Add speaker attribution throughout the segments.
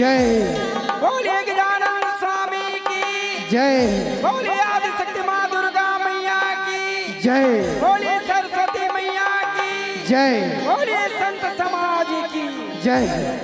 Speaker 1: जय।
Speaker 2: बोलिए गजानन स्वामी की
Speaker 1: जय।
Speaker 2: बोलिए आदिशक्ति माँ दुर्गा मैया की
Speaker 1: जय।
Speaker 2: बोलिए सरस्वती मैया की
Speaker 1: जय।
Speaker 2: बोलिए संत समाज की
Speaker 1: जय।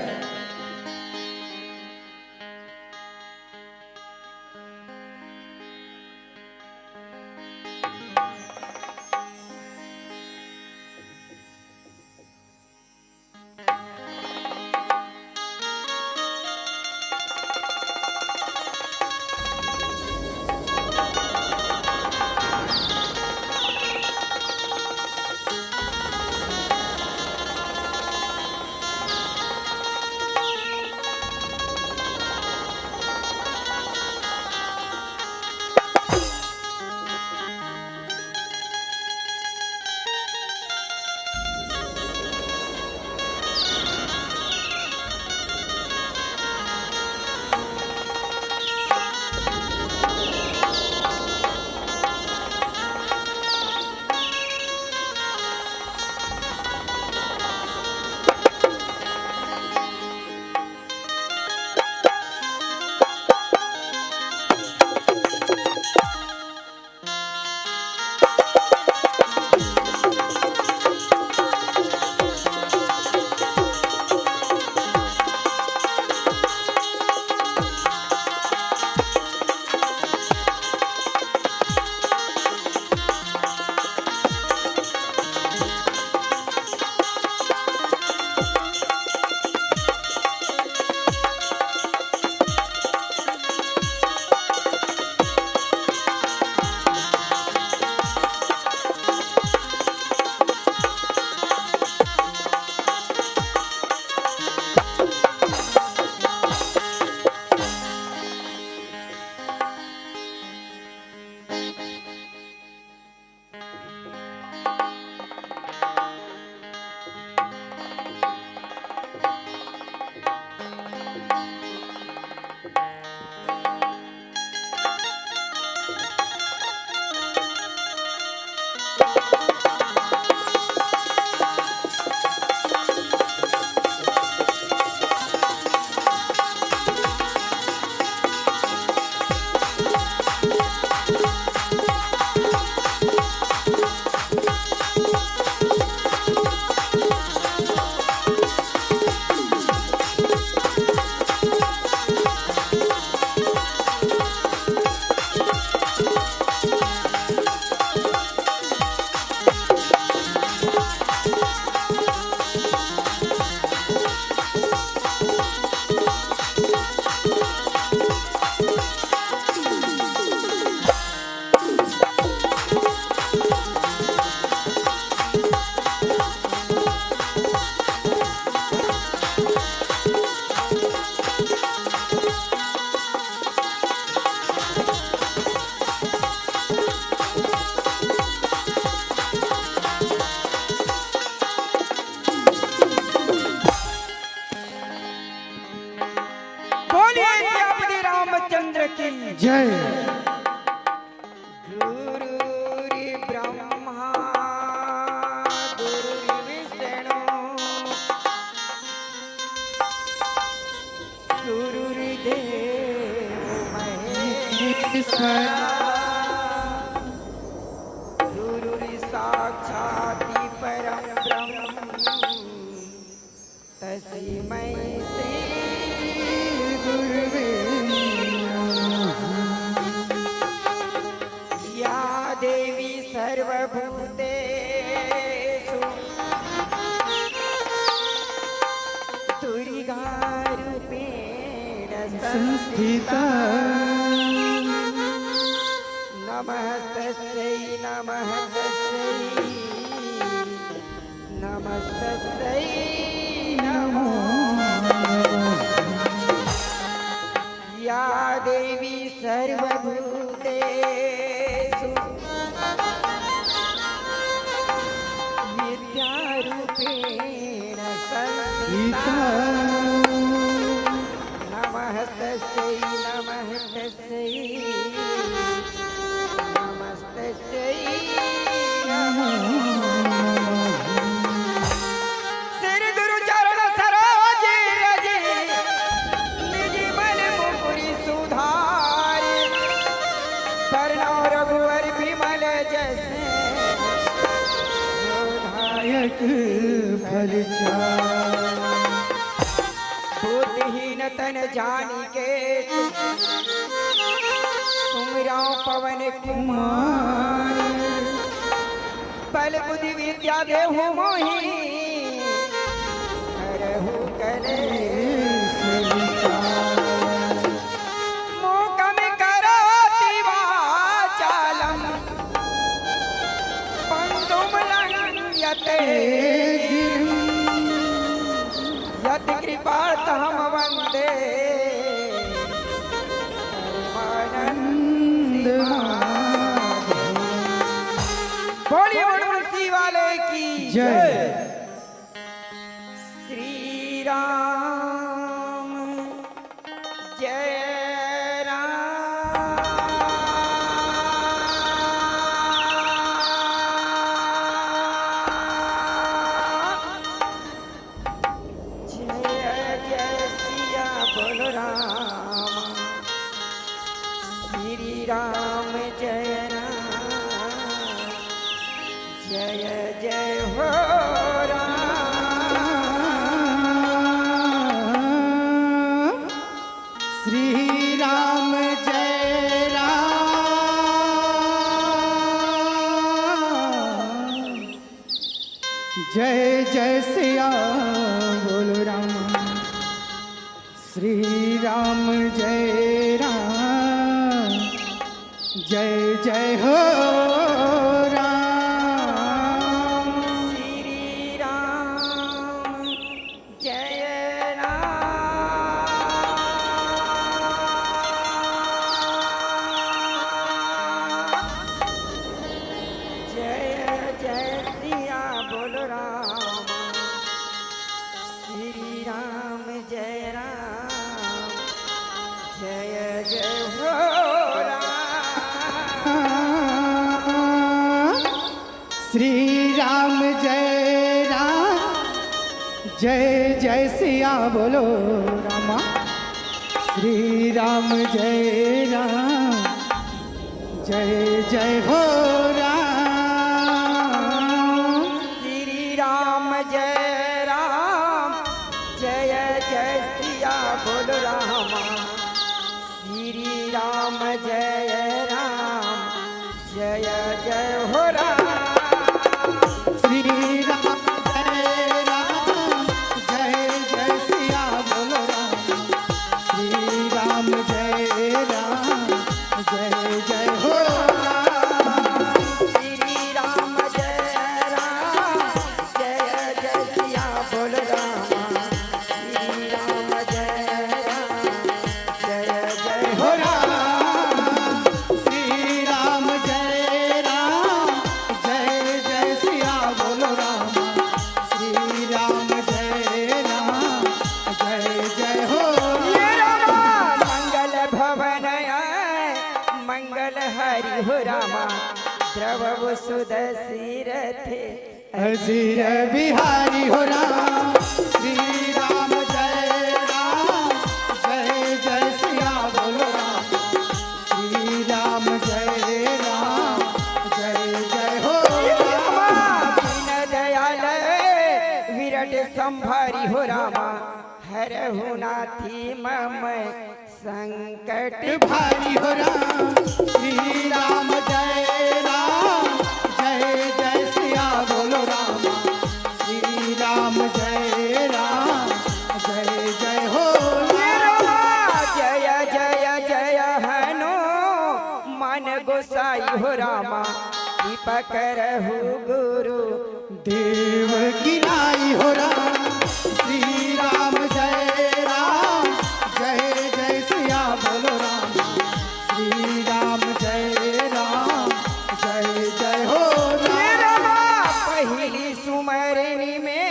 Speaker 2: चंद्र की
Speaker 1: जय।
Speaker 2: गुरुरि ब्रह्मा गुरुरि विष्णु गुरुरि देवो महेश्वर गुरुरि साक्षात् परं ब्रह्म तस्मै श्री गुरुवे देवी सर्वभूतेषु दुर्गारूपेण संस्थिता नमस्तस्यै नमस्तस्यै नमस्तस्यै नमो या देवी सर्वभूतेषु विद्यारूपेण संस्थिता नमस्तस्यै नमस्तस्यै नमस्तस्यै नमो श्री गुरु चरण सरोज रज
Speaker 1: नाटक फल
Speaker 2: बुद्धिहीन तन जानी के सुमिरा पवन कुमार बल बुद्धि विद्या देहु मोहि हरहु कले मूकम करोति वाचालम पंतुम लंघयते यत् कृपार्थम वंदे परमानंद बोलिए वनवासी वाले की
Speaker 1: जय।
Speaker 2: श्री राम जय राम जय राम जय जय हो
Speaker 1: राम। श्री राम जय राम जय जय सिया बोलो राम। श्री राम जय राम जय जय हो राम।
Speaker 2: श्री राम जय राम जय जय सिया बोल राम। श्री राम जय राम जय जय हो
Speaker 1: श्री राम जय राम जय जय सिया बोलो रामा। श्री राम जय राम जय जय हो राम।
Speaker 2: श्री राम जय राम जय जय सिया बोल रामा। श्री राम जय राम जय जय हो राम।
Speaker 1: श्री राम जय राम जय जय सिया बोलो राम। श्री राम जय राम जय जय हो राम।
Speaker 2: श्री राम जय राम जय जय सिया बोल रामा। श्री राम जय राम जय जय हो राम।
Speaker 1: श्री राम जय राम जय जय सिया बोलो राम। श्री राम जय राम जय जय हो
Speaker 2: ये रामा मंगल भवन मंगल हरि हो रामा। द्रव सुदशीर थे
Speaker 1: अजीर बिहारी हो राम। श्री राम जय राम जय जय सिया बोलो राम। श्री राम जय राम जय जय हो
Speaker 2: रामा। दीन दयाल विरट संभारी हो रामा। हरहु नाथी मम संकट
Speaker 1: भारी हो राम। श्री राम जय राम जय जय सिया बोलो राम। श्री राम जय राम जय जय हो
Speaker 2: ये रामा जय जय जय हनु मन गोसाई हो रामा। कृपा करहु गुरु
Speaker 1: देव की नाई हो राम। श्री राम जय राम जय जय सिया बोलो राम। श्री राम जय राम जय जय हो
Speaker 2: ये
Speaker 1: राम।
Speaker 2: रामा पहली सुमरनी में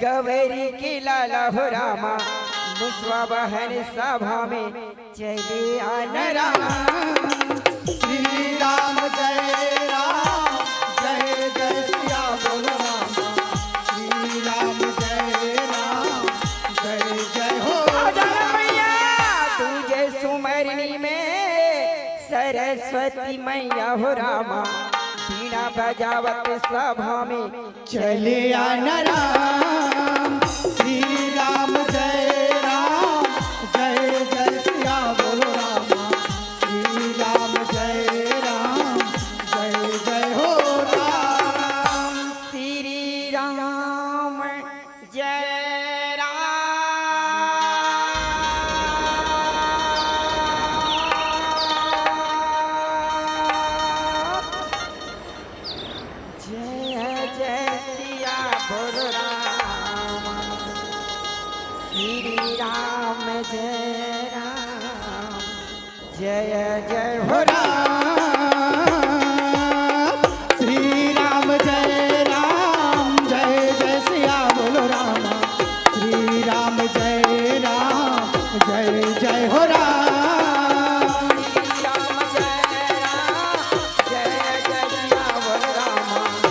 Speaker 2: गवरी की लाला हो रामा। मुसवा बहन सभा में चले आना रामा।
Speaker 1: श्री राम जय राम जय जय सिया बोलो राम। श्री राम जय राम जय जय हो
Speaker 2: आजान मैया तुझे सुमरनी में सरस्वती मैया हो रामा। बीना बजावत सभा में
Speaker 1: चले आना राम श्री राम जय जय सिया बोलो रामा श्री राम जय हो राम
Speaker 2: श्री राम जय राम जय जय सिया बोल राम श्री राम जय जय हो
Speaker 1: हो राम श्री राम जय सिया बोलो रामा श्री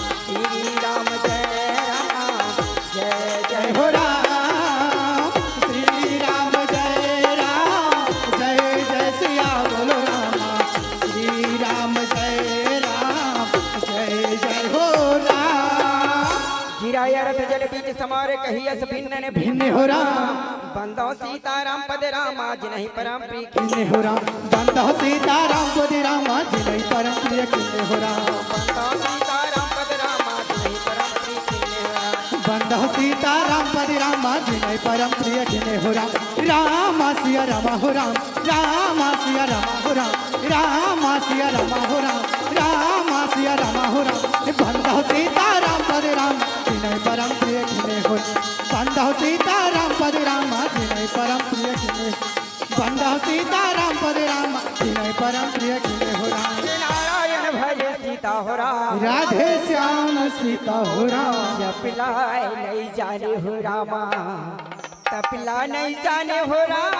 Speaker 1: राम जय हो राम जय हो राम श्री राम जय सिया बोलो रामा श्री राम जय हो राम
Speaker 2: गिराया रथ जल बीच समारे कहियस भिन्न ने
Speaker 1: भिन्न हो राम
Speaker 2: बंदो सीताराम पद राम आज नहीं परम प्रिय
Speaker 1: किन्ने हो राम बंदो सीताराम पद राम आज नहीं परम प्रिय किन्ने हो राम
Speaker 2: बंदो सीताराम पद राम आज नहीं परम प्रिय
Speaker 1: बंदो सीताराम पद राम आज नहीं परम प्रिय किन्ने हो राम राम सिया राम हो राम राम सिया राम हो राम राम सिया राम हो राम राम सिया राम हो राम बंदो सीताराम पद राम नहीं परम प्रिय किन्ने हो बंदो सीताराम पद राम आज नहीं परम प्रिय किन्ने बंदो सीताराम पद राम नहीं परम प्रिय किन्ने हो राम
Speaker 2: नारायण भज सीता हो राम
Speaker 1: राधे श्याम सीता हो राम
Speaker 2: जपिलाए नहीं जाने हो रामा तपिला नहीं जाने हो राम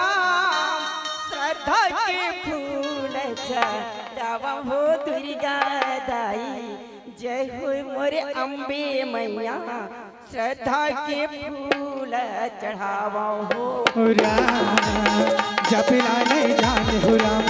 Speaker 2: श्रद्धा के फूल चढ़ावा हो दुर्गा दाई जय हो मोरे अम्बे मैया श्रद्धा के फूल चढ़ावा हो
Speaker 1: राम जपिला नहीं जाने हो राम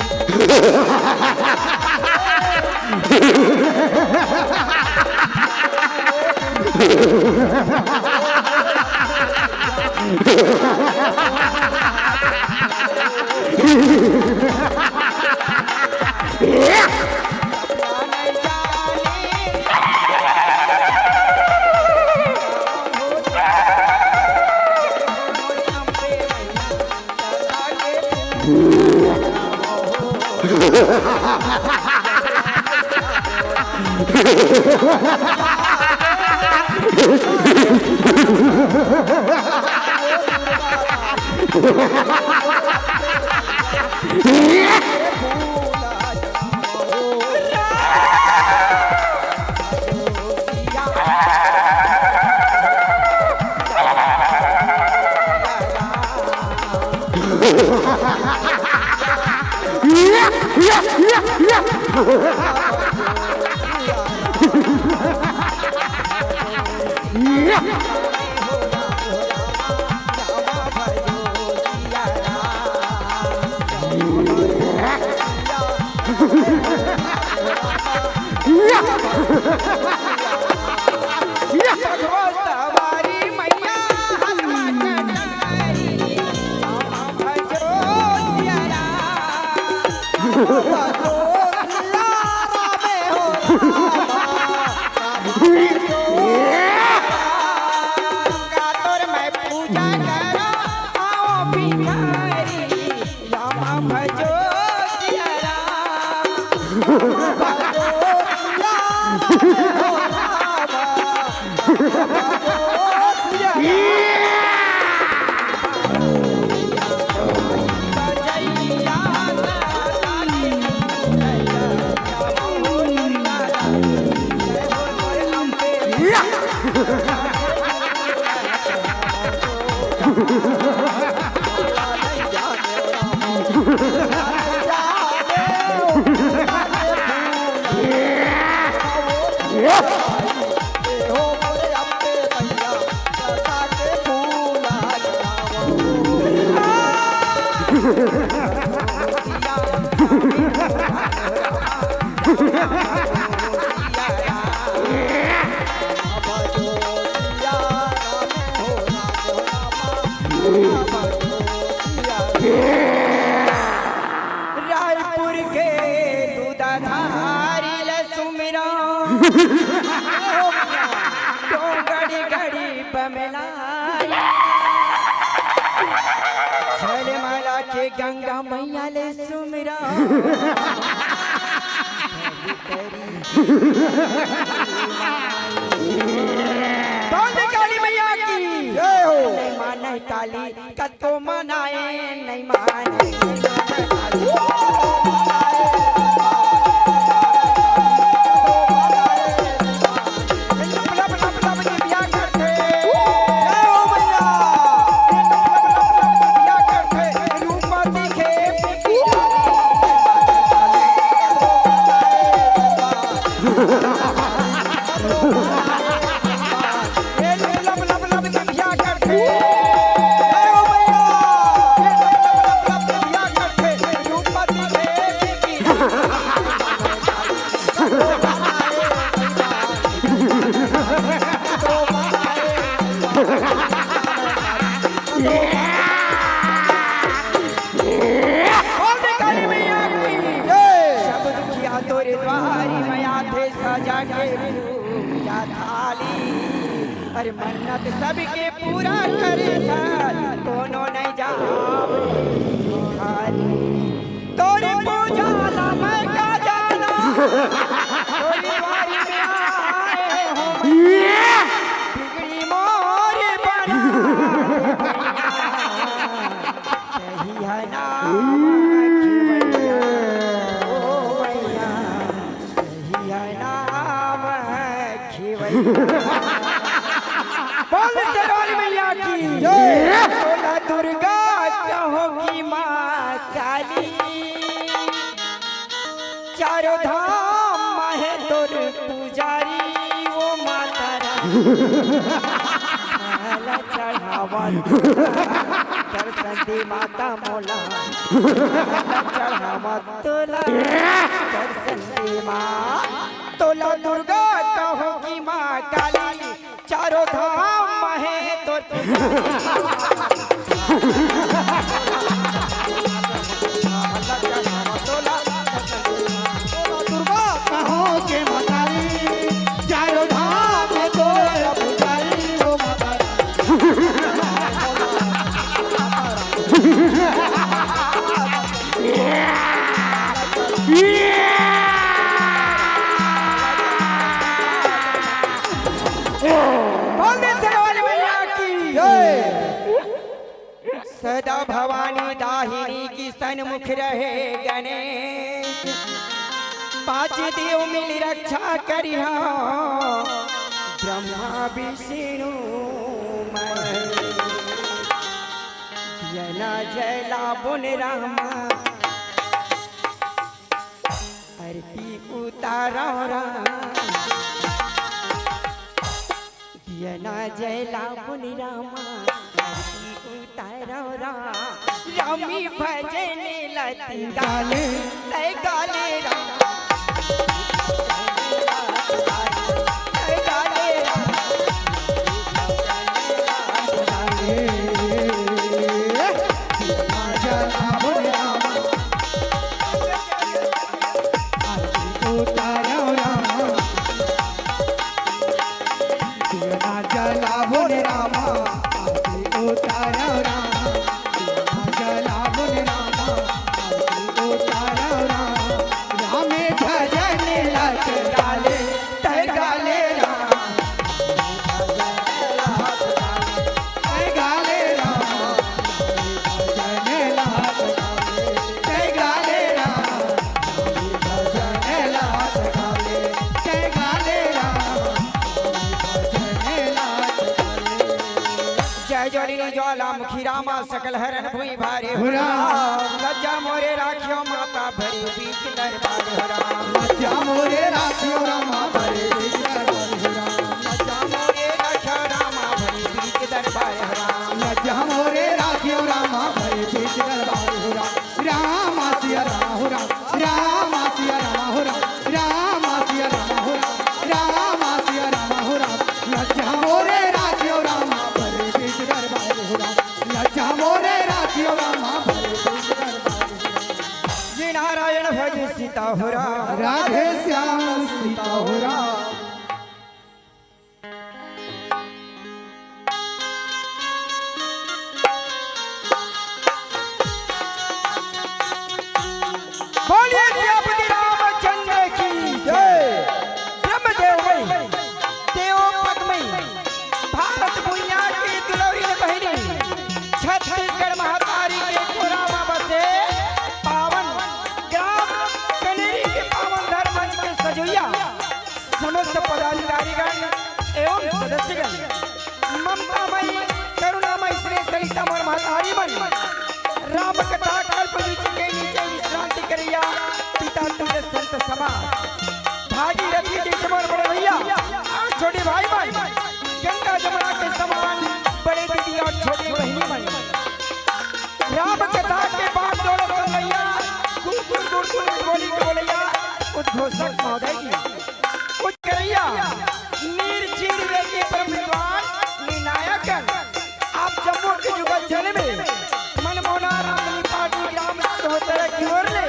Speaker 2: सवारी मैया हनुमान चढ़ाई राम भजो सिया तोर मैं पूजा करो आओ बिहारी राम भजो सिया गड़ी गड़ी बमलाई छलमाला के गंगा मैया ले सुमरा काली मैया की जय हो। नहीं माने काली कतो मनाए नहीं माने अरे मन्नत सबके पूरा करे कोनो नहीं जावे खाली तोरे पूजा ला मैं का जाना तोरी वारी में आए हो बिगड़ी मोरे बना सही है ना बोल शेरावाली मैया की जय। बोला दुर्गा कहो की माँ काली चारों धाम माहे तोर पुजारी वो माता रानी चढ़ावा दर्शन दे माता मोला चढ़ावा तोला दर्शन दे माँ तोला दुर्गा कहो की माँ काली चारों धाम माहे तोर
Speaker 1: दुर्गा कहो के मतारी चारों धाम में तोर पुजारी वो माता
Speaker 2: सदा भवानी दाहिनी की सन्मुख रहे गणेश पांच देव मिल रक्षा करिहा ब्रह्मा विष्णु महेश जना जयला बुन रामा आरती उतारा जना जयला बुन रामा रामी भजन लती गाले गाले ज्वालामुखी रामा सकल हरण भुई भारे हो राम लज्जा मोरे राखियो माता भरी बीच दरबार हो राम
Speaker 1: लज्जा मोरे राखियो रामा भरे बीच दरबार हो राम
Speaker 2: लज्जा मोरे राखियो रामा भरी बीच दरबार हो राम
Speaker 1: लज्जा मोरे राखियो रामा भरे बीच दरबार हो राम राम सिया राम हो राम राम सिया राम हो राम राम सिया राम हो राम राम सिया राम हो राम लज्जा मोरे राखियो रामा भरे बीच दरबार हो राम लज्जा मोरे राखियो रामा भरे बीच दरबार हो राम
Speaker 2: जी नारायण भज सीता हो राम
Speaker 1: राधे श्याम सीता हो राम
Speaker 2: अधिकारीगण एवं सदस्यगण, ममतामयी करुणामयी श्री सरिता मोर महतारी मन, राम कथा कल्प वृक्ष के नीचे विश्रांति करिया पिता तुझे संत समाज, भागीरथी जी समर बड़े भैया और छोटे भाई मन, गंगा जमुना के समान बड़े दीदी और छोटी बहनी मन, राम कथा के बाद दौड़ो कन्हैया, गुरगुर गुरगुर बोली के बोलैया, उद्घोषक महोदय जी, उच्च करैया, नीर चीर वेदी परम विद्वान, निर्णायक, आप जम्मू के जुगल जल में, मनमोना रामनी पाटी ग्राम होतर की ओर ले,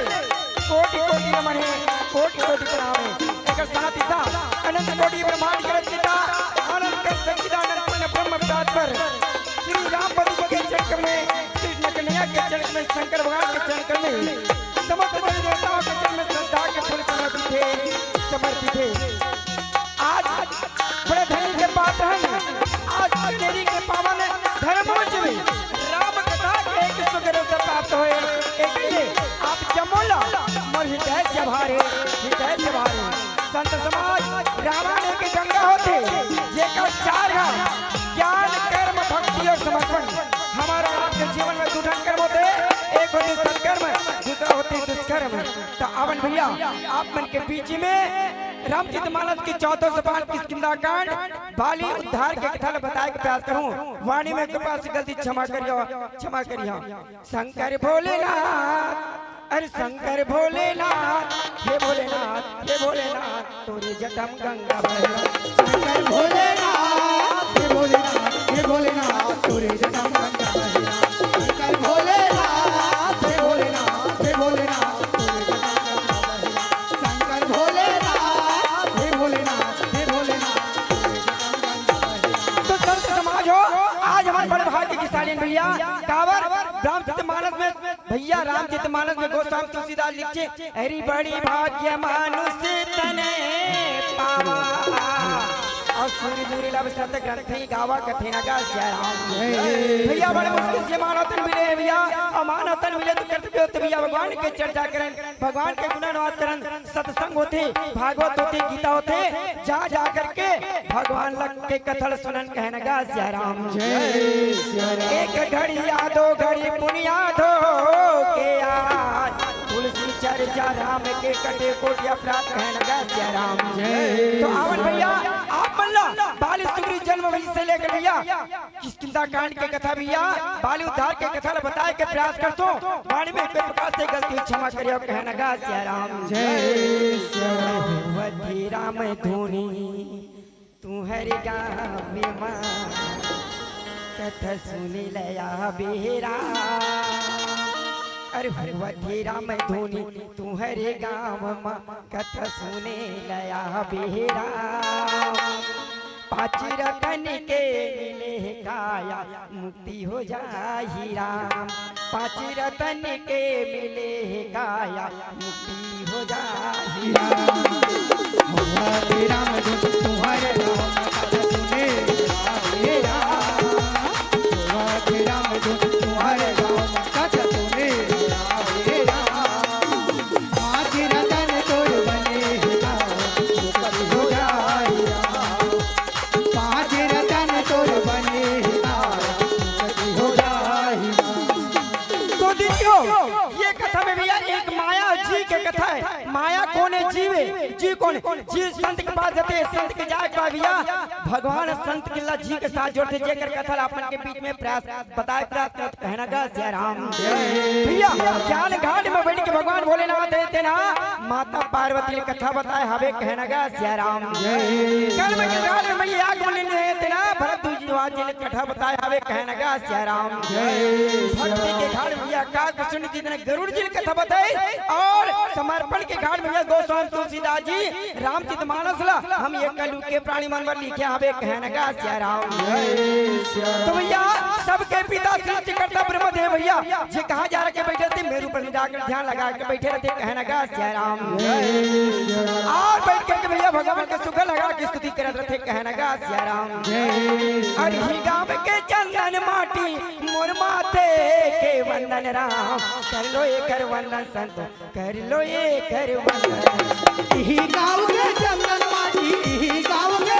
Speaker 2: कोटि कोटि नमन है, कोटि कोटि प्रणाम है, एक साथ ही साथ, अनंत कोटि ब्रह्मांड के रचयिता, अनंत सच्चिदानंद पूर्ण ब्रह्म विराट पर, श्री रामपति के चरण में, कृष्ण कन्हैया के चरण में, शंकर भगवान के चरण में, समस्त देवताओं के चरण में श्रद्धा के फूल समर्पित थे। आज बड़े धनी के पात्र हैं, आज तेरी के पावन धर्मोज में राम कथा के एक सुगर से प्राप्त हुए, एक ये आप जमोला मोर हृदय से भारे, हृदय से भारे, संत समाज रामायण के गंगा होते, ये का चार ज्ञान कर्म भक्ति और समर्पण, हमारा आपके जीवन में दो ढंग कर्म होते, एक होते सत्कर्म, दूसरा होते दुष्कर्म। तो अवन भैया आप मन के बीच में रामचरितमानस की 14 सोपान किष्किंधा कांड बाली उद्धार के कथा बताए के प्रयास करूं, वाणी में कृपा से गलती क्षमा करियो, क्षमा करियो। शंकर भोलेनाथ, अरे शंकर भोलेनाथ, हे भोलेनाथ, हे भोलेनाथ, तोरे जटम गंगा बहना,
Speaker 1: शंकर भोलेनाथ, हे भोलेनाथ, हे भोलेनाथ, तोरे जटम गंगा बहना, शंकर भोलेनाथ, हे भोलेनाथ, हे भोलेनाथ, तोरे जटम गंगा बहना, शंकर भोलेनाथ, हे भोलेनाथ, हे भोलेनाथ, तोरे जटम गंगा बहना।
Speaker 2: तो संत समाज हो, आज हमारे बड़े भाग्य की सालीन भैया कावर रामचरितमानस में, भैया रामचरितमानस में गोस्वामी तुलसीदास लिखे, हरि बड़ी भाग्य मानुष तने पावा, और सूर्य दुर्लभ सत ग्रंथ गावा कथे न गा जय राम। भैया बड़े मुश्किल से मानवतन मिले भैया, और मानवतन मिले तो कर्तव्य होते भैया भगवान के चर्चा करन, भगवान के गुणगान करन, सत्संग होते, भागवत होते, गीता होते, जा जा करके भगवान लग के कथल सुनन कहन गा जय राम। एक घड़ी यादो घड़ी पुनिया धो के आज, तुलसी चर्चा राम के कटे कोटि अपराध कहन गा जय राम। तो आवन भैया आप मल्ला बाली सुग्री जन्म वही से लेकर भैया किष्किंधा कांड के कथा भैया बाली उद्धार के कथा बताए के प्रयास कर तो वाणी में कोई प्रकार से गलती क्षमा करियो कहन गा जय राम।
Speaker 1: जय
Speaker 2: वधी राम धुनी तू हरि गावे मां, कथा सुनी लया बेरा, अरे भगवती राम धुनी तू हरे गाँव माँ, कथा सुने लया बेरा, पांच रतन के मिले काया मुक्ति हो जाहि राम, पांच रतन के मिले काया मुक्ति हो जाहि राम।
Speaker 1: भगवती राम तुम्हारे नाम कथा सुने आए राम, भगवती राम तुम्हारे नाम कथा सुने आए राम, पांच रतन तोर बने मुक्ति हो जाए राम, पांच रतन तोर बने मुक्ति हो जाए राम।
Speaker 2: तो देखियो ये कथा में भैया एक माया जी के कथा है, माया कौन है, जीवे जी कौन है, जी संत के पास जाते हैं, संत के जाए के भैया भगवान संत के ला जी के साथ जोड़ते, जेकर कथा अपन के बीच में प्रयास बताए प्रयास कहना गा जय राम। भैया ज्ञान घाट में बैठ के भगवान भोलेनाथ देते ना माता पार्वती ने कथा बताए हवे कहना गा जय राम। कर्म के घाट में भैया आगमन देते ना भरद्वाज जी ने कथा बताए हवे कहना गा जय राम। भक्ति के घाट में भैया काग सुनी जी ने गरुड़ जी ने कथा बताई, और समर्पण के घाट में भैया गोस्वामी तुलसीदास जी रामचरितमानस ला हम ये कलु के प्राणी मनवर लिखे हवे कहना गा जय राम। तो भैया सबके पिता सृष्टिकर्ता ब्रह्मदेव भैया जी कहाँ जा रखे बैठे थे, मेरे ऊपर जाकर ध्यान लगा के बैठे रहते कहना गा जय राम। और बैठ करके भैया भगवान के सुख लगा के स्तुति करते रहते कहना गा जय राम। अरे ही गाँव के चंदन माटी मोर माथे के वंदन राम, कर लो ये कर वंदन संत, कर लो ये कर वंदन।
Speaker 1: गाँव के चंदन माटी, गाँव के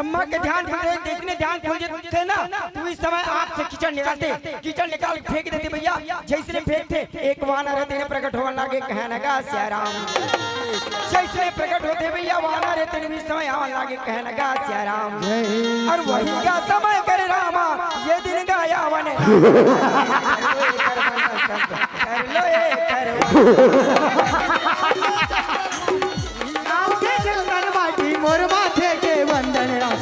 Speaker 2: ब्रह्मा के ध्यान देखने ध्यान खोल थे ना, तो इस समय आंख से कीचड़ निकालते, कीचड़ निकाल फेंक देते भैया। जैसे फेंकते एक वानर तेने प्रकट होने लगे, कहने लगा सियाराम। जैसे प्रकट होते भैया वानर तेने भी समय आने लगे, कहने लगा सियाराम। और वही का समय करे रामा, ये दिन गाया वन कर लो ये
Speaker 1: गाँव के चंदन माटी मोर माथे के वंदन राम।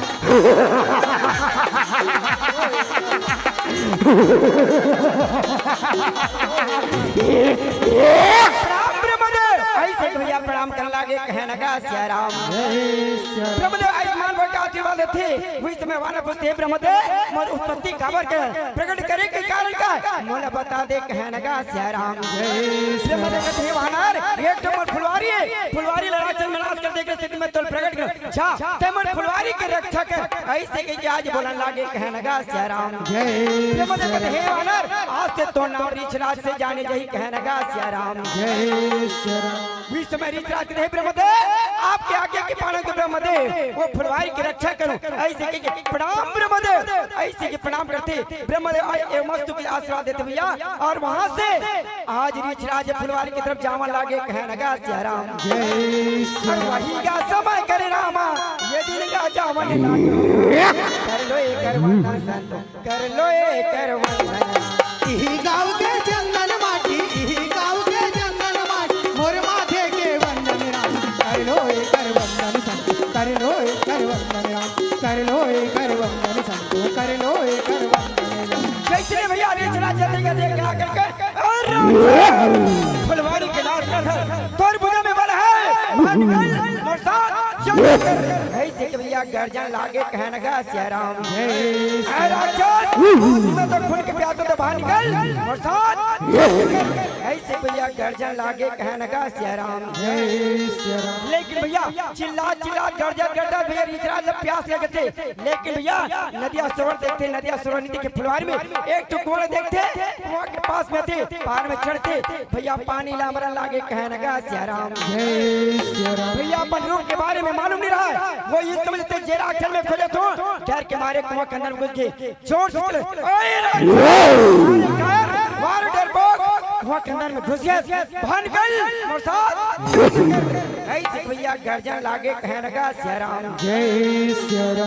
Speaker 2: ऐसे भैया प्रणाम करने लगे, कहने लगा सियाराम। ब्रह्मदेव आयुष्मान भर का आशीर्वाद थे। वही समय वाला पूछते ब्रह्मदेव मोर उत्पत्ति खबर के प्रकट करे के कारण का मोला बता दे, कहने लगा सियाराम। ब्रह्मदेव कहते हैं वानर एक तो मोर फुलवारी है, फुलवारी लड़ा चल मनास कर देखे स्थिति में तो प्रकट कर छा ते मोर फुलवारी के रक्षा कर। ऐसे के आज बोलने लगे, कहने लगा सियाराम। ब्रह्मदेव कहते हैं वानर आज से तो नाम ऋषराज से जाने जही, कहने लगा सियाराम। इस समय ऋषराज कहते हैं ब्रह्मदेव आपके आज्ञा के पालन के ब्रह्मदेव वो फुलवारी की रक्षा करूं। ऐसे के प्रणाम ब्रह्मदेव, ऐसे के प्रणाम करते ब्रह्मदेव मस्तु के आशीर्वाद देते भैया। और वहां से आज ऋषराज फुलवारी की तरफ जावन लागे, कहने लगा सियाराम। और वही का समय करे रामा, ये दिन का जावन लागे, कर लो ये कर वंदन संतो, कर लो ये कर वंदन।
Speaker 1: इही गाँव के चंदन माटी, इही गाँव के चंदन माटी मोर माथे के वंदन राम। कर लो ये कर वंदन संतो, कर लो ये कर वंदन राम। कर लो ये कर वंदन संतो, कर लो ये कर वंदन राम।
Speaker 2: जैसे भैया ऋषराज देख करके और फुलवारी के लाल कर तोर बुझे में बल है ऐसे भैया गर्जन लागे, कहने लगा सियाराम। राक्षस तो खुल के प्यास तो बाहर निकल ऐसे भैया गर्जन लागे, कहने लगा सियाराम। लेकिन भैया चिल्ला चिल्ला गर्जन गर्जन भैया ऋषराज प्यास लगे थे। लेकिन भैया नदिया सरोवर देखते, नदिया सरोवर नदी के फुलवारी में एक तो कुआं देखते, कुआं के पास में थे, पहाड़ में चढ़ते भैया पानी लामरन लागे, कहने लगा सियाराम। भैया अपन रूप के बारे में मालूम नहीं रहा है, वो इस समझते जेरा अक्षर में खोले तो डर के मारे कुआं के अंदर घुस गए, जोर से वार डरपोक कुआं के अंदर में घुस गए, बाहर निकल ऐसे भैया गर्जन लागे, कहने लगा सियाराम।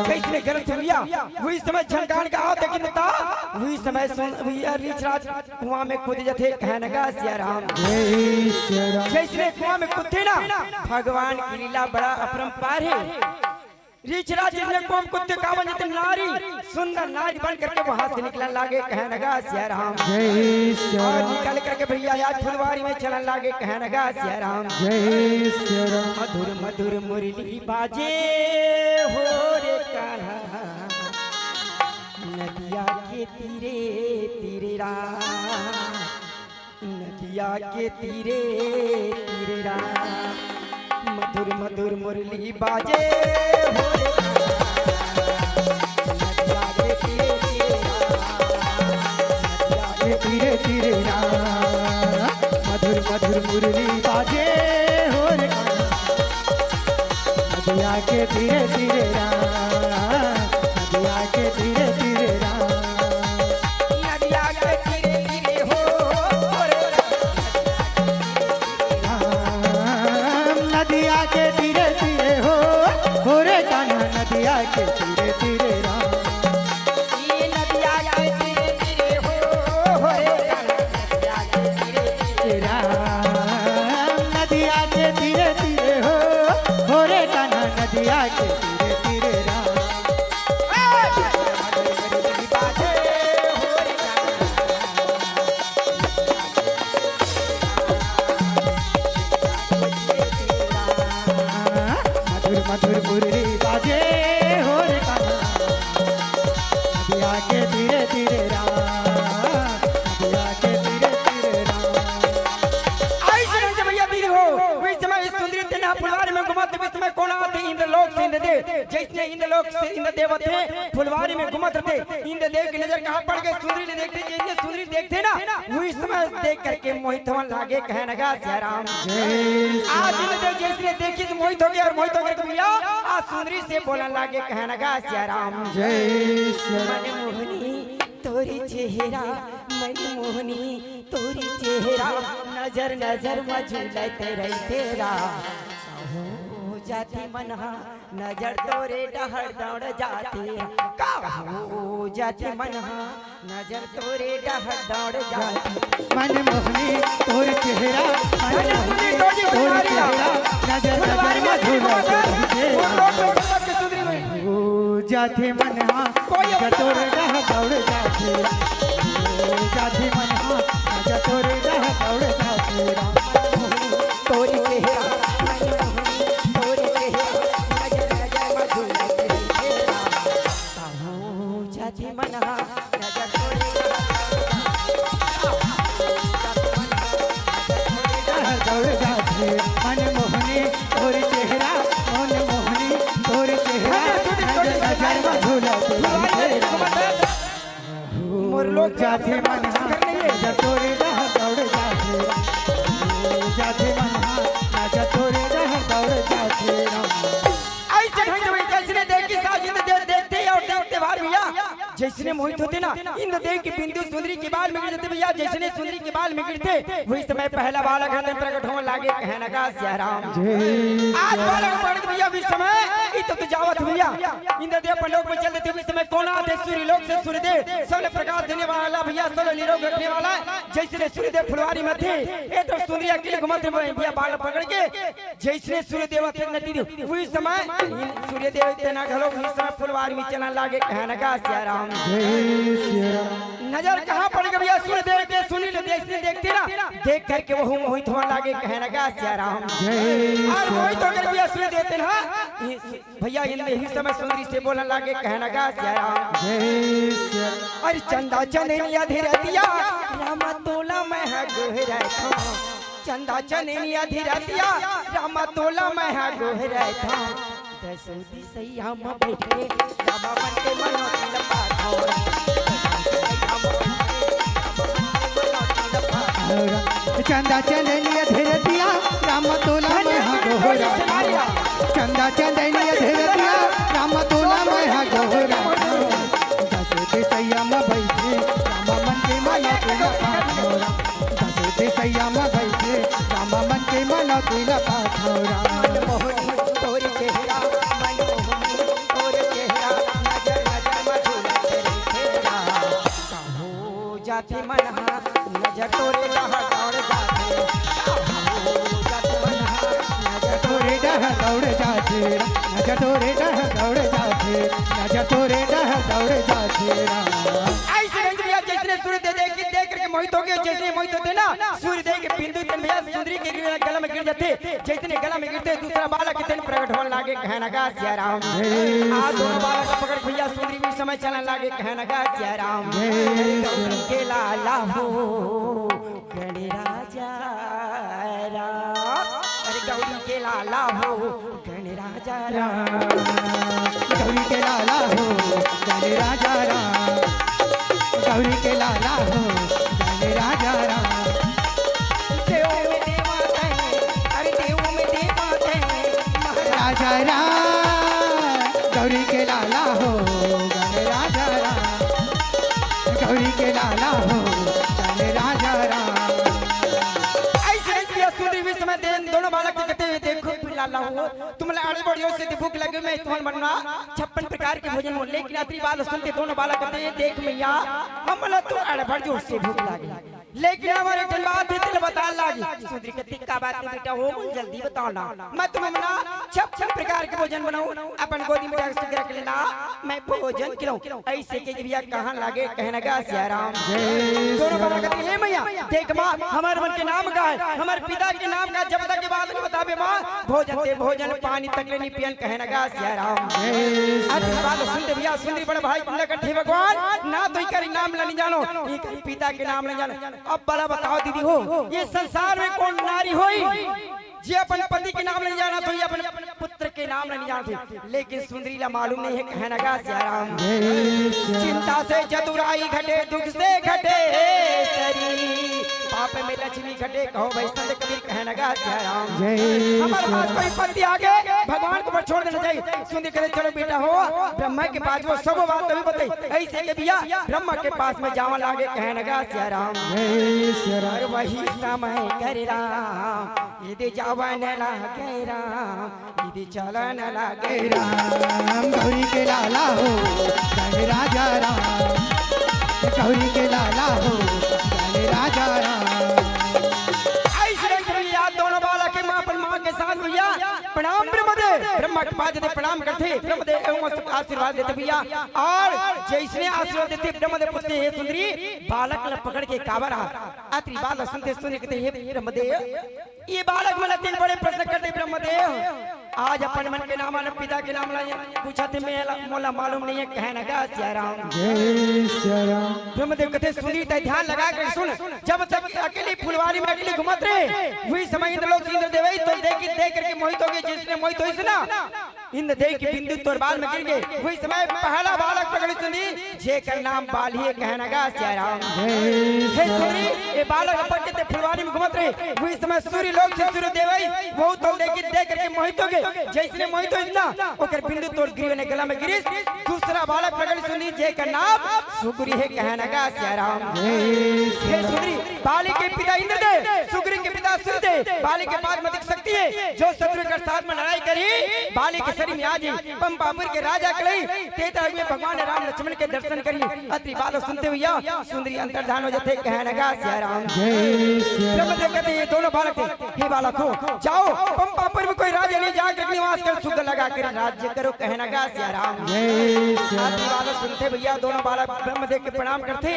Speaker 2: कैसे गलत भैया वही समय झनकान का आओ लेकिन था वही समय सुन भैया ऋषराज कुआं में कूद जाते, कहने लगा सियाराम। जैसे कुआं में कूदते ना भगवान की लीला बड़ा अपरंपार है। ऋषराज ने कोम कुत्ते कावन जते नारी सुंदर नारी बन करके वहां से निकलने लागे, कहने लगा सियाराम। और निकल करके भैया आज फुलवारी में चलने लागे, कहने लगा सियाराम। मधुर मधुर मुरली बाजे हो रे कान्हा, नदिया के तीरे तीरे राम, नदिया के तीरे तीरे राम। मधुर मधुर मुरली बाजे हो रे नदिया के तीरे तीरे राम,
Speaker 1: धीरे धीरे मधुर मधुर मुरली बाजे हो रे नदिया के धीरे धीरे नदिया के धीरे धीरे
Speaker 2: नदिया के तीरे तीरे हो रे
Speaker 1: नदिया के धीरे धीरे हो रे कान्हा, नदिया के धीरे धीरे
Speaker 2: ये नदिया के तीरे तीरे हो रे नदिया के तीरे तीरे
Speaker 1: नदिया के धीरे धीरे हो रे कान्हा, नदिया के धीरे धीरे मधुर मुरली बाजे हो रे कान्हा, नदिया के धीरे धीरे नदिया के धीरे धीरे
Speaker 2: भैया दीदी हो वही समय इस सुंदरी तेना फुलवारी में घुमाते इस समय कौन आते इंद्र लोक से इंद्र दे जैसे इंद्र लोक से इंद्र देव थे फुलवारी में घूमत थे। इंद्र देव की नजर कहाँ पड़ गई? सुंदरी ने देखते, जैसे सुंदरी देखते ना वही समय देख करके मोहित होने लागे, कहने लगा जय राम। आज इंद्र देव जैसे देखी तो मोहित हो गया और मोहित होकर भैया आज सुंदरी से बोलने लागे, कहने लगा जय राम।
Speaker 1: जय
Speaker 2: मनमोहनी तोरी चेहरा, मनमोहनी तोरी चेहरा, नजर नजर में झूलते रही तेरा हो जाती मनहा, नजर तोरे डहर दौड़ जाती का हो जाती मनहा, नजर तोरे डहर दौड़ जाती।
Speaker 1: मनमोहनी तोर चेहरा, मनमोहनी तोर चेहरा, नजर नजर में झूलते हो जाते मनहा, नजर तोर डह दौड़ जाते, हो जाते मनहा, नजर तोर डह दौड़ जाते।
Speaker 2: तोरी चेहरा, मनमोहनी तोरी चेहरा, नजर नजर में झूलते तेरा हो जाती मनहा, नजर तोरे
Speaker 1: दौड़ जाते। मनमोहनी तोर चेहरा, मनमोहनी तोर चेहरा, नजर नजर में झूलते हो जाते मनहा, नजर तोर डह दौड़ जाते, हो जाते मनहा, नजर तोर डह दौड़ जाते।
Speaker 2: ऐसे ढंग से जैसे देखी साज इंद्र देव देखते और देखते बाहर भैया जैसे मोहित होते ना इंद्र देव की बिंदु सुंदरी के बाल में गिरते भैया, जैसे सुंदरी के बाल में गिरते वही समय पहला बालक हृदय प्रकट होने लागे, कहने लगा जय राम। आज बालक पढ़ भैया इस समय तो जावत भैया इंद्र देव परलोक में चलते थे। इस समय कौन आते? सूर्य लोक से सूर्यदेव सबने प्रकाश देने वाला भैया, सब निरोग रखने वाला। जैसे सूर्यदेव फुलवारी में थे ये तो सुंदरी अकेले घुमाते भैया बाल पकड़ के, जैसे सूर्यदेव थे नदी वही समय सूर्यदेव इतना घरो इस समय फुलवारी में चलने लागे, कहने लगा जय राम। नजर कहाँ पड़ गई भैया? सूर्यदेव के सुनील देखते देखते ना देख करके वो मोहित होने लागे, कहने लगा जय राम। और मोहित होकर भैया सूर्यदेव थे ना भैया इस समय सुंदरी से बोलने लागे, कहने लगा जय राम। अरे चंदा चंदनिया धीरे दिया रामा तोला मैं है गोहरा था, चंदा चंदनिया धीरे दिया रामा तोला मैं है गोहरा था, दसौती सैया में बैठ के रामा मन के मनोती लपा
Speaker 1: चंदा चंदनिया धीरे दिया राम तोला में हा गोहरा, चंदा चंदनिया धीरे दिया राम तोला में हा गोहरा, दसौती सैया में बैठे रामा मन के मनोती लपा, दसौती सैया में बैठे रामा मन के मनोती लपा।
Speaker 2: मनमोहनी तोरी चेहरा, मनमोहनी तोरी चेहरा, नजर नजर में झूलते रही तेरा हो जाते मनहा, नजर तोरे डहर दौड़ जाते, हो जाते मनहा, नजर
Speaker 1: तोरे डह दौड़ जाते, नजर तोरे डह दौड़ जाते, नजर तोरे डह दौड़ जाते।
Speaker 2: ऐसे रंग भैया जैसे सूर्यदेव देख करके मोहित हो गए, जैसे मोहित होते ना सूर्यदेव के बिंदु तन भैया सुंदरी के गला में गिर जाते, जैसे गला में गिरते दूसरा बालक के तन प्रकट होने लागे, कहने लगा जय राम। आज दोनों बालक का पकड़ भैया सुंदरी भी समय चलने लागे, कहने लगा जय राम। गौरी के लाला हो गणे राजा राम, अरे गौरी के लाला हो गणे राजा राम,
Speaker 1: गौरी के लाला हो गणे राजा राम, गौरी के लाला हो गणे राजा राम।
Speaker 2: देव में देवत है, अरे देव में देवत है
Speaker 1: राजा राम, गौरी के लाला हो गणे राजा राम, गौरी के लाला हो गणे राजा राम।
Speaker 2: ऐसे सुंदरी भी समय दोनों बालक के कहते हुए देखो लाला हो तुम आड़े बढ़ियो से भूख लगे मैं तुम्हारे बनना 56 प्रकार के भोजन हो, लेकिन आखिरी बात सुनते दोनों बालक कहते हैं देख मैया हम तो आड़े बढ़ जो से भूख लगी, लेकिन हमारे दिन बात है दिल बता लागी। सुंदरी कहती का बात है बेटा हो बोल जल्दी बताओ ना, मैं तुम्हें मना 56 प्रकार के भोजन बनाऊं अपन गोदी में रख लेना मैं भोजन खिलाऊं। ऐसे के भैया कहां लागे, कहने लगा जय राम। दोनों बालक कहते हैं मैया देख मां हमारे मन के नाम का है, हमारे पिता के नाम का जब तक के बाद नहीं बताबे मां भोजन दे भोजन पानी तक ले नहीं पियन, कहने लगा जय राम। आज बात सुनते भैया सुंदरी बड़े भाई कट्ठी भगवान ना तो कर नाम नहीं जानो ये पिता के नाम नहीं जानो। अब बड़ा बताओ दीदी हो ये संसार में कौन नारी होई जे अपन पति के नाम नहीं जाना तो ये अपने पुत्र के के नाम नहीं जानते, लेकिन सुंदरी ला मालूम नहीं है कहना गा सियाराम।
Speaker 1: जय सिया
Speaker 2: चिंता से चतुराई घटे, दुख से घटे सरी, पाप में लक्ष्मी घटे, कहो वैष्णव कबीर कहना गा सियाराम।
Speaker 1: जय
Speaker 2: हमारे
Speaker 1: सिया
Speaker 2: पास कोई पत्ती आगे भगवान को छोड़ देना चाहिए। सुंदरी कहते चलो बेटा हो ब्रह्मा के पास वो सब बात तभी बताई, ऐसे के बिया ब्रह्मा के पास में जावा लागे कहना गा सियाराम।
Speaker 1: जय सिया
Speaker 2: और वही समय कर राम, यदि जावन लागे राम, यदि चलन लागे
Speaker 1: राम। गौरी के लाला हो जय राजा राम, गौरी के लाला हो जय राजा राम।
Speaker 2: याद दोनों बाला के माँ पर माँ के साथ भैया प्रणाम ब्रह्मदेव, ब्रह्मा के पास देते प्रणाम करते ब्रह्मदेव एवं मस्तक आशीर्वाद देते भैया। और जैसे आशीर्वाद देते ब्रह्मदेव पूछते हे सुंदरी बालक ल पकड़ के काबर आत्री बात सुनते सुनते कहते हे ब्रह्मदेव ये बालक मन तीन बड़े प्रश्न करते ब्रह्मदेव। आज अपन मन के नाम पिता के नाम पूछा थे मोला मालूम नहीं है कहना गा सियाराम।
Speaker 1: जय सिया राम।
Speaker 2: ब्रह्मदेव कहते सुनी ध्यान लगा कर सुन, जब तक अकेली फुलवारी में अकेले घुमत रहे वही समय इंद्र लोग इंद्र देव तो देख करके मोहित हो गए, जिसने मोहित हुई सुना इंद्र देव की बिंदु तोर बाल में गिर गए। वही समय पहला बालक पकड़ी सुनी जे का नाम बालिए कहना गा सियाराम। हे सुनी ये बालक अपन के फुलवारी में घुमत रहे वही समय सूर्य लोग से सूर्य देव वो तो देख करके मोहित हो गए, जैसे मोहित हुई ना ओकर बिंदु तोर गिरी ने गला में गिरी। दूसरा बालक पकड़ी सुनी जे का नाम सुग्री है कहना गा सियाराम। हे सुग्री बाली के पिता इंद्र देव, सुग्री के पिता सूर्यदेव, बाली के पास में दिख सकती है जो शत्रु के साथ में लड़ाई करी बाली के शरीर में आज पंपापुर के राजा कलई तेता में भगवान राम लक्ष्मण के दर्शन करी। अति बात सुनते भैया सुंदरी अंतर्धान हो जाते कहना गा सियाराम। ब्रह्मदेव कहते ये दोनों बालक थे, हे बालक हो जाओ पंपापुर में कोई राजा नहीं जाकर निवास कर सुख लगा कर राज्य करो कहना गा सियाराम। अति बात सुनते भैया दोनों बालक ब्रह्मदेव के प्रणाम करते,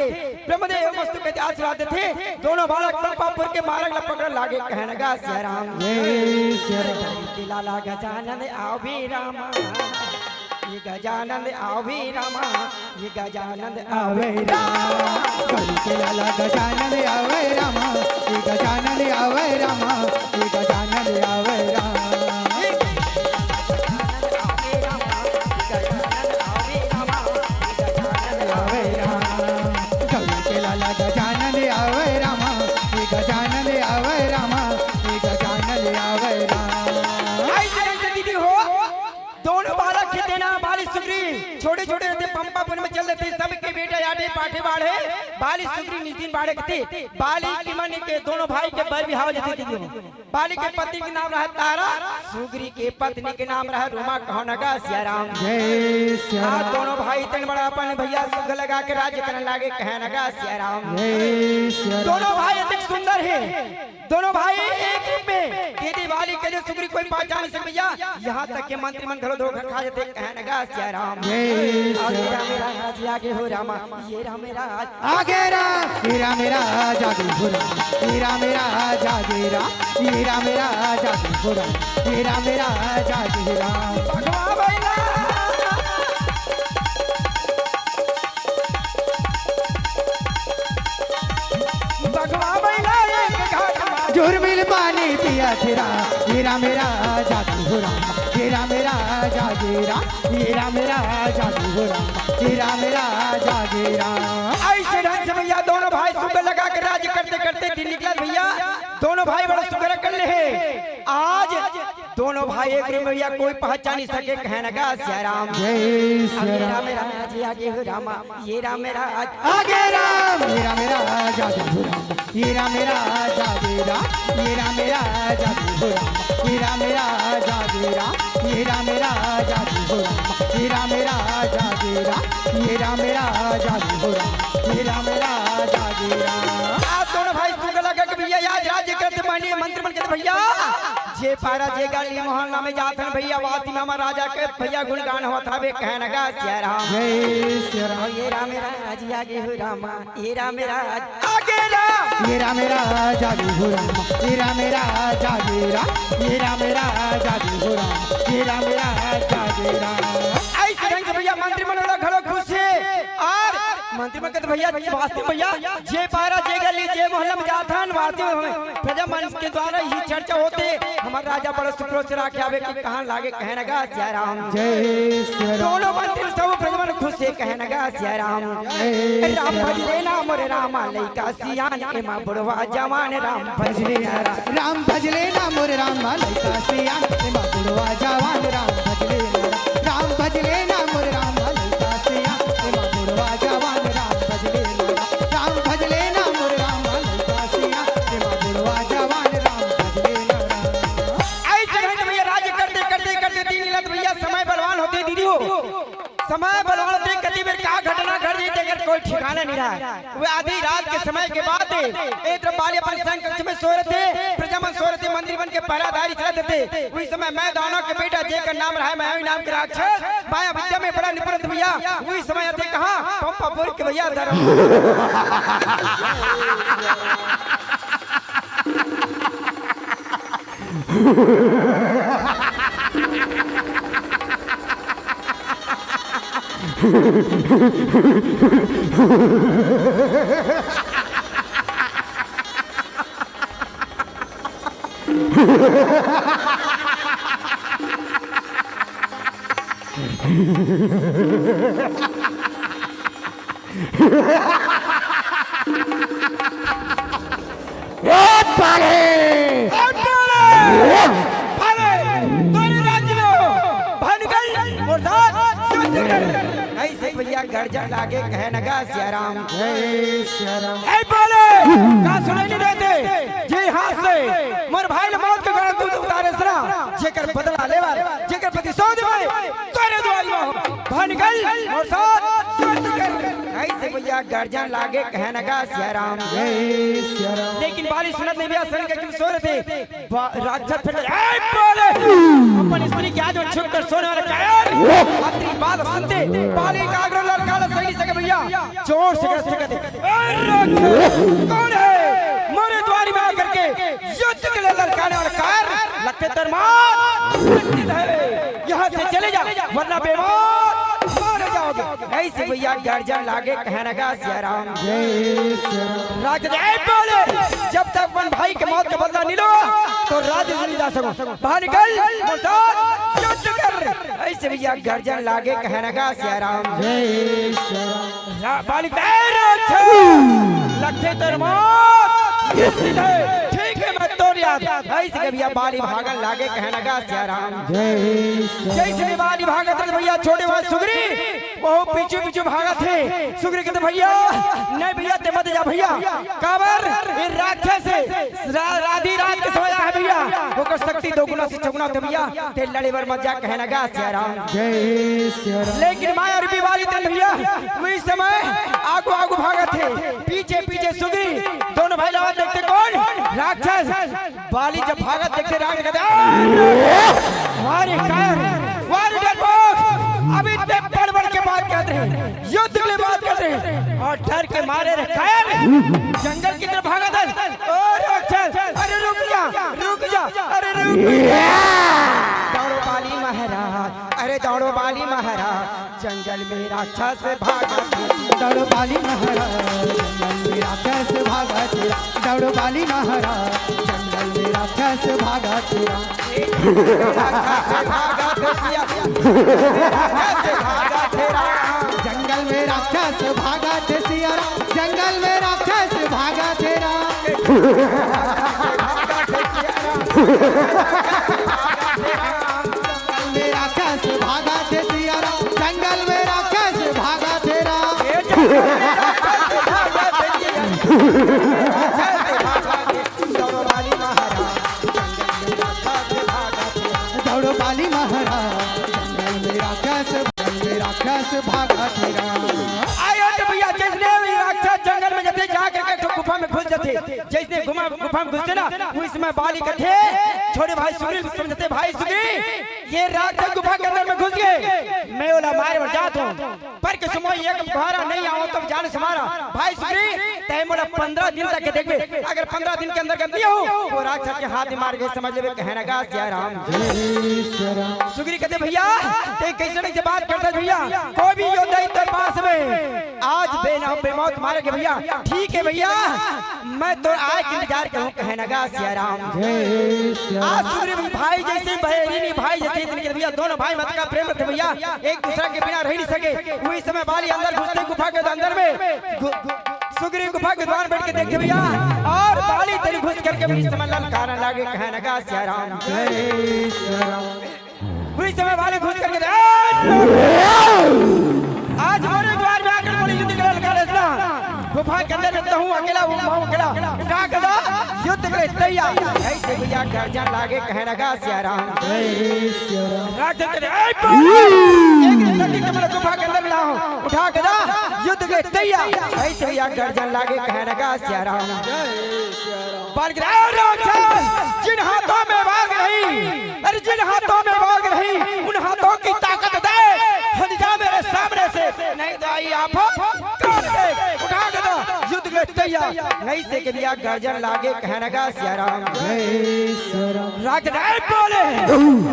Speaker 2: ब्रह्मदेव मस्तु कहते आशीर्वाद देते दोनों बालक पंपापुर के मार्ग पकड़ लागे कहना गा सियाराम। के लाला गजानन आओ भी रामा, ये गजानन आओ भी रामा, ये गजानन
Speaker 1: आवे राम। गौरी के लाला गजानन आवे रामा, ये गजानन आवे रामा, ये गजानन आवे राम। आवे राम। गौरी के लाला गजानन आवे रामा, ये गजानन आवे रामा, ये गजानन आवे राम।
Speaker 2: दीदी हो दोनों बालक थे देना बाली सुग्री छोटे छोटे रहते पंपापुर में चल रहे सबके बेटे आटे पाठे बाढ़े बाली सुग्री नितिन बाढ़े थे। बाली की मन के दोनों भाई के बर बिहाव जाते दीदी हो। बाली के पति के नाम रहा तारा, सुग्री के पत्नी के नाम रहा रोमा कहना गा सियाराम।
Speaker 1: जय सिया राम।
Speaker 2: दोनों भाई तन बड़ा अपन भैया सुग लगा के राज्य करने लागे कहना गा सियाराम।
Speaker 1: जय सिया राम।
Speaker 2: दोनों भाई अधिक सुंदर है, दोनों भाई एक रूप में दीदी बाली के सुग्री कोई पहचान नहीं सकता भैया, यहाँ तक के मंत्री मन घरों धोखा खा जाते कहना गा सियाराम।
Speaker 1: जय सिया
Speaker 2: ये
Speaker 1: राम।
Speaker 2: मेरा राज आगे हो रामा, ये राम मेरा
Speaker 1: आगे राम, हीरा मेरा जादू भुरा, हीरा मेरा जादू राम, हीरा मेरा जादू भुरा, हीरा मेरा जादू राम।
Speaker 2: भगवान भैया भगवान भैया एक घाट
Speaker 1: जुर्मिल पानी पिया तेरा, हीरा मेरा जादू भुरा, हीरा मेरा जादू राम, हीरा मेरा जादू राम, हीरा मेरा जादू राम।
Speaker 2: ऐसे ढंग से भैया दोनों भाई सुगर लगा कर राज्य करते करते दिन निकला भैया, दोनों भाई बड़ा सुगर कर ले है। आज दोनों भाई एक रूप में भैया कोई पहचान नहीं सके कहना गा सियाराम।
Speaker 1: जय सिया राम।
Speaker 2: मेरा राज आगे हो रामा, ये राम मेरा
Speaker 1: आगे राम, हीरा मेरा जादू राम, हीरा मेरा जादू राम, हीरा मेरा जादू राम, हीरा मेरा जादू राम, हीरा मेरा जादू राम, हीरा मेरा जादू राम, हीरा मेरा जादू राम, हीरा मेरा जादू राम।
Speaker 2: आप दोनों भाई सुगर लगा के भैया आज राज्य करते मानिए मंत्री बन के भैया जे पारा जे गाली मोहल्ला में जात हैं भैया वाती में हमारा राजा के भैया गुणगान होता है कहना गा सियाराम।
Speaker 1: जय सिया राम।
Speaker 2: ये राम मेरा आज आगे हो रामा, ये राम मेरा आगे राम,
Speaker 1: हीरा मेरा जादू राम, हीरा मेरा जादू राम, हीरा मेरा जादू राम, हीरा मेरा जादू राम।
Speaker 2: ऐसे ढंग से भैया मंत्री मनोला घरों खुश है और मंत्री मंत्री में कहते भैया वास्ते भैया जे पारा जे गली जे मोहल्ला में जाथन वास्ते में प्रजा मंच के द्वारा ही चर्चा होते हमारा राजा बड़ा सुप्रोच राखे आवे कि कहां लागे कहनगा जय राम
Speaker 1: जय श्री राम
Speaker 2: दोनों मंत्री सब प्रजा मन खुश से कहनगा जय राम राम भजले नाम रे राम लइका सियान एमा बुढ़वा जवान राम भजले
Speaker 1: राम भजले ना मोर राम लइका सियान एमा बुढ़वा जवान राम भजले ना मोर राम लइका सियान एमा बुढ़वा जवान राम भजले ना मोर राम लइका सियान एमा बुढ़वा जवान राम भजले ना
Speaker 2: ऐसे घंटे भैया राज्य करते करते करते दिन लग भैया समय बलवान होते दीदी हो समय बलवान होते कभी बेर क्या घटना घट जाती अगर कोई ठिकाना नहीं रहा वे आधी रात के समय के बाद एक तरफ बाली अपने संग कक्ष में सो रहे थे प्रजामन सो रहे थे मंदिर बन के पहरादारी चलाते थे उस समय मैं दानव के बेटा जे का नाम रहा है मैं नाम के राक्षस माया विद्या में बड़ा निपुण भैया उसी समय आते कहा पंपापुर के भैया ऐसे भैया गर्जन लागे कहनगा सियाराम
Speaker 1: जय श्री राम
Speaker 2: ऐ बोले का सुनाई नहीं देते जी हाथ से मोर भाई ने मौत के गड़ा दूध उतारे सरा जेकर बदला लेवा जेकर प्रतिशोध में तोरे दुआरी में भनगल मोर साथ ऐसे भैया गर्जन लागे कहनगा सियाराम
Speaker 1: जय श्री राम
Speaker 2: लेकिन बाली सुनत नहीं भैया सन के सो रहे थे राक्षस फिर ऐ बोले अपन स्त्री के आज छुप कर सोने वाले कायर रात्रि बात सुनते बाली का आग्रह लड़का सही सके भैया जोर से कहते कौन है मोरे द्वारी में आकर के युद्ध के लिए लड़काने वाला कायर लगते तरमान यहाँ से चले जा वरना बेमान मारे जाओगे ऐसे भैया गर्जन लागे कहनगा सियाराम
Speaker 1: जय श्री राम
Speaker 2: राक्षस ऐ बोले जब तक अपन भाई के मौत का बदला नहीं लो तो राज्य से नहीं जा सको बाहर निकल मुर्दाद युद्ध कर ऐसे भैया गर्जन लागे कहनगा सियाराम
Speaker 1: जय श्री राम
Speaker 2: बालिक लगते तरमात ठीक है मैं तोड़ याद ऐसे के भैया बाली भागन लागे कहनगा सियाराम
Speaker 1: जय श्री
Speaker 2: जैसे भी बाली भागत थे भैया छोटे भाई सुगरी वो पीछे पीछे भागा थे सुगरी कहते भैया नहीं भैया ते मत जा भैया काबर ये राक्षस राधी रात के सोया है भैया वो कर शक्ति दोगुना से चौगुना थे भैया ते लड़े वर मत जा कहनगा सियाराम
Speaker 1: जय श्री राम
Speaker 2: लेकिन माया रूपी वाली थे भैया वही समय आगू आगू भागा थे पीछे पीछे सुगरी दोनों भाई लवा देखते कौन राक्षस बाली जब भागा देखते राग वारे कायर वारे डरपोक अभी ते बड़ के बात करते हैं युद्ध के लिए बात करते हैं और डर के मारे रे कायर जंगल की तरफ भागा था ओ राक्षस अरे रुक जा अरे रुक दौड़ो बाली महाराज अरे दौड़ो बाली महाराज जंगल में राक्षस भागा
Speaker 1: दौड़ो बाली महाराज जंगल में राक्षस भागा तेरा दौड़ो बाली महाराज जंगल में राक्षस भागा तेरा जंगल में राक्षस भागा थे सियारा जंगल में राक्षस भागा तेरा जंगल में राक्षस भागा थे सियारा जंगल में राक्षस भागा तेरा दौड़ो बाली महाराज जंगल में राक्षस भागा तेरा
Speaker 2: आयो तो भैया जैसे राक्षस जंगल में जाते जा करके तो गुफा में घुस जाते जैसे गुफा में घुसते ना उस समय बाली का थे छोटे भाई सुग्रीव समझते भाई सुग्रीव ये राक्षस गुफा के अंदर में घुस गए मैं ओला मारे वर जात हूं पर के समय एक घोड़ा नहीं आओ तो जान से मारा भाई सुग्रीव तय मोला 15 दिन तक देखबे अगर 15 दिन के अंदर गंदी हो वो राक्षस के हाथ मार के समझ लेबे कहनगा जय राम सुग्रीव कहते भैया ते कैसे से बात करते भैया कोई भी योद्धा इधर पास में आ आज बेना बेमौत मारेंगे भैया। ठीक है भैया, मैं तो आए के इंतजार करूं, कहना गा सिया राम। आज सूर्य भाई जैसे बहरीनी भाई जैसे इनके भैया दोनों भाई मत का प्रेम थे भैया, एक दूसरे के बिना रह नहीं सके। वही समय बाली अंदर घुसते गुफा के अंदर में सुग्रीव गुफा के द्वार बैठ के देखे भैया, और बाली तेरी घुस करके भी समय ललकारा लागे, कहना गा सिया राम। वही समय बाली घुस करके आज हमारे द्वार में आकर बोली युद्ध के ललकारा गुफा के अंदर रहता हूँ अकेला, वो माँ अकेला उठा कर युद्ध के लिए तैयार। ऐसे भैया गर्जन लागे, कहना गा सिया राम। गुफा के अंदर लाओ उठा कर युद्ध के लिए तैयार। ऐसे भैया गर्जन लागे, कहना गा सिया राम। जिन हाथों में भाग रही, अरे जिन हाथों में भाग रही, उन हाथों की ताकत दे, हट जा मेरे सामने से, नहीं तो आई आप उठा के दो युद्ध के तैयार। नहीं से के भैया गर्जन लागे, कहना गा सिया राम। राग बोले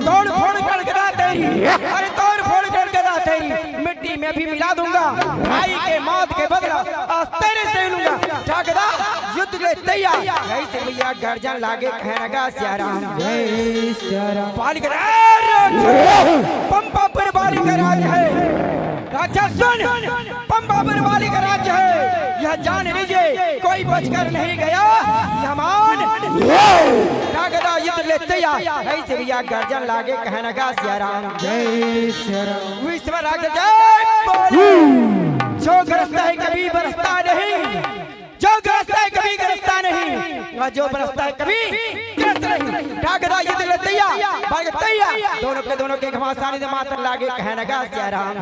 Speaker 2: तोड़ फोड़ कर गदा तेरी, अरे तोड़ फोड़ कर गदा तेरी, मिट्टी में भी मिला दूंगा, भाई के मौत के बदला आज तेरे से लूंगा, जागदा युद्ध के तैयार। ऐसे भैया गर्जन लागे, कहना गा सिया राम। बालिका पंपा पर बालिका राज है, राजा सुन पंपा पर बालिका राज है, यह जान लीजिए कोई बचकर नहीं गया, यमान जागदा युद्ध ले तैयार। ऐसे भैया गर्जन लागे, कहना गा सिया राम। विश्व राजा जो गरजता है कभी बरसता नहीं, जो गरजता है कभी गरजता नहीं, जो बरसता है कभी गरजता नहीं। जागदा युद्ध ले तैयार, भाग तैयार, दोनों के घमासानी से मातर लागे, कहना गा सिया राम।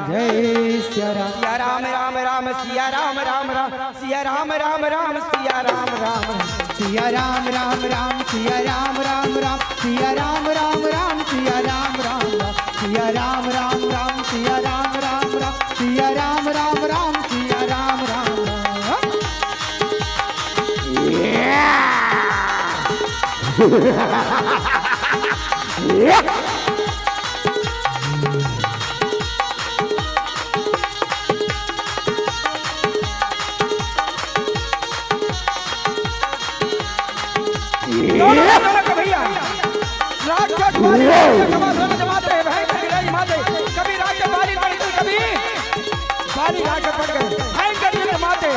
Speaker 2: सिया राम राम राम सिया राम राम राम सिया राम राम राम सिया राम राम
Speaker 1: सिया राम राम राम सिया राम राम राम सिया राम राम राम सिया राम राम राम सिया राम राम राम सिया राम राम राम सिया राम राम राम सिया राम राम
Speaker 2: भैया कभी राज बाली कभी बाली राज पड़ गए माते।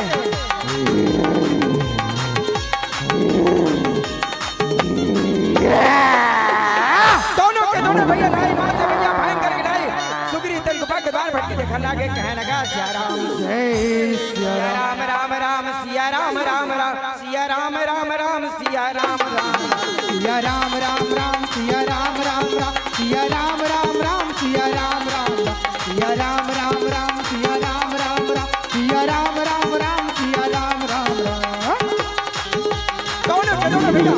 Speaker 2: दोनों भैया लाई माते भैया भयंकर की लाई। सुग्रीव तेरी गुफा के द्वार भटके देखा लागे, कहने लगा सिया राम। सिया राम राम राम सिया राम राम राम सिया राम राम राम सिया राम राम
Speaker 1: सिया राम राम राम सिया राम राम राम सिया राम राम राम सिया राम राम सिया राम राम राम सिया राम राम राम सिया राम राम राम सिया राम राम राम।
Speaker 2: दोनों भैया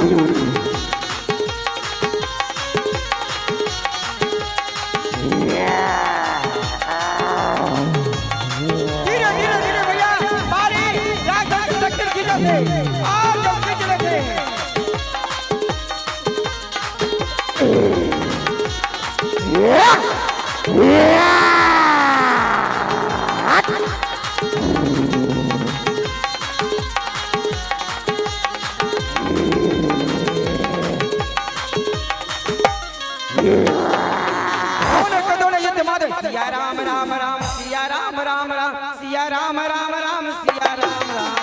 Speaker 2: सिया राम राम राम सिया राम राम राम सिया राम राम राम सिया राम राम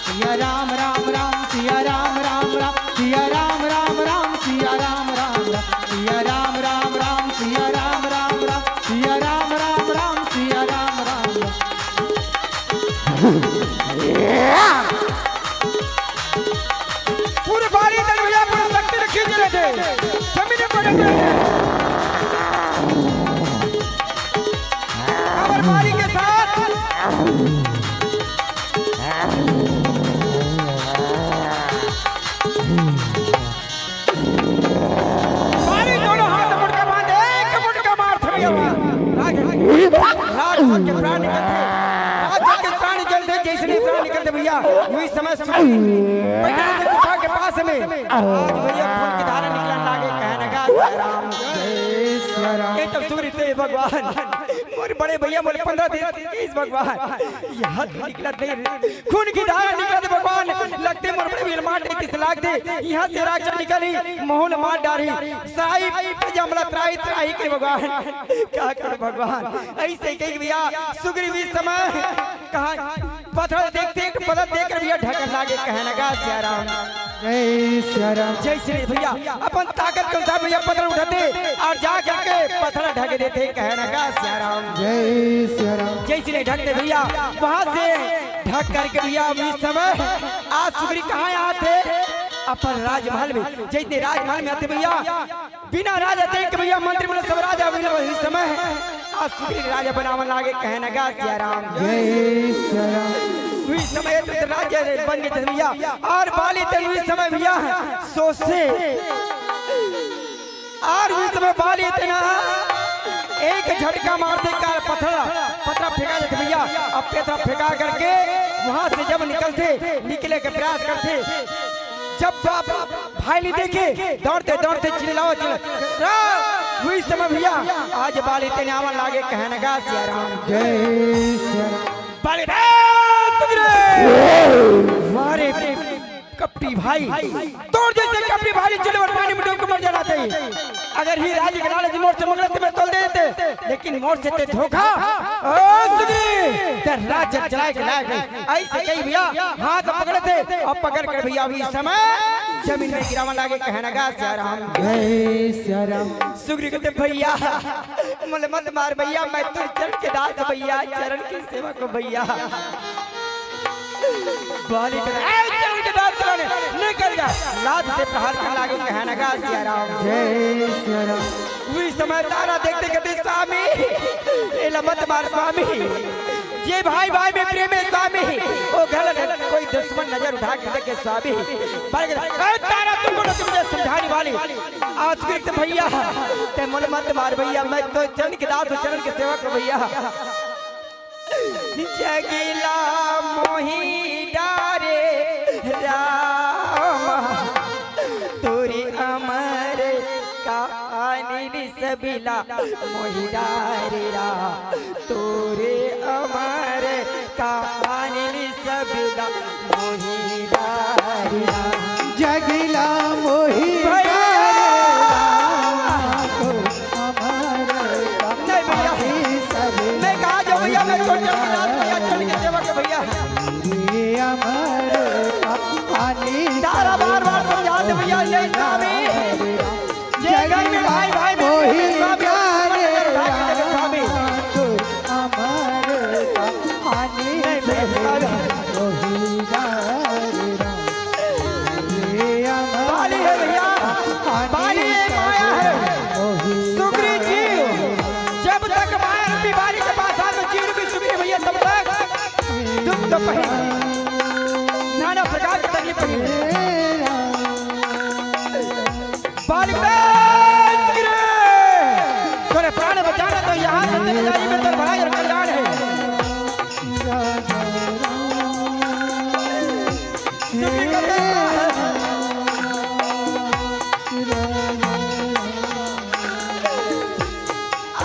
Speaker 1: सिया राम राम राम सिया राम राम राम सिया राम राम राम सिया राम राम राम सिया राम राम राम सिया राम राम राम सिया राम राम राम सिया राम राम
Speaker 2: पूरे बारी दरमिया पर शक्ति रखी चले थे, जमीन पर डटे बारी के साथ बारी दोनों हाथ मुड़का बांधे, एक मुड़का मारते भैया राज के प्राण निकलते, राज के प्राण निकलते, जैसे प्राण निकलते भैया वही समय गुफा के पास में आज भैया खून की धारा निकलने लगे, कहने लगा राम। ये तब सूर्य थे भगवान मोर बड़े भैया बोले 15 दिन इस भगवान यहाँ तो निकला नहीं खून की धारा निकला थे भगवान लगते मोर बड़े भैया मार देती तलाक दे यहाँ से राक्षस निकली मोहन मार डाली साई जमला त्राई त्राई के भगवान क्या कर भगवान ऐसे कही भैया सुग्रीव इस समय कहा पत्थर देखते पत्थर देखकर भैया ढकन लागे कहने का सिया राम
Speaker 1: जय सिया राम
Speaker 2: जय श्री भैया अपन ताकत के अनुसार भैया पत्थर उठाते और जा करके पत्थर ढक देते कहने का सिया राम
Speaker 1: जय सिया राम
Speaker 2: जय श्री ढकते भैया वहां से ढक करके भैया इस समय आज सुग्रीव कहाँ यहाँ थे अपन राजमहल में जैसे राजमहल में आते भैया बिना राजा देख भैया मंत्री बोले सब राजा इस समय आज सुग्रीव राजा बनावन लागे कहने का सिया राम
Speaker 1: जय सिया राम
Speaker 2: इस समय तो राजा बन गए थे भैया और बाली तेन इस समय भैया सोचे और इस समय बाली तेना एक झटका मारते कार पत्थर फेंका जाते भैया अब पत्थर फेंका करके वहां से जब निकले के प्रयास करते जब भाई नहीं देखे दौड़ते दौड़ते चिल्लाओ वही समय भैया आज बाली तेने आवन लागे कहने का सिया राम
Speaker 1: जय सिया राम
Speaker 2: बाली मारे कपटी भाई तोड़ जैसे कपटी भाई चले और पानी में डूब के मर जाना चाहिए अगर ही राज के लालच मोर से मंगलत में तोड़ देते लेकिन मोर से ते धोखा ओ सुग्रीव ते राज चलाए के लायक नहीं ऐसे कहीं भैया हाथ पकड़े थे और पकड़ कर भैया अभी समय जमीन में गिरावन लागे कहने का सिया राम
Speaker 1: जय सिया राम
Speaker 2: सुग्रीव कहते भैया मुझे मत मार भैया मैं तो चरण के दास भैया चरण की सेवा को भैया बाली चरण के दास चलाने निकल जा लात से प्रहार करने लागे कहने का सिया राम
Speaker 1: जय सिया राम
Speaker 2: वही समय तारा देखते कहते स्वामी एला मत मार स्वामी ये भाई भाई में प्रेम है स्वामी वो गलत है कोई दुश्मन नजर उठा के देखे स्वामी तारा तुमको न तुमने समझाने वाली आज फिर भैया ते मन मत मार भैया मैं तो चरण के दास चरण के सेवक हूं भैया जगिला मोही डारे राम तोरी अमर कहानी सबीला मोही डारे रा तोरे अमर कहानी सबीला मोही डारे रा
Speaker 1: जगिला मोही
Speaker 2: तारा बार बार समझाते भैया ये स्वामी ये घर में भाई भाई मोही स्वामी
Speaker 1: अमर कहानी
Speaker 2: बाली है भैया बाली एक माया है सुग्रीव जी जब तक माया रूपी बाली के पास आ तो जीव भी सुग्रीव भैया तब तक दुख तो पही नाना प्रकार की तकलीफ पही तोरे प्राण बचाना तो यहाँ से चले जाइए में तो भलाई और कल्याण है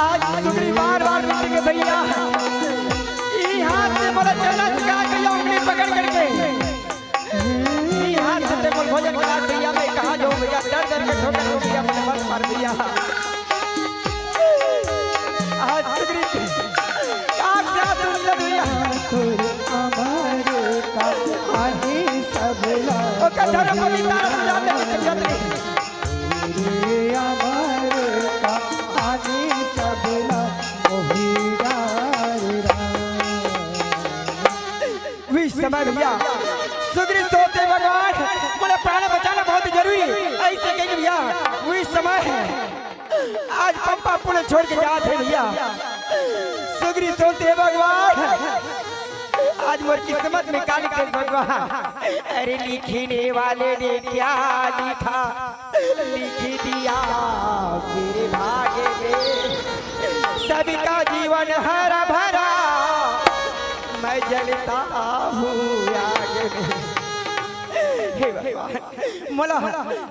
Speaker 2: आज सुग्रीव बार बार मारेंगे भैया यहाँ से बोले चलना सिखा के उंगली पकड़ करके यहाँ से बोल भोजन करा भैया मैं कहाँ जाऊँ भैया डर डर के ठोकर हो भैया मुझे मत मार भैया आज सुग्रीव आग से आंसू निकल भैया
Speaker 1: अमर कहानी सबला
Speaker 2: ओ कठोर पवित्र जाते हैं जल्दी
Speaker 1: अमर कहानी सबला
Speaker 2: समय भैया सुग्रीव सोचते भगवान बोले प्राण बचाना बहुत जरूरी ऐसे कहेंगे भैया वही समय है आज पंपा पुणे छोड़ के जाते भैया सुग्रीव सोचते भगवान आज मोर किस्मत में काली कर भगवान अरे लिखने वाले ने क्या लिखा लिख दिया मेरे भाग्य में सभी का जीवन हरा भरा मैं जलता हूँ आगे में हे भगवान मोला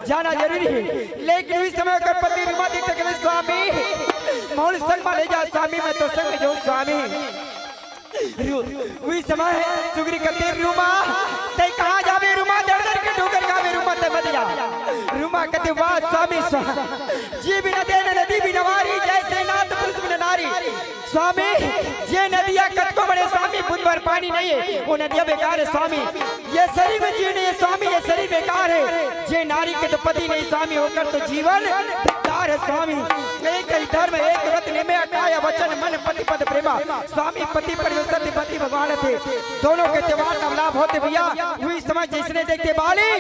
Speaker 2: जाना जरूरी है लेकिन इस समय कर पति विमा देखते स्वामी मौल संग में ले जा स्वामी मैं तो संग जो स्वामी वही समय है सुग्री कहते रूमा ते कहां जावे रूमा दर दर के ठोकर खावे रूमा ते मत जा रूमा कहते वाह स्वामी जी भी न देने नदी भी नवारी जैसे नाथ पुरुष भी नारी स्वामी ये नदियां कतको बड़े स्वामी बुद्ध भर पानी नहीं है वो नदियां बेकार है स्वामी ये शरीर में जीवन है स्वामी ये शरीर बेकार है ये नारी के तो पति नहीं स्वामी होकर तो जीवन बेकार है स्वामी एक ही धर्म एक व्रत निमे काया वचन मन पति पद प्रेमा स्वामी पति परमेश्वर पति भगवान थे दोनों के त्योहार का लाभ होते भैया वही समझ जिसने देखते बाली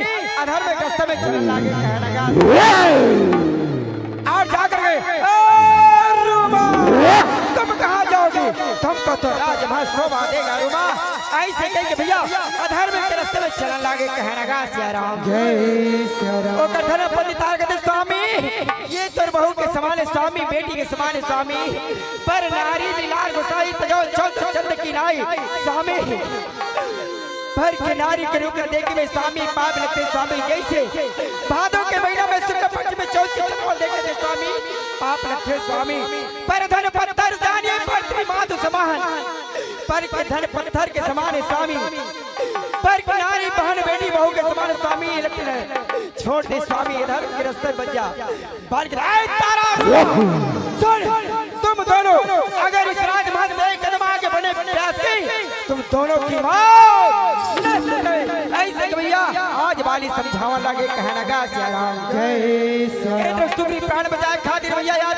Speaker 2: अधर्म में कष्ट में चलन लागे कहने लगा और जाकर गए तुम कहाँ जाओगे तुमको तो राजमहल शोभा देगा रूमा ऐसे कह के भैया अधर्म के रास्ते में चलन लागे कहने लगा सिया राम
Speaker 1: जय सिया राम
Speaker 2: ओ कथन पंडितार कहते स्वामी ये तो बहू के समान है स्वामी बेटी के समान है स्वामी पर नारी लीलार गोसाई तजो चंद की नाई स्वामी पर के नारी के रूप में देखे में स्वामी पाप लगते स्वामी जैसे भादों के महीना में शुक्ल पक्ष में 24 चंद्रमा देखे थे स्वामी पाप लगते स्वामी पर धन पत्थर जानिए पृथ्वी माधु समान पर के धन पत्थर के समान है स्वामी पर की नारी बहन बेटी बहू के समान स्वामी लगते हैं छोड़ दे स्वामी इधर के रास्ते बच जा पर तारा सुन तुम दोनों अगर इस राजमहल से एक कदम आगे बढ़ने प्रयास की तुम दोनों की मौत ऐसे भैया आज वाली समझावा लगे कहने लगा सिया राम
Speaker 1: जय सिया राम
Speaker 2: तो सुग्री प्राण बचाए खातिर भैया याद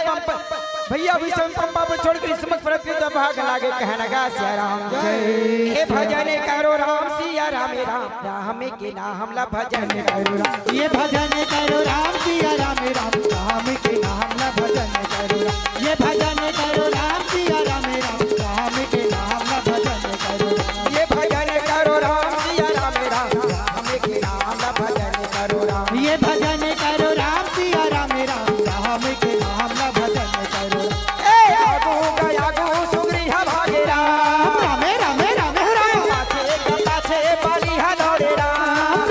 Speaker 2: भैया भी पंपा पर छोड़कर समझ पर भाग लागे कहने लगा सिया राम
Speaker 1: जय
Speaker 2: हे भजन करो राम सिया राम राम राम के नाम ला भजन करो राम
Speaker 1: ये भजन करो राम सिया राम राम राम के नाम ला भजन करो राम ये भजन करो राम सिया राम राम राम के नाम ला भजन करो राम
Speaker 2: ये भजन करो राम सिया राम राम राम के नाम ला भजन करो राम
Speaker 1: ये भजन करो राम सिया राम राम राम के नाम ला भजन करो राम
Speaker 2: ए आगू गया गो सुग्री भागे राम
Speaker 1: राम राम राम राम
Speaker 2: पाछे बाली दौड़े राम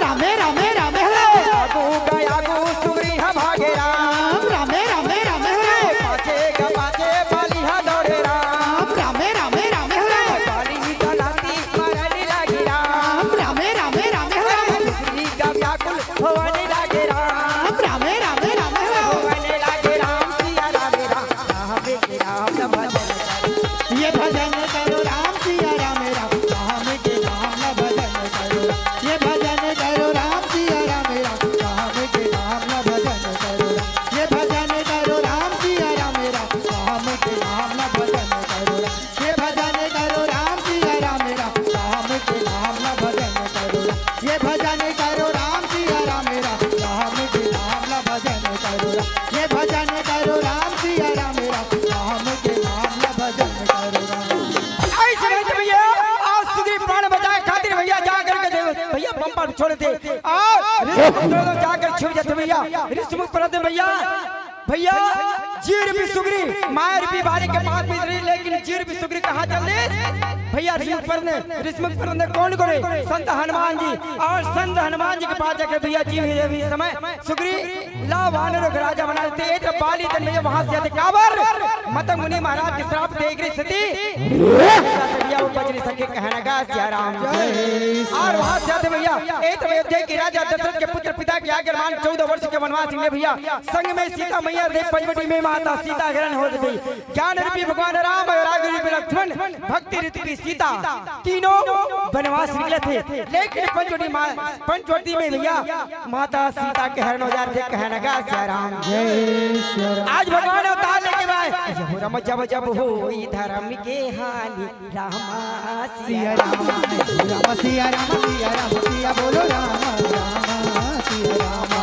Speaker 1: राम राम राम
Speaker 2: आगू गया गो सुग्री भागे राम
Speaker 1: राम राम राम
Speaker 2: पाछे बाली दौड़े राम
Speaker 1: राम राम राम
Speaker 2: बाली दलाती मरने लगी राम
Speaker 1: राम राम राम
Speaker 2: सुग्री का व्याकुल होने लगे राम
Speaker 1: राम राम राम
Speaker 2: होने लगे राम सिया राम राम राम के राम न भजन करो
Speaker 1: ये भजन करो राम सिया राम राम राम के नाम ला भजन करो ये भजन करो राम सिया राम राम राम के नाम ला भजन करो ये भजन करो राम सिया राम राम राम के नाम ला भजन करो ये भजन करो राम सिया राम राम राम के नाम ला भजन करो ये भजन करो राम सिया राम राम राम के नाम ला भजन करो ये भजन करो राम सिया राम राम राम के नाम ला भजन करो
Speaker 2: ऐसे कहते भैया आज सुग्री प्राण बचाए खातिर भैया जा करके भैया पंपा छोड़े थे और ऋषिमुख जाकर छिप जाते भैया ऋषिमुख पढ़ते भैया भैया जीर भी सुग्री माया रूपी बारी के पास भी रही लेकिन जीर भी सुग्री कहाँ चल रहे भैया ऋषिमुख पढ़ने कौन करे संत हनुमान जी और संत हनुमान जी के पास जाकर भैया जी भी समय सुग्री ला वानर को राजा बना देते एक बाली तन भैया वहां से आते काबर मतंग मुनि महाराज के श्राप देख रही सती भैया वो बच नहीं सके कहने का सिया राम और वहां से आते भैया एक अयोध्या के राजा दशरथ के पुत्र पिता के आगे मान 14 वर्ष के वनवास में भैया संग में सीता मैया देख पंचवटी में माता सीता ग्रहण हो गई ज्ञान रूपी भगवान राम और राग रूपी लक्ष्मण भक्ति रूपी सीता तीनों वनवास निकले थे लेकिन पंचवटी में भैया माता सीता के हरण हो जाते कहने का सिया राम आज भगवान अवतार लेके आए रम जब जब हो धर्म के हानि रामा
Speaker 1: सिया राम राम सिया राम सिया राम सिया बोलो राम राम सिया राम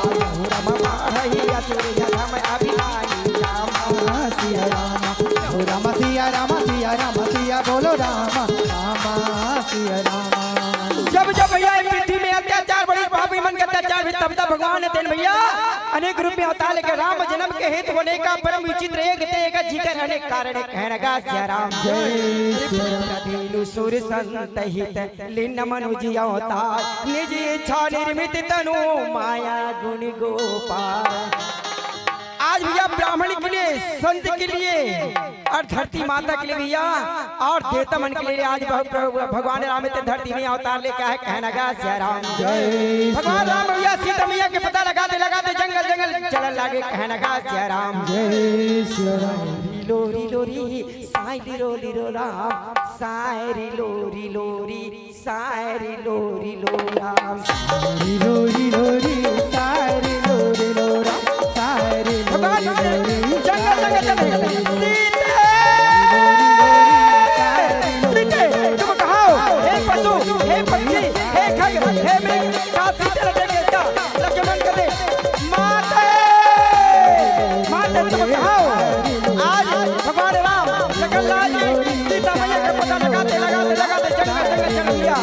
Speaker 2: राम माहि असुर धर्म अभिमानी रामा
Speaker 1: सिया राम सिया राम सिया राम सिया बोलो राम राम सिया राम
Speaker 2: जब जब भैया पृथ्वी में अत्याचार बड़ी पापी मन के अत्याचार भी तब तब भगवान ने तेन भैया अनेक रूप में अवतार लेकर राम जन्म के हेतु होने का परम विचित्र एक जीकर अनेक कारण कहने का सिया राम जय सुर संत हित लीन मनुजी अवतार निज इच्छा निर्मित तनु माया गुण गोपाल आज भैया ब्राह्मण के लिए, संत के लिए और धरती माता के लिए भैया और देवता मन के लिए आज भगवान राम इतने धरती में अवतार लेकर है। कहना गा सिया राम
Speaker 1: जय
Speaker 2: भगवान राम भैया सीता मैया के पता लगाते लगाते जंगल जंगल चलने लगे। कहना गा सिया राम
Speaker 1: जय श्री राम।
Speaker 2: लोरी लोरी साई लोरी लो राम साई लोरी लोरी साई लोरी लो राम
Speaker 1: लोरी लोरी सारी लोरी लोरा सारी
Speaker 2: भगवान जंगल जंगल चले सीते तुम कहो हे पशु हे पक्षी हे खग हे मृग का सीते लगे क्या लक्ष्मण करे माते माते तुम कहो आज भगवान राम जगन्नाथ जी सीता मैया का पता लगाते लगाते लगाते जंगल जंगल चल दिया।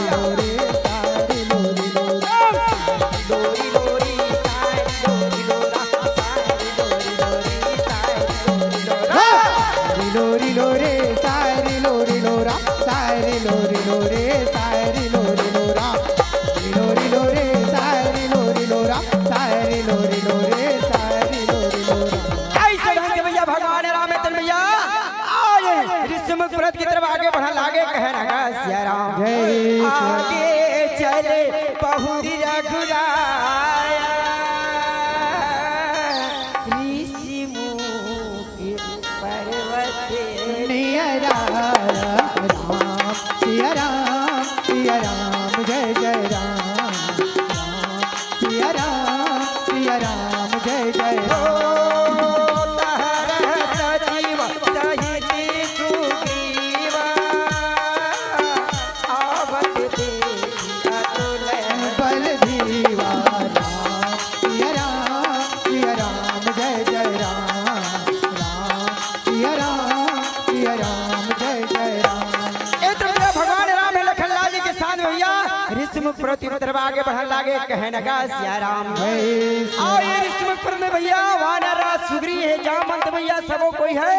Speaker 2: लोरी लोरी साई लोरी लोरी साई लोरी लोरी
Speaker 1: लोरी लोरे सारी लोरी लोरा सारी लोरी लोरे सारी लोरी लोरा लोरी लोरे सारी लोरी लोरा सारी लोरी लोरे सारी लोरी लोरा।
Speaker 2: ऐसे ढंग से भैया भगवान राम है भैया आए ऋषिमुख व्रत की तरफ आगे बढ़ा लागे। कहना गा सिया राम
Speaker 1: जय
Speaker 2: आगे चले बहुरी रघुराया ऋषिमुख पर्वत
Speaker 1: नियरा राम सिया राम सिया राम जय जय राम राम सिया राम जय जय राम।
Speaker 2: सजीव सहित सुग्रीवा आवत देखी अतुल
Speaker 1: बल दीवा राम सिया राम जय जय राम राम सिया राम जय जय राम।
Speaker 2: ए तो मेरा भगवान राम है लखन लाल जी के साथ भैया ऋषिमुख पर्वत की तरफ आगे बढ़ने लगे। कहने लगा सिया राम और ये ऋषिमुख पर्वत में भैया वानर सुग्री है जामंत भैया सबो कोई है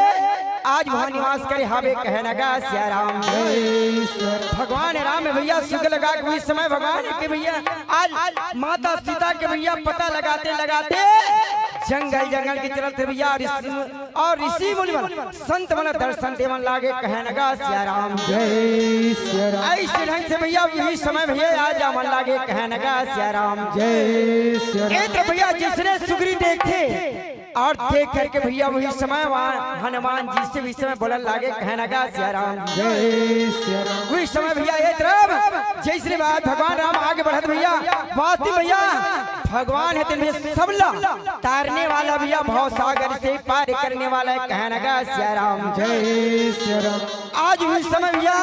Speaker 2: आज वहाँ निवास करे हावे। कहने लगा सिया राम भगवान राम है भैया सुग लगा के इस समय भगवान के भैया आज माता सीता के भैया पता लगाते लगाते जंगल जंगल के चलते भैया और ऋषि मुनि संत मन दर्शन देवन लागे। कहने लगा सिया राम
Speaker 1: जय श्री राम
Speaker 2: ऐसे ढंग से भैया यही समय भैया आज मन लागे। कहने लगा सिया राम
Speaker 1: जय श्री राम।
Speaker 2: एक तो भैया जिसने सुग्री देखे और देख करके भैया वही समय हनुमान जी से भी समय बोलने लागे। कहने लगा सिया राम
Speaker 1: जय श्री राम।
Speaker 2: वही समय भैया ये तरफ जैसे बात भगवान राम आगे बढ़त भैया वास्ती भैया भगवान है तेरे सबला तारने वाला भैया भाव सागर से पार करने वाला है। कहने लगा सिया राम
Speaker 1: जय श्री राम।
Speaker 2: आज वही समय भैया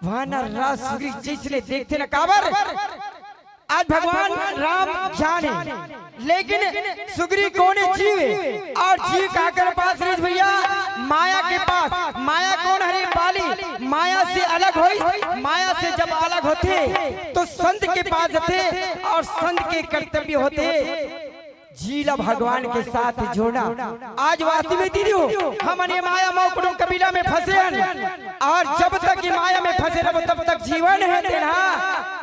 Speaker 2: वानर राज सुग्री जिसने देखते न काबर आज भगवान राम जाने लेकिन सुग्री कौन है जीव है और जीव काकर पास रही भैया माया के पास। माया कौन हरे बाली माया से अलग होई माया से जब अलग होते तो संत के पास जाते और संत के कर्तव्य होते जीला भगवान के साथ जोड़ा। आज वास्तव में दीदी हो हमने माया मोह कबीला में फंसे और जब तक ये माया में फंसे रहो तब तक जीवन है तेरा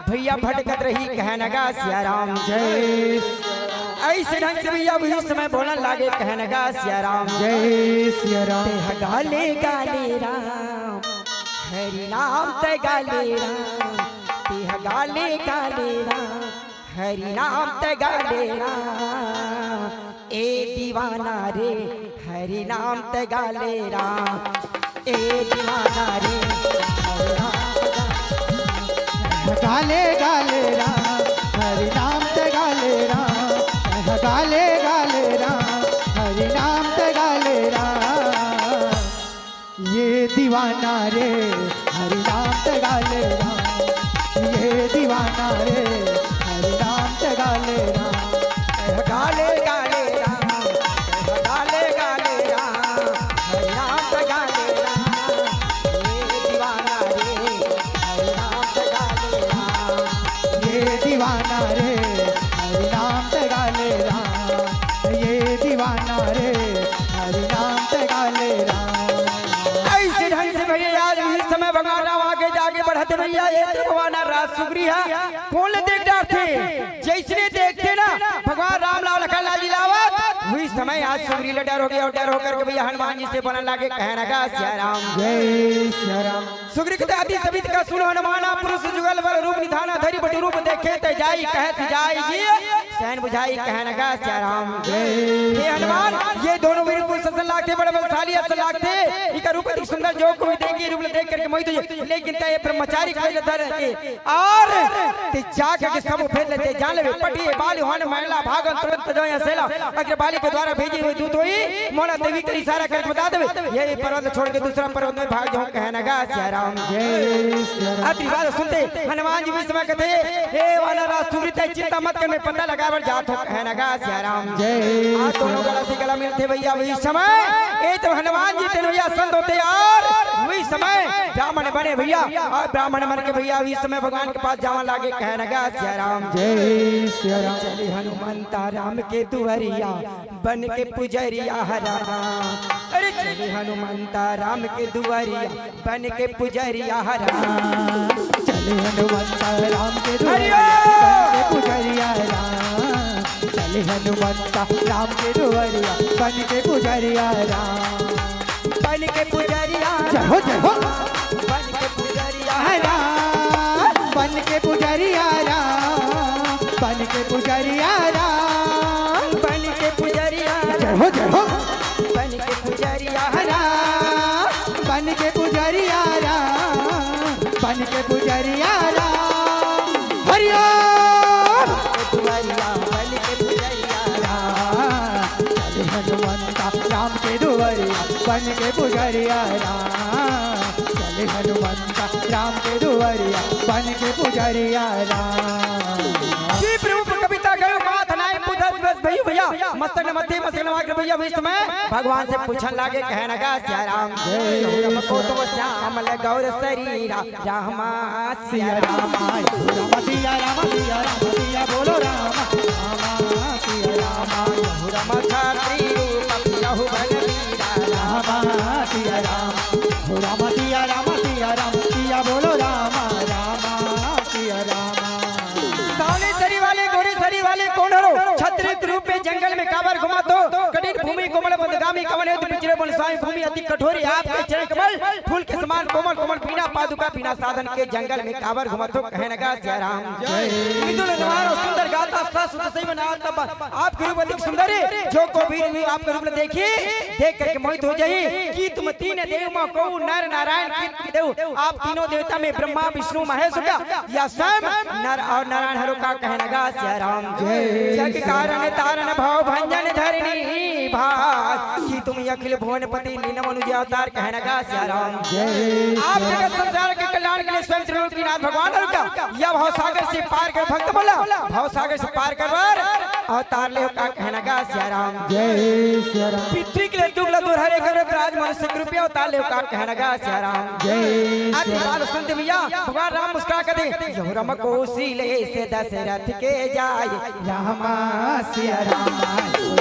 Speaker 2: भैया भटकत रही। कहने लगा सिया राम जय ऐसे ढंग से भैया वही समय बोलने लागे। कहने लगा सिया राम
Speaker 1: जय श्री राम।
Speaker 2: गाले गाले राम हरि नाम ते गाले राम तेह गाले गाले राम हरि नाम ते गाले राम ए दीवाना रे हरि नाम ते गाले राम ए दीवाना रे हरि नाम
Speaker 1: गाले गाले राम हरि नाम ते गाले राम गाले गाले राम हरि नाम ते गाले राम ये दीवाना रे हरि नाम ते गाले राम ये दीवाना रे हरि नाम ते गाले राम
Speaker 2: गाले गाले राम गाले गाले राम हरि नाम ते गाले राम ये दीवाना रे हरि नाम ते गाले राम
Speaker 1: ये दीवाना रे हरि नाम ते गाले राम ये दीवाना रे हरि नाम ते गाले राम।
Speaker 2: ऐसे ढंग से भैया आज इस समय भगवान राम आगे जाके बढ़ते भैया ये भगवान राज सुग्री है कौन देख डालते जैसने देखते ना भगवान राम लाल लखन लाल जी लावत वही समय आज यहाँ सुग्रीव डर हो गया और डर होकर के भैया हनुमान जी से बोलने लगे कहने लगा सिया राम
Speaker 1: जय सिया राम।
Speaker 2: सुग्रीव कहते आदि सभी का सुनो हनुमाना पुरुष जुगल बल रूप निधाना धरि बटु रूप देखे ते जाई कहत जाई जी सैन बुझाई कहने लगा सिया राम
Speaker 1: जय
Speaker 2: हे हनुमान ये दोनों वीर पुरुष असल लागते बड़े बलशाली असल लागते इका रूप अति सुंदर जो कोई देखे रूप देख करके मोहित हो लेकिन ते ब्रह्मचारी कहे धर के और ते जाग के सब फेर लेते जान ले पटी बाली होने महिला भागन तुरंत जो सेला अग्र बाली के द्वारा भेजी हुई दूत हुई मोला देवी का इशारा करके बता देवे ये पर्वत छोड़ के दूसरा पर्वत में भाग जाओ कहने लगा सिया राम
Speaker 1: जय सिया राम।
Speaker 2: अति बात सुनते हनुमान जी भी समय कहते हे वाला राष्ट्रविद चिंता मत कर मैं पता लगावर जात हो कहने लगा सिया राम
Speaker 1: जय
Speaker 2: आज दोनों गला से गला मिलते भैया वही समय ए तो हनुमान जी तेन भैया संत होते यार वही समय ब्राह्मण बने भैया और ब्राह्मण बन के भैया वही समय भगवान के पास जावन लागे कहने लगा सिया राम
Speaker 1: जय सिया राम।
Speaker 2: चले हनुमंता राम के दुआरिया बन के पुजरिया हरा अरे चले हनुमंता राम के दुआरिया बन के पुजरिया हरा
Speaker 1: चले हनुमंता राम के
Speaker 2: हरिओ!
Speaker 1: पुजरिया राम। चले हनुमंता राम के दुआरिया बन के पुजरिया राम।
Speaker 2: बन के पुजरिया
Speaker 1: जय हो जय हो।
Speaker 2: बन के पुजरिया
Speaker 1: राम बन के पुजरिया राम। बन के पुजरिया राम।
Speaker 2: बन के पुजरिया
Speaker 1: जय हो जय हो।
Speaker 2: बन के पुजरिया
Speaker 1: राम बन के पुजरिया राम। बन के पुजरिया राम। हरिओम।
Speaker 2: दुआरिया बन के पुजरिया
Speaker 1: राम। चले हनुमंता राम के दुआरिया बन के पुजरिया राम। चले हनुमंता राम के दुआरिया बन के पुजरिया राम।
Speaker 2: जी प्रभु कविता गयो माथ नाय बुधत बस भैया मस्तक न मथे मस्तक न मार भैया इस समय भगवान से पूछन लागे कहने लगा सिया राम को तो श्याम ल गौर शरीरा रामा
Speaker 1: सिया राम राम सिया राम सिया राम सिया बोलो राम राम सिया राम
Speaker 2: राम छात्री रूप लहु भन वीरा
Speaker 1: राम सिया राम राम सिया राम सिया राम सिया बोलो राम राम सिया राम।
Speaker 2: सावले सरी वाले गोरे सरी वाले कौन हो छत्रित रूप में जंगल में काबर घुमा तो कठिन भूमि कोमल बंदगामी कमल है पिछड़े बन स्वामी भूमि अति कठोरी आपके चरण कमल फूल के समान कोमल कोमल बिना पादुका बिना साधन के जंगल में काबर घुमा तो कहने लगा जय राम मिथुन नवार और सुंदर गाता सस सही बना तब आपके रूप अधिक सुंदर है जो को भी आपका रूप देखी देख करके मोहित हो जाई कि तुम तीन देव मां को नर नारायण की देव आप तीनों देवता में ब्रह्मा विष्णु महेश का या स्वयं नर और नारायण हरो का कहने लगा जय राम जग कारण तारण भाव भंजन धरणी भाग कि तुम अखिल भुवनपति लीन मनुज अवतार कहने लगा जय राम आप जगत संसार के कल्याण के लिए स्वयं त्रिलोकीनाथ भगवान का यह भवसागर से पार कर भक्त बोला भवसागर से पार कर अवतार ले का कहने लगा जय राम
Speaker 1: जय सिया राम।
Speaker 2: पृथ्वी के लिए दुगला दूर हरे कर राज मनुष्य के रूप अवतार ले का कहने लगा जय राम
Speaker 1: जय
Speaker 2: आदि बात सुनते भैया भगवान राम मुस्कुरा कर दे यहु रम कौशले से दशरथ के जाय
Speaker 1: राम सिया राम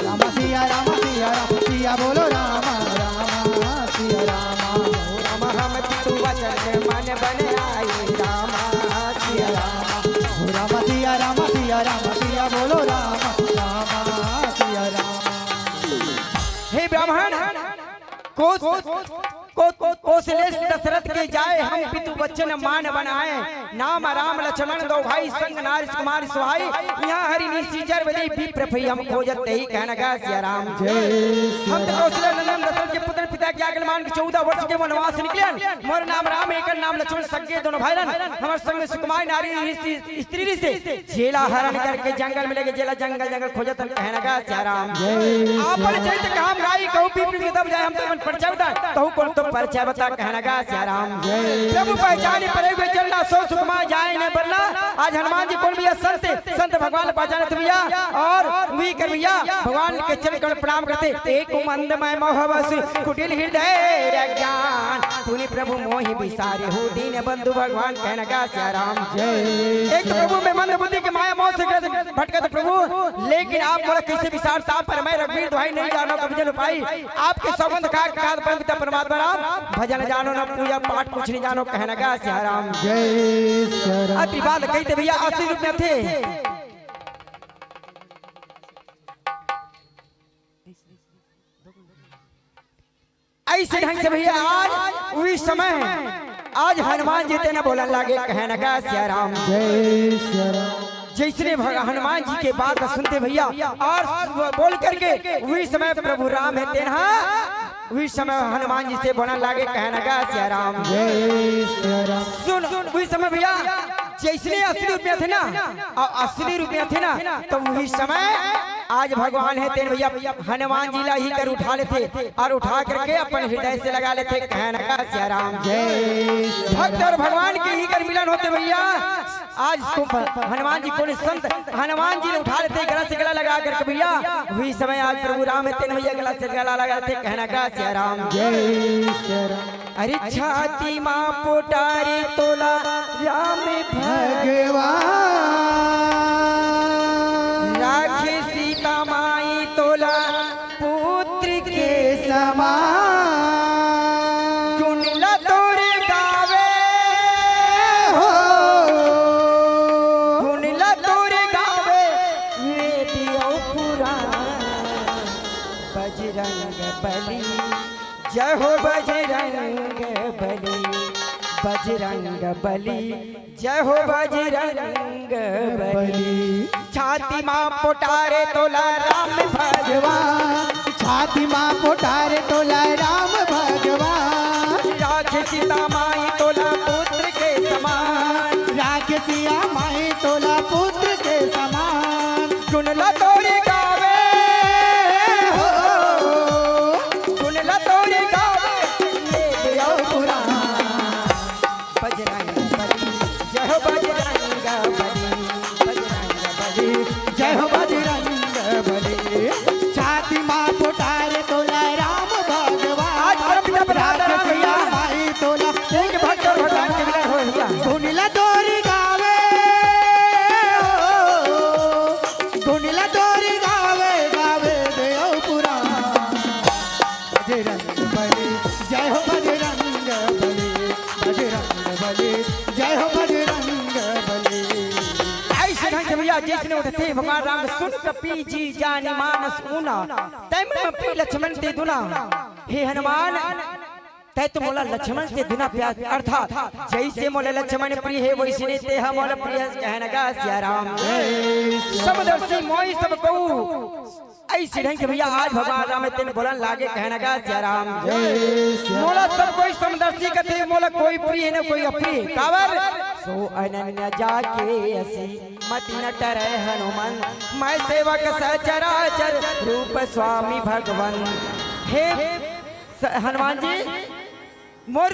Speaker 1: राम सिया राम सिया राम सिया बोलो राम राम सिया राम
Speaker 2: राम हम पितु वचन मन बन आए राम
Speaker 1: सिया राम राम सिया राम सिया राम सिया बोलो राम राम सिया राम।
Speaker 2: हे ब्राह्मण कौशले दशरथ के जाए हम पितु वचन मान बनाए नाम राम लक्ष्मण दो भाई संग नारिश कुमार सुहाई यहाँ हरि निशीचर बदे विप्र भई हम खोजत ही कहना गा सिया राम हम तो कौशले नंदन दशरथ के पुत्र पिता के आगल मान के 14 वर्ष के वनवास निकले मोर नाम राम एक नाम लक्ष्मण सगे दोनों भाईरन हमार संग सुकुमार नारी स्त्री से जेला हरण करके जंगल में लेके जेला जंगल जंगल खोजत कहना गा सिया राम आप परिचय तो काम गाई कहू पीपल के तब जाए हम तो परिचय बता कहू कौन तो परिचय बता कहना गा सिया राम प्रभु पहचाने पड़े हुए चलना सो सुकुमार जाए न बरना आज हनुमान जी कौन भैया संत भगवान पहचाने तो भैया और वही कर भैया भगवान के चरण कमल प्रणाम करते एक मंदमय मोहवश कुटिल हृदय ज्ञान तूने प्रभु मोहि विसारे हो दीन बंधु भगवान कहना गा सिया राम एक तो प्रभु में मंद बुद्धि के माया मोह से भटकत प्रभु लेकिन आप बोला कैसे विसारता पर मैं रघुवीर दुहाई नहीं जानो कभी जन पाई आपके सौगंध का पिता परमात्मा राम भजन जानो न पूजा पाठ कुछ नहीं जानो कहना गा सिया राम
Speaker 1: जय सिया राम।
Speaker 2: अति बात कहते भैया असली रूप में थे ऐसे ढंग से भैया आज वही समय आज हनुमान जी तेना बोलन लागे कहने का सिया राम
Speaker 1: जय श्री राम।
Speaker 2: जैसने हनुमान जी के बात सुनते भैया और बोल करके वही समय प्रभु राम है तेना वही समय हनुमान जी से बोलने लागे कहने का सिया राम
Speaker 1: जय श्री राम।
Speaker 2: सुन वही समय भैया जैसने असली रुपया थे ना और असली रुपया थे ना तो वही समय आज भगवान है तेन भैया हनुमान जी ला ही कर उठा लेते और उठा करके अपन हृदय से लगा लेते कहने का सिया राम
Speaker 1: जय श्री
Speaker 2: भक्त और भगवान के ही कर मिलन होते भैया आज हनुमान जी को संत हनुमान जी ने उठा लेते गला से गला लगा करके भैया वही समय आज प्रभु राम है तेन भैया गला से गला लगा लेते कहने का सिया राम
Speaker 1: जय श्री राम।
Speaker 2: अरे छाती माँ पोटारी तोला राम
Speaker 1: भगवान
Speaker 2: राखे सीता माई तोला पुत्र के
Speaker 1: समान
Speaker 2: चुनला तोरे गावे
Speaker 1: हो
Speaker 2: चुनला तोरे गावे वेदियो पुराण बजरंग बली जय हो बजरंग बली बजरंग बली जय हो बजरंग बली छाती माँ पोटारे तोला राम
Speaker 1: भगवान छाती माँ पोटारे तोला राम भगवान
Speaker 2: राखे सीता माई तोला पुत्र के समान
Speaker 1: राखे सिया माई तोला पुत्र के समान
Speaker 2: चुनला तोरे गावे
Speaker 1: हो
Speaker 2: चुनला तोरे गावे ये दियो पुराण बजरंग बली जय हो बजरंग बली बजरंग बली
Speaker 1: जय हो बजरंग बली छाती माँ पोटारे तोला राम भगवान
Speaker 2: आज परम पिता
Speaker 1: राखे सिया माई तोला
Speaker 2: एक भक्त और भगवान के मिलन हो भैया
Speaker 1: धुनिला तोरी गावे धुनिला तोरी गावे गावे देओ पुराण बजरंग बली जय हो बजरंग बली बजरंग बली जय हो बजरंग बली
Speaker 2: ऐसे ढंग से भैया जिसने उठते भगवान राम सुन कपी जी जानी मानस ऊना तैम में पी लक्ष्मण ते दुना हे हनुमान तै तो मोला लक्ष्मण से दुना प्यार अर्थात जैसे मोला लक्ष्मण प्रिय है वैसे ने ते हम मोला प्रिय कहने का सिया राम समदर्शी मोई सब कहू ऐसे ढंग से भैया आज भगवान राम तेन बोलन लागे कहने का सिया राम मोला सब कोई समदर्शी कथे मोला कोई प्रिय न कोई अप्रिय कावर सो अनन्य जाके असी मति न टरे हनुमान मैं सेवक सचराचर रूप स्वामी भगवान हे हनुमान जी मोर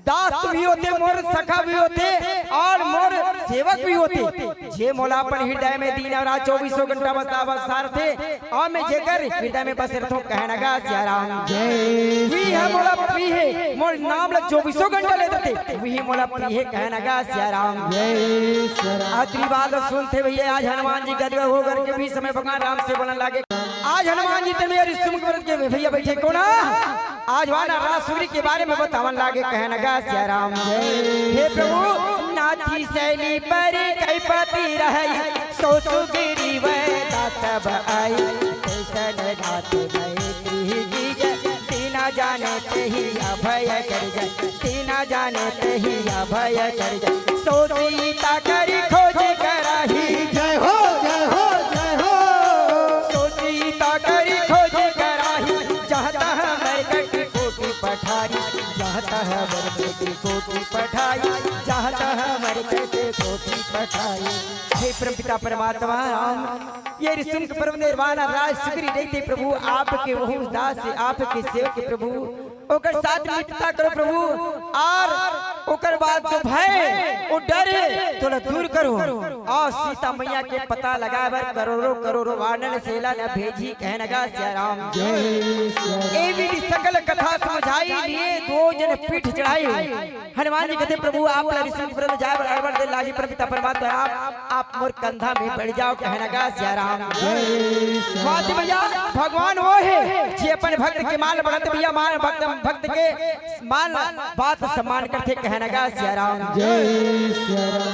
Speaker 2: दास भी होते मोर सखा भी होते और मोर सेवक भी होते जे मोला अपन हृदय में दिन और रात 24 घंटा बसार थे और मैं जेकर हृदय में बसे रहो कहना गा सिया राम वी है मोला प्रिय है मोर नाम ला 24 घंटा लेते थे वी मोला प्रिय है कहना गा सिया राम आखिरी बात सुनते भैया आज हनुमान जी गदगद हो करके भी समय भगवान राम से बोलने लगे आज हनुमान जी ते मेरे सुमक के भैया बैठे कौन आज वाना रासूरी के बारे में बतावन लागे कहना गा सिया राम हे प्रभु नाथी शैली पर कई पति रही सोचो गिरी वह तब आई कैसन नाथ मैत्री की जय तीना जाने ते ही अभय कर जय तीना जाने ते ही अभय कर जय सो सीता करी खोज कराही
Speaker 1: जय हो जय हो जय हो
Speaker 2: सो सीता करी खोज कराही चाहता है मरकट कोटि पठारी चाहता है मरकट कोटि पठाई चाहता है मरकट कोटि पठाई हे परमपिता परमात्मा ये ऋषुन प्रभु निर्वाण राज सुग्री देते प्रभु आपके वहु दास से आपके सेवक प्रभु ओकर साथ मित्रता करो प्रभु और ओकर बाद जो भय वो डर थोड़ा दूर करो और सीता मैया के पता लगावर करोड़ों करोड़ों वानर सेला न भेजी कहने का सिया राम ए भी सकल कथा समझाई लिए दो जन ने पीठ चढ़ाई। हनुमान जी कहते प्रभु आप ऋषि जाए बराबर दे लागी पर पिता परमात्मा आप मोर कंधा में बैठ जाओ। कहने लगा सिया राम बात भैया भगवान वो है जे अपन भक्त के मान बढ़त भैया मान भक्त के मान बात सम्मान करते। कहने लगा सिया राम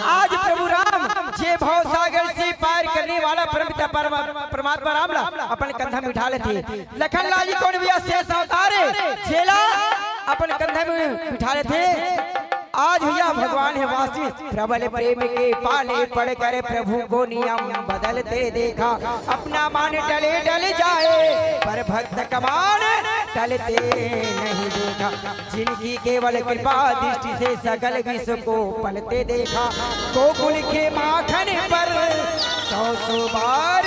Speaker 2: आज प्रभु राम जे भव सागर से पार करने वाला परमपिता परमात्मा राम अपन कंधा में उठा लेते। लखन लाल जी कौन भैया शेष अवतार चेला अपन कंधे में उठा लेते। आज भैया भगवान है वास्तविक प्रबल प्रेम के पाले पड़ कर प्रभु को नियम बदलते देखा। अपना मान टले डल जाए पर भक्त कमान टलते नहीं देखा। जिनकी केवल कृपा दृष्टि से सकल विश्व को पलते देखा। गोकुल के माखन पर 100 बार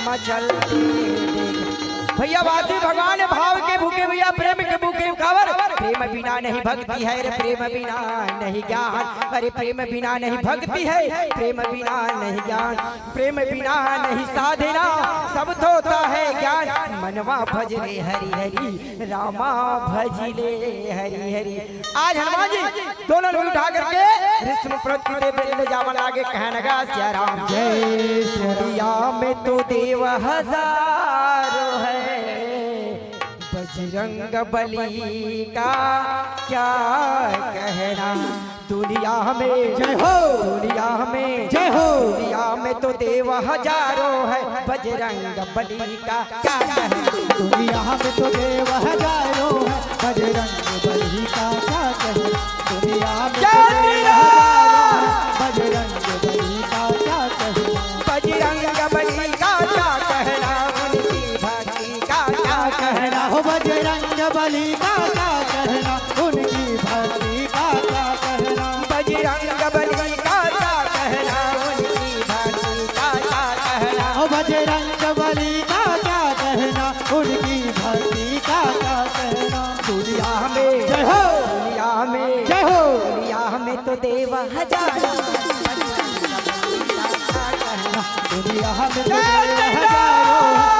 Speaker 2: मचलते देखा। भैया वासी भगवान भाव के भूखे भैया प्रेम के भूखे खबर। प्रेम बिना नहीं भक्ति है रे प्रेम बिना नहीं ज्ञान। अरे प्रेम बिना नहीं भक्ति है प्रेम बिना नहीं ज्ञान। प्रेम बिना नहीं साधना सब होता है ज्ञान। मनवा भजले हरि हरि रामा भजले हरि हरि। आज हनुमान जी दोनों लोग उठा करके ऋषि प्रति ले जावन लागे। कहने लगा सिया राम जय सिया में तो देव हजारों है बजरंग बली का क्या कहना। दुनिया में जय हो दुनिया में जय हो दुनिया में तो देव हजारों है बजरंग बली का क्या कहना।
Speaker 1: दुनिया में तो देव हजारों है बजरंग बली का क्या कहना। दुनिया में तो देव हजारों है बजरंग बली का क्या कहना।
Speaker 2: बजरंग बली का क्या कहना। उनकी भक्ति का क्या कहना।
Speaker 1: हो बजरंग बली का क्या कहना। उनकी भक्ति का क्या कहना।
Speaker 2: बजरंग बली का क्या कहना। उनकी भक्ति का क्या कहना।
Speaker 1: हो बजरंग बली का क्या कहना। उनकी भक्ति का क्या कहना।
Speaker 2: दुनिया में
Speaker 1: जय हो
Speaker 2: दुनिया में
Speaker 1: जय हो
Speaker 2: दुनिया में तो देव हजारों
Speaker 1: दुनिया में तो देव हजारों है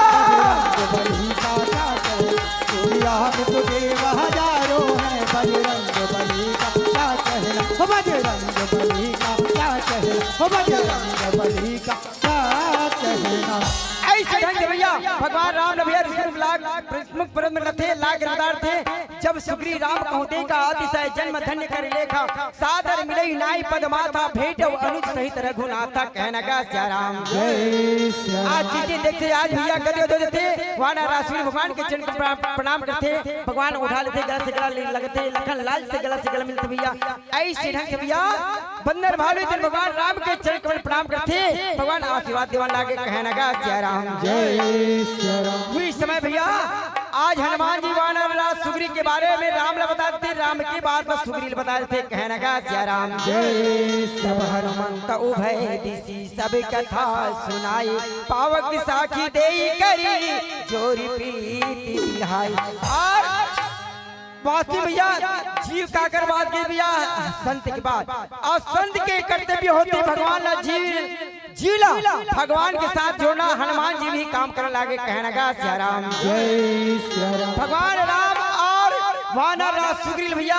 Speaker 1: बजरंग बली का क्या कहना। दुनिया में तो देव हजारों है बजरंग बली का क्या कहना। हो बजरंग बली का क्या कहना। हो बजरंग बली का क्या कहना।
Speaker 2: ऐसे ढंग से भैया भगवान राम ने भैया मुख परम में थे लाग रदार थे। जब सुग्री राम कहते का अतिशय जन्म धन्य कर लेखा। सादर मिले नाई पद माथा भेट अनुज सहित रघुनाथा। कहना का सिया राम आज चीजें देखते आज भैया गदे थे वाना रासुल भगवान के चरण प्रणाम करते। भगवान उठा लेते गला से गला लगते। लखन लाल से गला मिलते भैया। ऐसे ढंग से भैया बंदर भालू दिन भगवान राम के चरण कमल प्रणाम करते। भगवान आशीर्वाद देवन लागे। कहना का सिया राम
Speaker 1: जय श्री राम।
Speaker 2: उस समय भैया आज हनुमान जी वानर राज सुग्री के बारे में राम ने बता देते। राम के बात पर सुग्री बता देते। कहने का सिया राम
Speaker 1: जय
Speaker 2: सब हनुमंत उभय दिशि सब कथा सुनाई। पावक साखी देई करी जोरी प्रीति दिहाई। और वासी भैया जीव काकर बात की भैया संत की बात और संत के कर्तव्य होते भगवान जीला भगवान के साथ जोड़ना। हनुमान जी भी काम करने लगे। कहने का सिया राम
Speaker 1: जय श्री राम।
Speaker 2: भगवान राम और वानर राज सुग्रीव भैया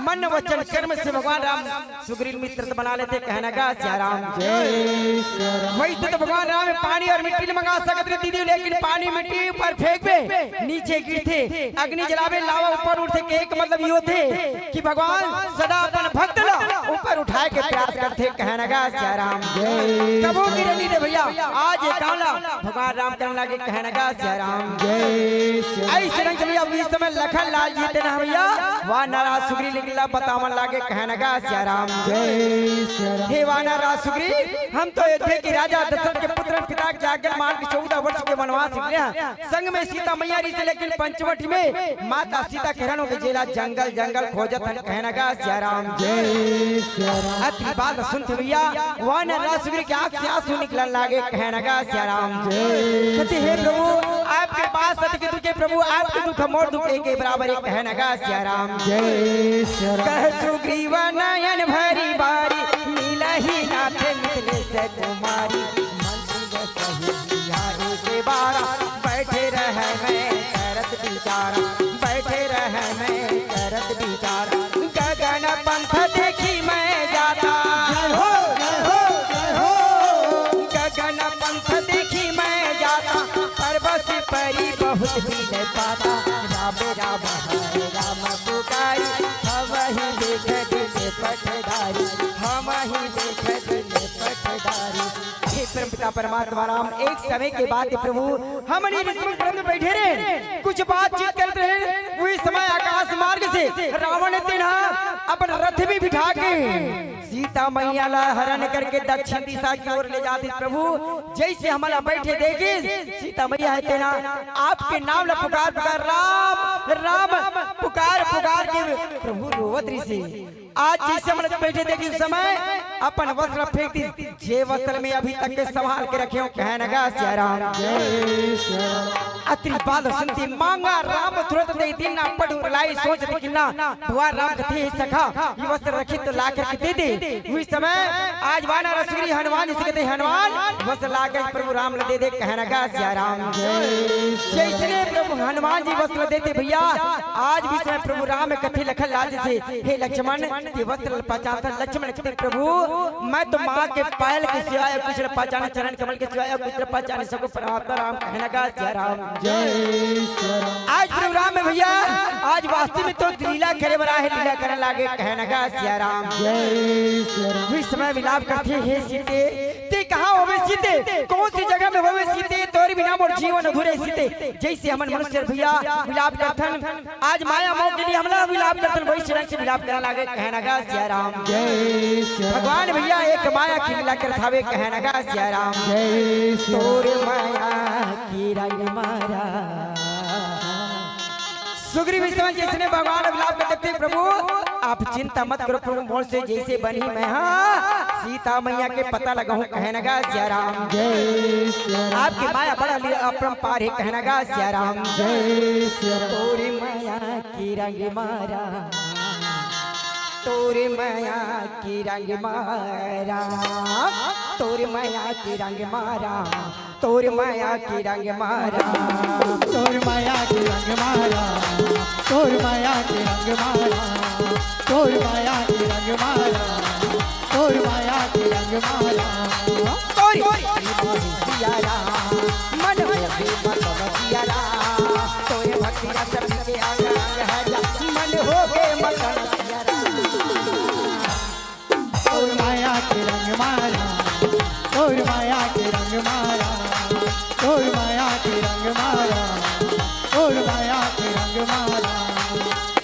Speaker 2: मन वचन कर्म से भगवान राम सुग्रीव मित्र बना लेते। कहने का सिया राम
Speaker 1: जय श्री राम।
Speaker 2: वही तो भगवान राम पानी और मिट्टी मंगा सकते दीदी लेकिन पानी मिट्टी ऊपर फेंक पे नीचे गिरते अग्नि जलावे लावा ऊपर उठते। के एक मतलब ये थे कि भगवान सदा अपन भक्त ला ऊपर उठाए के प्रयास करते। कहने का सिया राम कबो गिरे नहीं थे भैया। आज ये कामला भगवान राम करने लगे। कहने का सिया राम
Speaker 1: जय श्री राम।
Speaker 2: ऐसे रंग भैया इस समय लखन लाल जी थे ना भैया वानर राज सुग्री लिखला बतावन लागे। कहने का सिया राम
Speaker 1: जय श्री राम।
Speaker 2: हे वानर राज सुग्री हम तो अयोध्या के राजा दशरथ के पुत्र पिता के आज्ञा मान के 14 वर्ष के वनवास निकले। संग में सीता मैया री से लेकिन पंचवटी में माता सीता किरणों के जेला जंगल जंगल खोजत। कहने का सिया राम
Speaker 1: जय श्री राम।
Speaker 2: अति बात सुनते भैया वानर राज सुग्री के आंख से आंसू निकलने लगे। कहने का सिया राम
Speaker 1: जय
Speaker 2: हे प्रभु आपके पास सत्य के दुखे प्रभु आपके दुख मोर दुख एक बराबर। कहने का सिया राम
Speaker 1: जय श्री राम।
Speaker 2: कह सुग्रीव नयन भरी बारी नीला ही नाथ मिथिले से कुमारी। मंत्री सही से बारा बैठे रह मैं करत बिचारा बैठे रह मैं करत बहुत विचार गगन पंथ देखी मैं जाता
Speaker 1: जय हो जय हो जय हो
Speaker 2: गगन पंथ देखी मैं जाता परबस परी बहुत भी नहीं पाता राम राम हरे राम पुकारी हम ही देख दिल पटदारी हम ही देख दिल पटदारी। हे परमपिता परमात्मा राम एक समय के बाद प्रभु हमने ऋषि में बैठे रहे कुछ बातचीत करते रहे वही समय आकाश मार्ग से रावण ने तेना अपन रथ भी बिठा के सीता मैया ला हरण करके दक्षिण दिशा की ओर ले जाते प्रभु जैसे हमारा बैठे देखे सीता मैया है तेना आपके नाम ला पुकार पुकार राम राम पुकार पुकार के प्रभु रोवत ऋषि आज जैसे हम बैठे देखे उस समय अपन वस्त्र फेंक दी जे वस्त्र में अभी तक के संभाल के रखे हो कहने लगा जय राम अति बाल सुनती मांगा राम तुरंत दे दीना पढ़ू लाई सोच दे किन्ना भगवान राम कथे सखा ये वस्त्र रखी तो ला करके दे दे उस समय आज वाना रसूरी हनुमान इसे कहते हनुमान वस्त्र ला कर प्रभु राम ले दे दे कहने लगा जय राम जैसे प्रभु हनुमान जी वस्त्र देते भैया आज भी समय प्रभु राम कथे लखन लाज से हे लक्ष्मण ये वस्त्र पहचानता लक्ष्मण कहते प्रभु मैं तो माँ के पायल के सिवाय कुछ न पहचाने चरण कमल के सिवाय कुछ न पहचाने सको परमात्मा राम कहने लगा जय राम आज प्रभु राम में भैया आज वास्तव में तो लीला करे बड़ा है लीला करने लागे कहने लगा जय राम इस समय विलाप करते हे सीते ते कहाँ होवे सीते कौन सी जगह में होवे सीते तोर बिना मोर जीवन अधूरे सीते जैसे हमन मनुष्य भैया विलाप करथन आज माया मोह के लिए हमला विलाप करथन वही शरण से विलाप करने लागे कहने लगा जय राम भगवान भैया एक माया की लीला कर थावे कहने लगा जय राम तोरे माया की रंग मारा सुग्रीव समय जिसने भगवान विलाप कर देखते प्रभु आप चिंता मत करो प्रभु मोर से जैसे बनी मैं हाँ सीता मैया के पता लगाऊं कहने लगा जय राम आपकी माया बड़ा अपरंपार है कहने लगा जय राम तोरे माया की रंग मारा तोरे माया की रंग मारा तोरे माया की रंग मारा तोरे माया की रंग मारा
Speaker 1: तोर माया के रंग मारा तोर माया के रंग मारा तोर माया के रंग मारा तोर माया के रंग मारा
Speaker 2: तोरे सियारा मन में भी मत सियारा तोरे भक्ति रस के अंग अंग है मन हो के मगन सियारा
Speaker 1: तोर माया के रंग मारा तोर माया के रंग मारा तोर माया के रंग मारा तोर माया के रंग मारा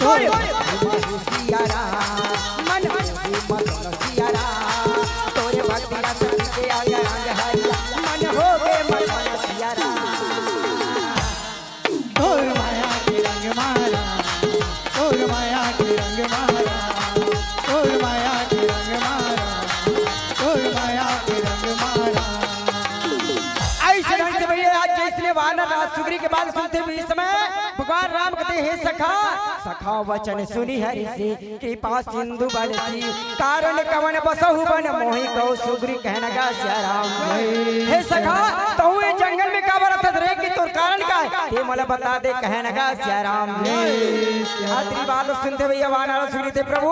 Speaker 2: तोरे सियारा मन में भी मत सियारा तोरे भक्ति रस के अंग अंग है मन हो के मगन सियारा
Speaker 1: तोर माया के रंग मारा तोर माया के रंग मारा तोर माया के रंग मारा तोर माया के रंग मारा
Speaker 2: ऐसे ढंग से भैया आज जैसे वानर राज सुग्री के बाद सुनते हुए इस समय भगवान राम कहते हे सखा सखा वचन सुनी हरि से कृपा सिंधु बरसी कारण कवन बसहु बन मोहि कहो सुग्री कहने लगा जय राम हे सखा तो ये जंगल में का बरत रे कि तोर कारण का है ये मला बता दे कहने लगा जय राम आखिरी बात सुनते भैया वानर सुनी थे प्रभु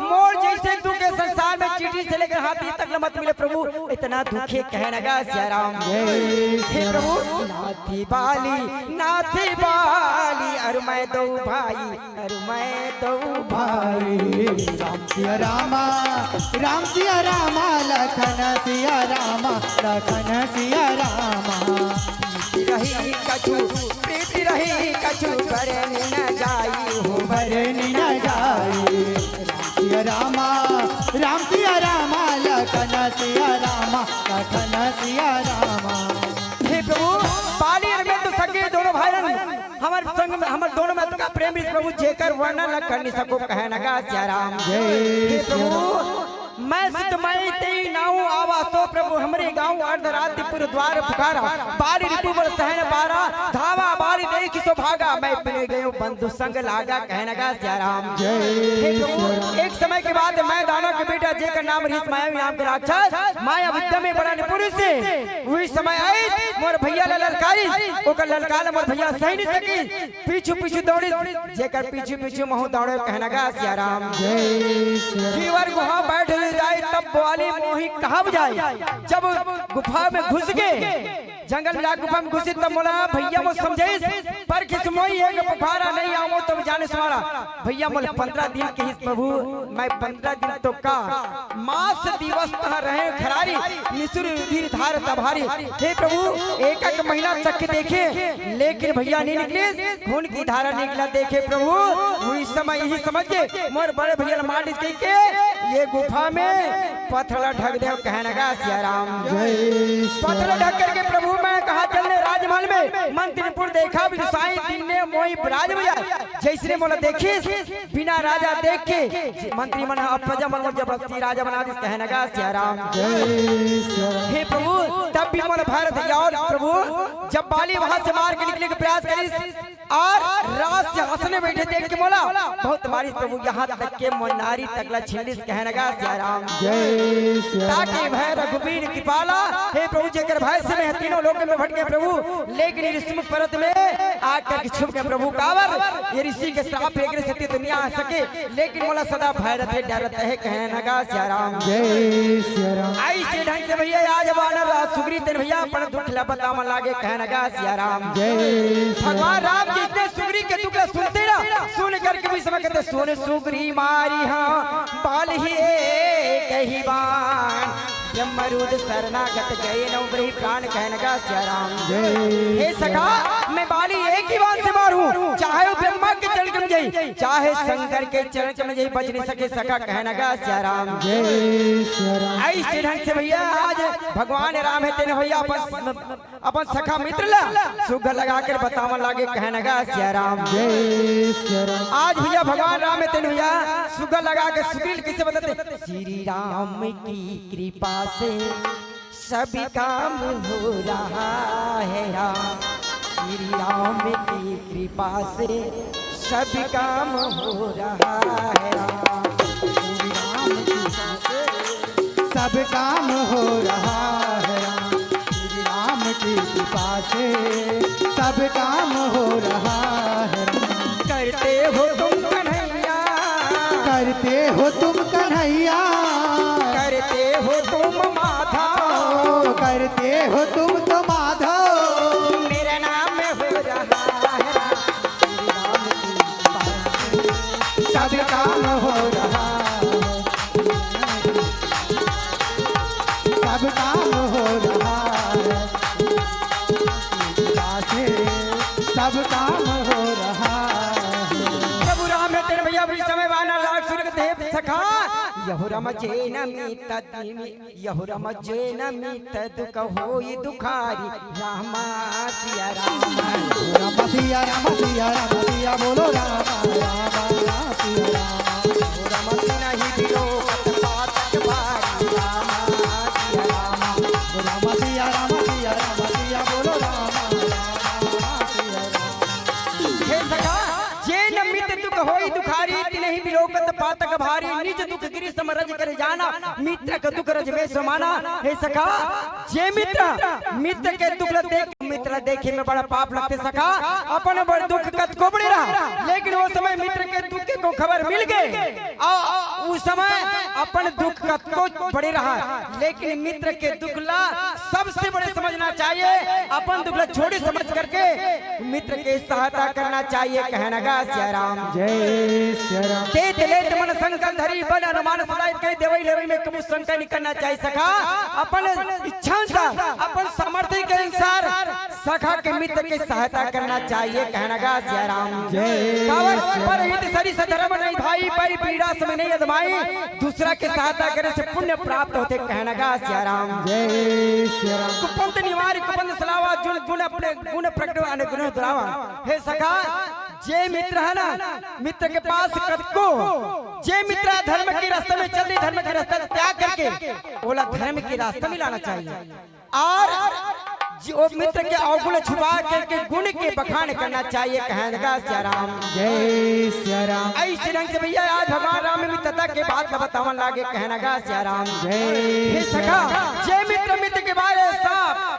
Speaker 2: मोर जैसे तू के संसार में चीटी से लेकर हाथी तक न मत मिले प्रभु इतना दुखे कहने लगा जय राम हे प्रभु नाथी बाली अरु मैं दो भाई अरु मैं दो
Speaker 1: भाई राम सिया रामा लखन सिया रामा लखन सिया रामा
Speaker 2: रही कछु प्रीति रही कछु करे न जाई हो
Speaker 1: भरनी न जाई राम सिया रामा लखन सिया रामा लखन सिया रामा
Speaker 2: हे प्रभु बाली और मैं तो सगे दोनों भाई हमारे संग में हमारे दोनों में का प्रेम इस प्रभु जेकर वर्णन न कर नहीं सको कहने लगा जय राम हे प्रभु मैं सिद्धमय तेई नाऊ आवा तो प्रभु हमरे गांव अर्धरात्रिपुर द्वार पुकारा बारी ऋतु बर सहन पारा धावा बारी देख सो भागा मैं पिने गयो बंधु संग लागा कहने लगा जय राम हे प्रभु एक समय समय के बाद मैं दानव के बेटा जेकर नाम रहीस मायावी नाम के राक्षस माया विद्या में बड़ा निपुण से वही समय आई मोर भैया ला ललकारी ओकर ललकार मोर भैया सही नहीं सकी पीछू पीछू दौड़ी जेकर पीछू पीछू महू दौड़े कहना गा सिया राम जीवर गुफा बैठ जाए तब वाली मोही कहाँ जाए जब गुफा में घुस गए जंगल में गुफा में घुसी तब बोला भैया मुझ समझे पर किस मोही है कि बुखारा नहीं आओ तो जाने सुमारा भैया बोले 15 दिन के इस प्रभु मैं 15 दिन तो का मास दिवस तह रहे खरारी निसुर धीर धार तभारी हे प्रभु एक एक महीना तक के देखे लेकिन भैया नहीं निकले खून की धारा निकला देखे प्रभु वही समय यही समझ के मोर बड़े भैया मार के ये गुफा में पत्थर ढक दे कहना गा सिया राम पत्थर ढक करके प्रभु मैं कहा चलने राजमहल में मंत्रीपुर देखा विदुषाई दिन ने मोही राज में जैसे मोला देखी बिना राजा देख के मंत्री मन प्रजा मन जबरदस्ती राजा बना दिस कहना गा सिया राम हे प्रभु तब भी मोला भारत और प्रभु जब बाली वहां से मार के निकले के प्रयास करी और राज से हंसने बैठे देख के मोला बहुत मारी प्रभु यहाँ तक के मोनारी तकला छिल्लिस कहना गा सिया राम ताकि भय रघुबीर कृपाला हे प्रभु जेकर भय से मैं तीनों लोग में भटके प्रभु लेकिन ऋषि पर्वत में आकर छुप के प्रभु कावर ये ऋषि के श्राप एक सत्य दुनिया आ सके लेकिन मोला सदा भय रहते डर रहते है कहना गा सिया राम ऐसे ढंग से भैया आज बानर सुग्री तेन भैया अपन दुख लपता मन लागे कहना गा सिया राम भगवान राम जिसने सुग्री के दुख सुनते ना सुन करके भी समय कहते सुन सुग्री मारी हाँ बाल ही कही बान ब्रह्मरूद शरणागत गए नवग्रही प्राण कहने का सिया राम हे सखा मैं बाली एक ही बात से मारूं चाहे वो ब्रह्मा के चरण कम जाई चाहे शंकर के चरण कम जाई बच नहीं सके सखा कहने का सिया राम ऐसे ढंग से भैया आज भगवान राम है तेने भैया अपन सखा मित्र ला सुख लगा कर बतावन लागे कहने का सिया राम आज भैया भगवान राम है तेने भैया सुख लगा के सुग्रीव किसे बताते श्री राम की कृपा से सभी काम हो रहा है राम श्री राम की कृपा से सभी काम हो रहा है राम
Speaker 1: श्री राम की कृपा से सब काम हो रहा है राम श्री राम की कृपा से सब काम हो रहा है राम
Speaker 2: करते हो तुम कन्हैया
Speaker 1: करते हो तुम कन्हैया
Speaker 2: करते हो तुम माधव
Speaker 1: करते हो तुम तो माधव
Speaker 2: मेरे नाम में हो रहा है
Speaker 1: श्री राम की कृपा से सब काम हो रहा है सब काम हो रहा है कृपा से सब काम हो रहा है
Speaker 2: प्रभु राम है तेरे भैया भी समय वाना लाख सूर्य के देव सखा यहुरम जैन मित दुख होई दुखारी राम सिया राम
Speaker 1: राम सिया राम सिया राम सिया बोलो राम राम सिया राम
Speaker 2: राम नहीं बिलो पातक भारी राम सिया राम
Speaker 1: राम सिया राम सिया राम सिया बोलो राम राम सिया राम
Speaker 2: हे सखा जैन मित दुख होई दुखारी तिनहि बिलोकत पातक भारी निज दुख गिरि समरज कर जाना मित्र का दुख रज में समाना हे सखा जे मित्र के दुख देख मित्र देखे में बड़ा पाप लगते सखा अपन बड़ दुख कत को बड़े रहा लेकिन वो समय मित्र के दुख को खबर मिल गए और उस समय अपन दुख कत को बड़े रहा लेकिन मित्र के दुख ला सबसे बड़े समझना चाहिए अपन दुख ला छोड़ी समझ करके मित्र के सहायता करना चाहिए कहना गा सिया राम
Speaker 1: जय श्री राम
Speaker 2: तेत लेत मन संकल्प धरी बन अनुमान सदाई कई देवई लेवई में कबू शंका नहीं करना चाहिए सखा अपन इच्छा अनुसार अपन सामर्थ्य के अनुसार सखा के मित्र की सहायता करना चाहिए कहना गा सिया राम कावर पर हित सरी सधर्म नहीं भाई पर पीड़ा समय नहीं अदमाई दूसरा की सहायता करने से पुण्य प्राप्त होते कहना गा सिया राम
Speaker 1: जय श्री राम
Speaker 2: कुपंत निवारी कुपंत सलावा जुन गुण अपने गुण प्रकट अने गुण दुरावा हे सखा जे मित्र है ना मित्र के पास कतको जे मित्र धर्म के रास्ते में चलते धर्म के रास्ता त्याग करके बोला धर्म के रास्ते में लाना चाहिए और जो मित्र के अवगुण छुपा के गुण के बखान करना चाहिए। कहने लगा सिया राम
Speaker 1: जय सिया राम।
Speaker 2: ऐसे रंग से भैया आज भगवान राम भी तथा के बात बतावन लागे। कहने लगा सिया राम
Speaker 1: जय
Speaker 2: सखा जय मित्र मित्र के बारे साफ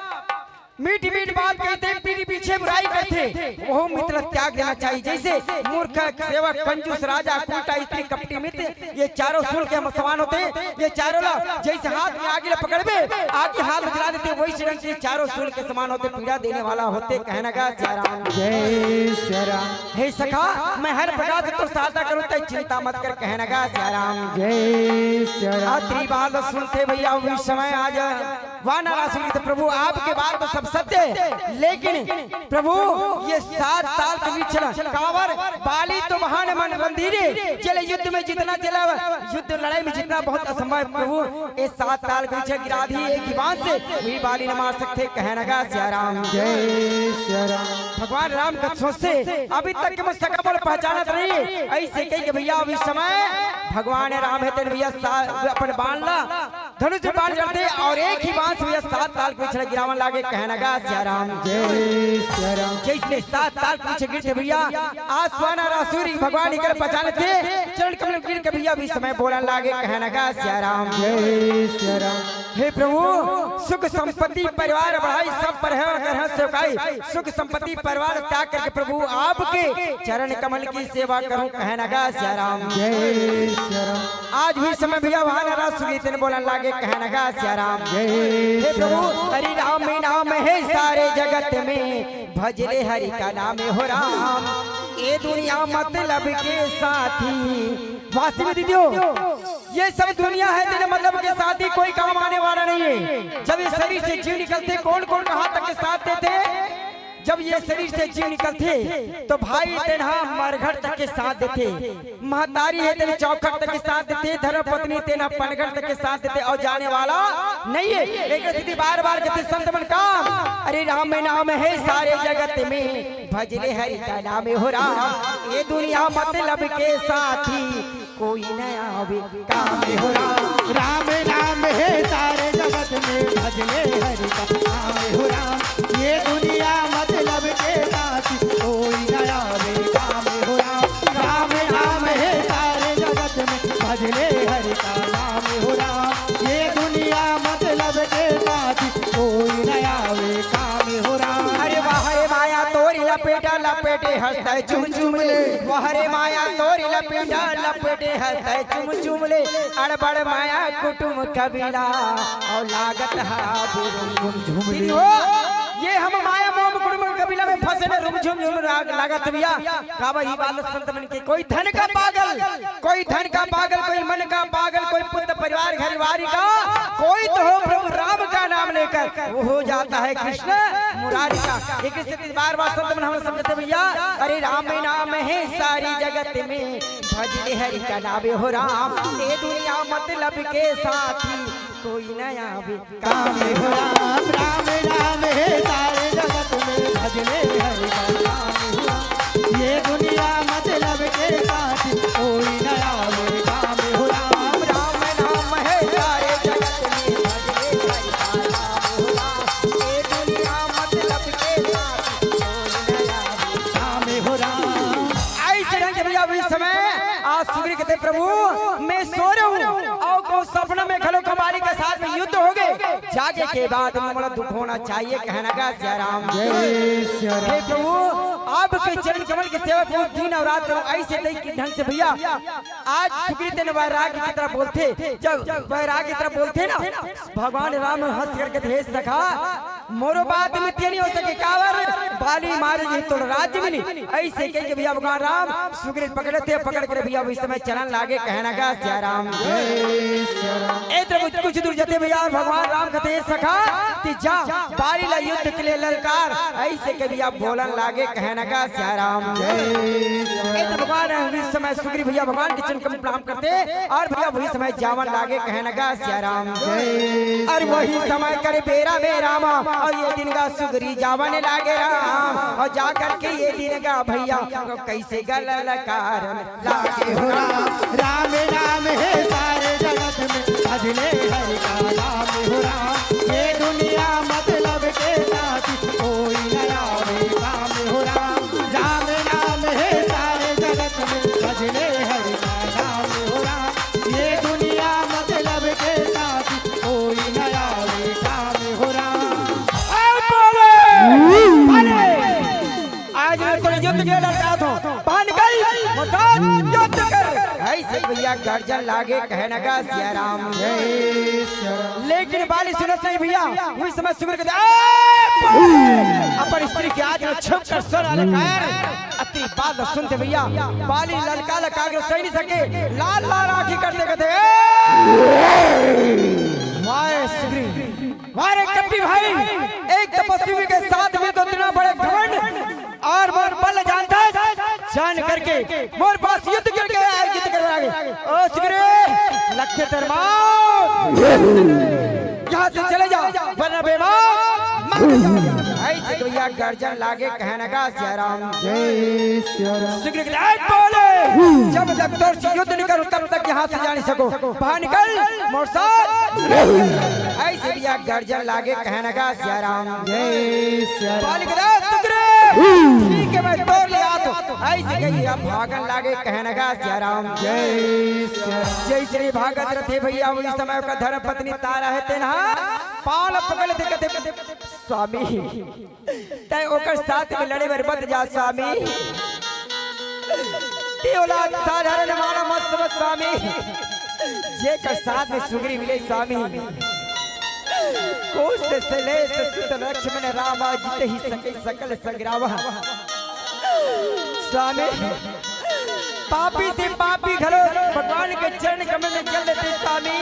Speaker 2: मीठी मीठ बात कहते पीठी पीछे बुराई करते वो मित्र त्याग देना चाहिए। जैसे मूर्ख सेवक कंजूस राजा कुलटा स्त्री कपटी मित्र ये चारों सुन के हम समान होते। ये चारों लोग जैसे हाथ में आगे पकड़ में आगे हाथ में जला देते वैसे रंग से चारों सुन के समान होते पीड़ा देने वाला होते। कहना गा सिया राम
Speaker 1: जय सिया राम।
Speaker 2: हे सखा मैं हर प्रकार से तो सहायता करूँ तो चिंता मत कर। कहना गा सिया राम
Speaker 1: जय सिया राम।
Speaker 2: आखिरी बात सुनते भैया उस समय आज वानरासुर तो प्रभु आपके बात तो सब सत्य है लेकिन प्रभु ये 7 साल के बीच चला कांवर बाली तो महान मन मंदिरे चले युद्ध में जितना चला युद्ध लड़ाई में जितना बहुत असंभव प्रभु ये 7 साल के बीच गिराधी एक ही बात से वही बाली न मार सकते। कहना गा सिया राम
Speaker 1: जय सिया राम।
Speaker 2: भगवान राम का सोच से अभी तक के मुस्तका बोल पहचानत नहीं ऐसे कही कि भैया अभी समय भगवान राम है तेरे भैया अपन बाण ला धनुष बाण करते और एक ही बांस भैया 7 साल के पीछे गिरावन लागे। कहना गा सिया राम
Speaker 1: जय सिया राम।
Speaker 2: जैसे 7 साल पीछे गिरते भैया आसवाना रासुरी भगवान निकल पहचाने थे चरण कमल गिर के भैया भी समय बोलने लागे। कहना गा सिया राम
Speaker 1: जय सिया राम।
Speaker 2: हे प्रभु सुख संपत्ति परिवार बढ़ाई सब पर है अगर सेवकाई सुख संपत्ति परिवार त्याग करके प्रभु आपके चरण कमल की सेवा करूं। कहना गा सिया राम
Speaker 1: जय सिया राम।
Speaker 2: आज भी समय भैया वहां रासुरी तेने बोलने लागे। कहना गा सिया राम
Speaker 1: जय
Speaker 2: हे
Speaker 1: सिया
Speaker 2: प्रभु
Speaker 1: राम।
Speaker 2: हरि राम नाम है सारे जगत में भजले हरि का नाम हो राम ये दुनिया मतलब के साथी वास्तव में दीदियों ये सब दुनिया है तेरे मतलब के साथ ही कोई काम आने वाला नहीं है। जब ये शरीर से जीव निकलते कौन कौन कहाँ तक के साथ देते जब ये शरीर से जीव निकलते तो भाई तेना मरघट तक के साथ देते महतारी है तेरे चौखट तक के साथ देते धर्म पत्नी तेना पनघट तक के साथ देते और जाने वाला नहीं है। एक स्थिति बार बार कहते संत मन काम अरे राम नाम है सारे जगत में भजले हरि का नाम हो राम ये दुनिया मतलब के साथी कोई नया आवे काम हो राम
Speaker 1: राम नाम है सारे जगत में भजले हरि का नाम हो राम ये दुनिया मतलब के साथ कोई नया वे काम हो राम। राम नाम है सारे जगत में भजले हरि का नाम हो राम ये दुनिया मतलब के साथ कोई नया वे काम हो राम।
Speaker 2: अरे वाह रे माया तोरी लपेटा लपेटे हंसता चुम चुम ले वाह रे माया तोरी लपेटा लपेटे हंसता चुम चुम ले अड़बड़ माया कुटुम कबीला और लागत ये हम माया मोह कुटुम कबीला में फंसे न रुम झुम झुम लागत भैया काबा ही बाल संत मन के कोई धन का पागल कोई मन का पागल कोई पुत्र परिवार घरवारी का कोई तो हो प्रभु राम का नाम लेकर वो हो जाता है कृष्ण मुरारी का। एक स्थिति बार बार संत मन हम समझते भैया अरे राम नाम है सारी जगत में भजले हरि का नाम हो राम ये दुनिया मतलब के साथी कोई नया भी
Speaker 1: काम हो राम। राम नाम है सारे जगत में भजले हरि का नाम हो राम ये दुनिया मतलब के साथ कोई नया वे काम हो राम।
Speaker 2: राम नाम है सारे जगत में भजले हरि का नाम हो राम ये दुनिया मतलब के साथ कोई नया भी
Speaker 1: काम हो राम।
Speaker 2: ऐसे रंग के भैया भी समय आज सुग्रीव कहते प्रभु मैं सो रहा हूँ और को सपना में खलो कुमारी के साथ में युद्ध हो गए जागे के बाद बड़ा दुख होना चाहिए। कहना गा सिया राम
Speaker 1: जय सिया
Speaker 2: हे
Speaker 1: राम।
Speaker 2: प्रभु आपके चरण कमल की सेवा करो दिन और रात करो ऐसे नहीं ढंग से भैया आज सुग्रीव ने वैराग्य की तरह बोलते जब वैराग्य की तरह बोलते ना भगवान राम हंस करके हे सखा मोरो बात मिथ्या नहीं हो सके कावर बाली मारे जी तो राज्य मिली ऐसे कह के भैया भगवान राम सुग्रीव पकड़े थे पकड़ कर भैया इस समय चलन लागे। कहना गा सिया राम
Speaker 1: जय सिया राम।
Speaker 2: ए कुछ दूर जाते भैया भगवान राम कहते सखा कि जा बारी ला युद्ध के लिए ललकार ऐसे के भैया बोलन लागे। कहना गा सिया राम
Speaker 1: जय
Speaker 2: भगवान इस समय सुग्रीव भैया भगवान के चरण कमल प्रणाम करते और भैया वही समय जावन लागे। कहना गा सिया राम
Speaker 1: जय
Speaker 2: और वही समय करे बेरा बे रामा और ये दिन का सुग्री जावन लागे राम और जाकर के ये दिन का भैया कैसे गलकार लागे
Speaker 1: हो राम। राम नाम है सारे जगत में भजले हरि का नाम हो राम ये दुनिया
Speaker 2: ऐसे भैया गर्जन लागे कहने का सिया राम
Speaker 1: जय सिया राम।
Speaker 2: लेकिन बाली सुनत नहीं भैया उस समय सुगर के अपन स्त्री के आज छुप कर सोना ललकार अति बात सुनते भैया बाली ललका लगा के सही नहीं सके लाल लाल आंखें करते कहते वाह सुग्री वाह रे कपटी भाई एक तपस्वी के साथ में तो इतना बड़े घमंड और मोर बल जानता है जान करके मोर पास युद्ध करके आए युद्ध करवा आगे ओ सुग्री लक्ष्य तरमाओ यहाँ से चले जाओ वरना बेमान ऐसे भैया गर्जन लागे कहने का सिया राम
Speaker 1: जय सिया राम।
Speaker 2: सुग्रीव बोले जब तक तोर से युद्ध नहीं करूं तब तक यहाँ से जा नहीं सको बाहर निकल मोर साथ ऐसे भैया गर्जन लागे कहने का सिया राम
Speaker 1: जय सिया राम।
Speaker 2: बालिक सुग्रीव ठीक है मैं तोड़ ले आ तो ऐसे गई अब भागन लागे कहने का सिया राम
Speaker 1: जय सिया राम।
Speaker 2: जय श्री भागत रथे भैया उस समय का धर्म पत्नी तारा है तेना पाल पकड़ थे कहते स्वामी तय ओकर साथ में लड़े बर बद जा स्वामी ते औलाद साधारण माना मत समझ स्वामी जे कर साथ में सुग्रीव मिले स्वामी कोष से ले सुत लक्ष्मण राम जीते ही सके सकल संग्राम स्वामी पापी से पापी घरो भगवान के चरण कमल में चल लेते स्वामी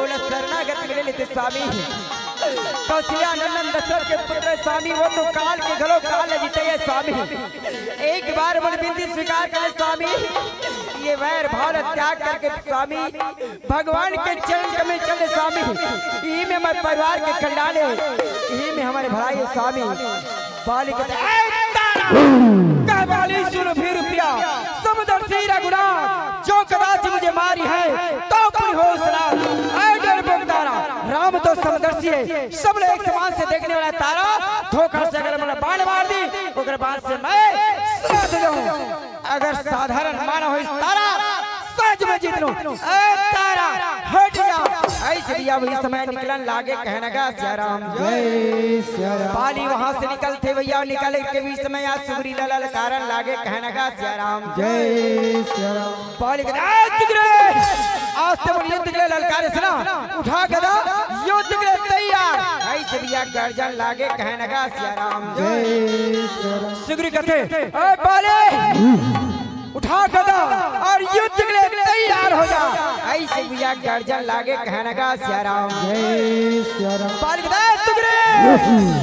Speaker 2: ओला शरणागत मिले लेते स्वामी कौशल्या नंदन दशरथ के पुत्र स्वामी वो तो काल के घरों काल जीते है स्वामी एक बार मन विनती स्वीकार करे स्वामी ये वैर भाव त्याग करके स्वामी भगवान के चरण कमल चले स्वामी यही में हमारे परिवार के खंडाले यही में हमारे भाई है स्वामी बाली कहते बाली सुनो फिर रुपया समदर्शी रघुनाथ जो कदाच मुझे मारी है तो पूरी हौसला राम तो समदर्शी है सब लोग एक समान से देखने वाला तारा धोखा से अगर मैंने बाण मार दी ओकर बाद से मैं साथ जाऊं अगर साधारण माना हो इस तारा सच में जीत लूं तारा हट जा ऐसे भैया वही समय निकलन लागे कहने का सिया राम
Speaker 1: जय सिया राम।
Speaker 2: बाली वहां से निकलते भैया निकले के भी समय आज सुग्री ललल कारण लागे कहने का सिया राम
Speaker 1: जय सिया राम।
Speaker 2: बाली सुग्री आज से मन युद्ध के लिए ललकारे सुना उठा गदा युद्ध के लिए तैयार ऐसे भैया गर्जन लागे कहने का सिया राम
Speaker 1: जय सिया राम।
Speaker 2: सुग्री कहते ओए बाली उठा गदा और युद्ध के लिए तैयार हो जा ऐसे भैया गर्जन लागे कहने का सिया राम
Speaker 1: जय सिया राम।
Speaker 2: बाली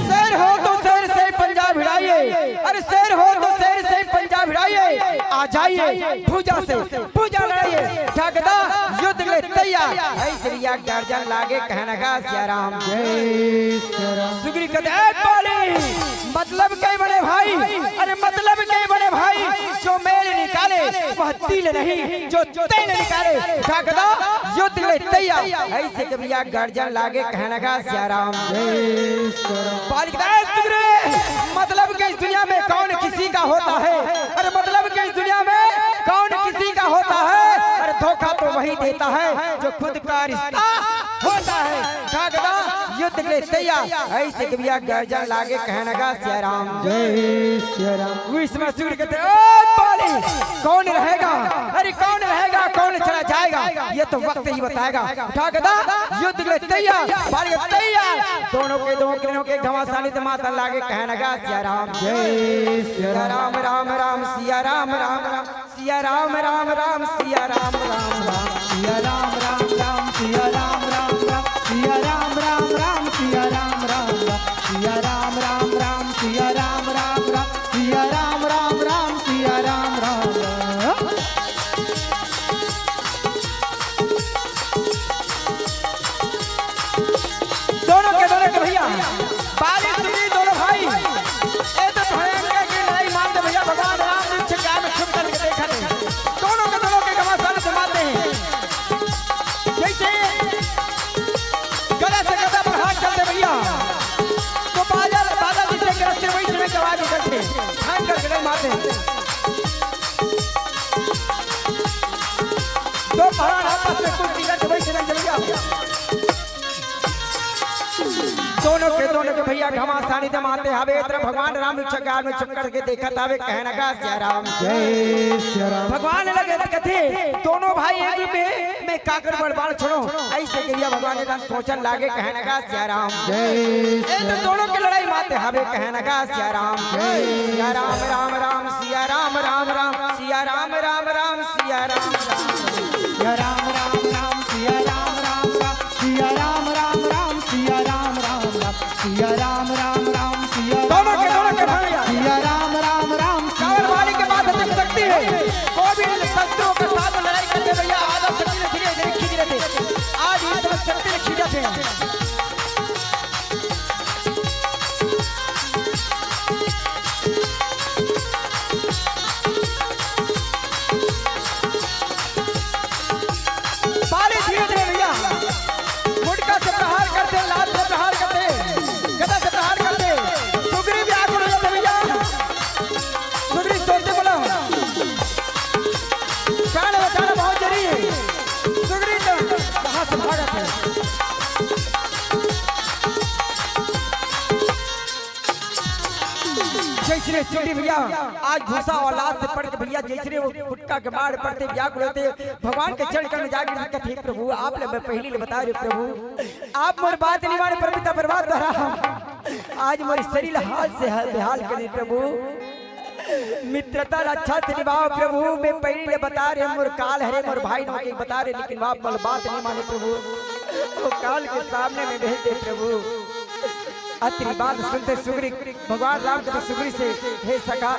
Speaker 2: शेर हो तो शेर से पंजाब भिड़ाइए अरे शेर हो तो शेर से पंजाब भिड़ाइए आ जाइए भुजा से भुजा लड़ाइए गदा युद्ध के लिए तैयार ऐसे भैया गर्जन लागे कहने का सिया राम
Speaker 1: जय सिया राम।
Speaker 2: सुग्री कहते बाली मतलब कई बड़े भाई अरे मतलब कई बड़े भाई जो मेरे निकाले वह तिल नहीं जो तेने निकाले गदा युद्ध के लिए तैयार ऐसे भैया गर्जन लागे कहने का सिया राम
Speaker 1: जय सिया राम।
Speaker 2: मतलब कि इस दुनिया में कौन किसी का होता है अरे मतलब कि इस दुनिया में कौन किसी का होता है अरे धोखा तो वही देता है जो खुद का रिश्ता होता है गदा युद्ध के लिए तैयार ऐसे भैया गर्जन लागे कहने का सिया राम
Speaker 1: जय सिया राम।
Speaker 2: इसमें सूर्य कहते ओ बाली कौन रहेगा अरे कौन रहेगा कौन चला जाएगा ये तो वक्त ही बताएगा उठा गदा युद्ध के लिए तैयार बाली तैयार दोनों किरणों के घमासानी से माता लागे कहने का सिया राम
Speaker 1: जय सिया
Speaker 2: राम राम राम सिया राम राम राम सिया राम राम राम सिया राम राम राम
Speaker 1: सिया राम राम राम सिया राम राम राम सिया राम राम राम सिया राम राम राम सिया राम राम राम सिया राम राम राम सिया राम राम राम सिया राम राम राम।
Speaker 2: दोनों के भैया बाली सुग्री दोनों भाई ये तो भयंकर की लड़ाई मानते भैया भगवान राम ने छिका में छुप करके देखा दोनों के घमासान से मारते हैं जैसे गला से गदा पर हाथ चलते भैया तो बादल जिसे गिरते वही समय की आवाज उठते हाथ कर गले मारते दो पहाड़ आपस में कुछ टिकट वही समय चल गया दोनों के भैया घमासानी दे माते हवे इधर भगवान राम चकार में चक्कर के देखत आवे कहना का सिया राम
Speaker 1: जय श्री राम।
Speaker 2: भगवान लगे कथे दोनों भाई एक में मैं काकर बड़बाड़ छोड़ो ऐसे कहिया भगवान ने सोचन लागे कहना का सिया राम
Speaker 1: जय श्री
Speaker 2: तो दोनों की लड़ाई माते हवे कहना का सिया राम सिया राम राम राम सिया राम राम राम सिया राम राम राम सिया राम
Speaker 1: सिया राम राम राम सिया राम राम राम सिया राम राम राम सिया राम राम राम सिया राम राम राम सिया
Speaker 2: दोनों के भैया
Speaker 1: सिया राम राम राम
Speaker 2: कावड़ वाली के बात देख सकती है कोई भी शत्रुओं के साथ लड़ाई करते भैया आदम शक्ति ने धीरे धीरे खींच रहे थे आज आदम शक्ति ने खींचा थे जैसे भैया आज भूसा औलाद से पढ़ के भैया जैसे वो गुटका के बाढ़ पढ़ते व्याकुल होते भगवान के चरण कर जाकर कहते प्रभु आप ले पहली बता रहे प्रभु आप मोर बात नहीं माने पर पिता बर्बाद हो रहा आज मोरी शरीर हाल से बेहाल कर प्रभु मित्रता अच्छा से निभाओ प्रभु मैं पहली ले बता रहे मोर काल है मोर भाई नो के बता रहे लेकिन आप मोर बात नहीं माने प्रभु वो काल के सामने में भेज दे प्रभु अति बात सुनते सुग्री भगवान राम के सुग्री से हे सखा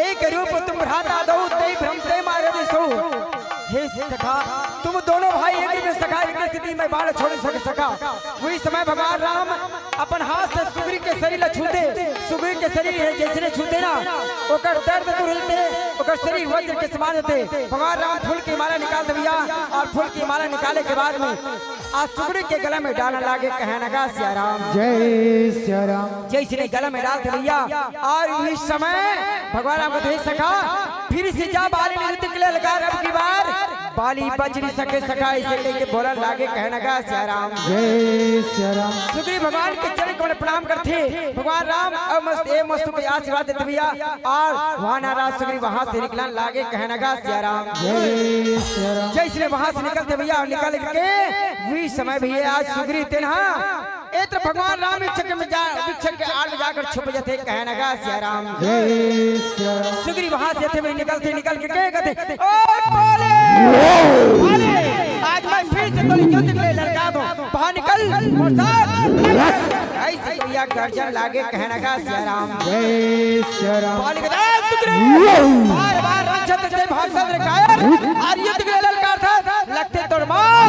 Speaker 2: एक रूप तुम भ्राता दो ते भ्रमते मारे दिसो हे सखा तुम दोनों भाई एक में सखा एक स्थिति में बाढ़ छोड़ सका वही समय भगवान राम अपन हाथ से सुग्री के शरीर छूते सुग्री के शरीर है जैसे छूते ना ओकर दर्द दूर होते ओकर शरीर वज्र के समान होते भगवान राम फूल की माला निकाल दिया और फूल की माला निकाले के बाद में आज सुग्री के गले में डालने लागे कहना का सिया राम
Speaker 1: जय श्री राम।
Speaker 2: जैसे ने गला में डाल दिया और इस समय भगवान राम को सखा फिर से जा बाली नृत्य के लिए लगा रब की बार बाली बज नहीं सके सका इसे लेके बोलन लागे कहना का सिया राम
Speaker 1: जय श्री राम।
Speaker 2: सुग्रीव भगवान के चरण को प्रणाम करते भगवान राम मस्तु के आशीर्वाद देते भैया और वहां नाराज सुग्रीव वहां से निकलने लागे कहना का सिया राम
Speaker 1: जय श्री राम।
Speaker 2: जैसे वहां से निकलते भैया निकल के वही समय भैया आज सुग्रीव तेना इत्र भगवान राम विक्षक के आड़ में जाकर छुप जाते कहना का सिया राम
Speaker 1: जय श्री राम।
Speaker 2: सुग्रीव वहां से थे निकलते निकल के कहते ओ बोले बोले आज मैं फिर से तो युद्ध के लिए लड़का दूं बाहर निकल और साथ ऐसे भैया गर्जन लागे कहना का सिया राम
Speaker 1: जय श्री राम।
Speaker 2: बोले के सुग्रीव बार बार रक्षक से भागते रे कायर और युद्ध के लिए लड़का था लगते तोड़ मार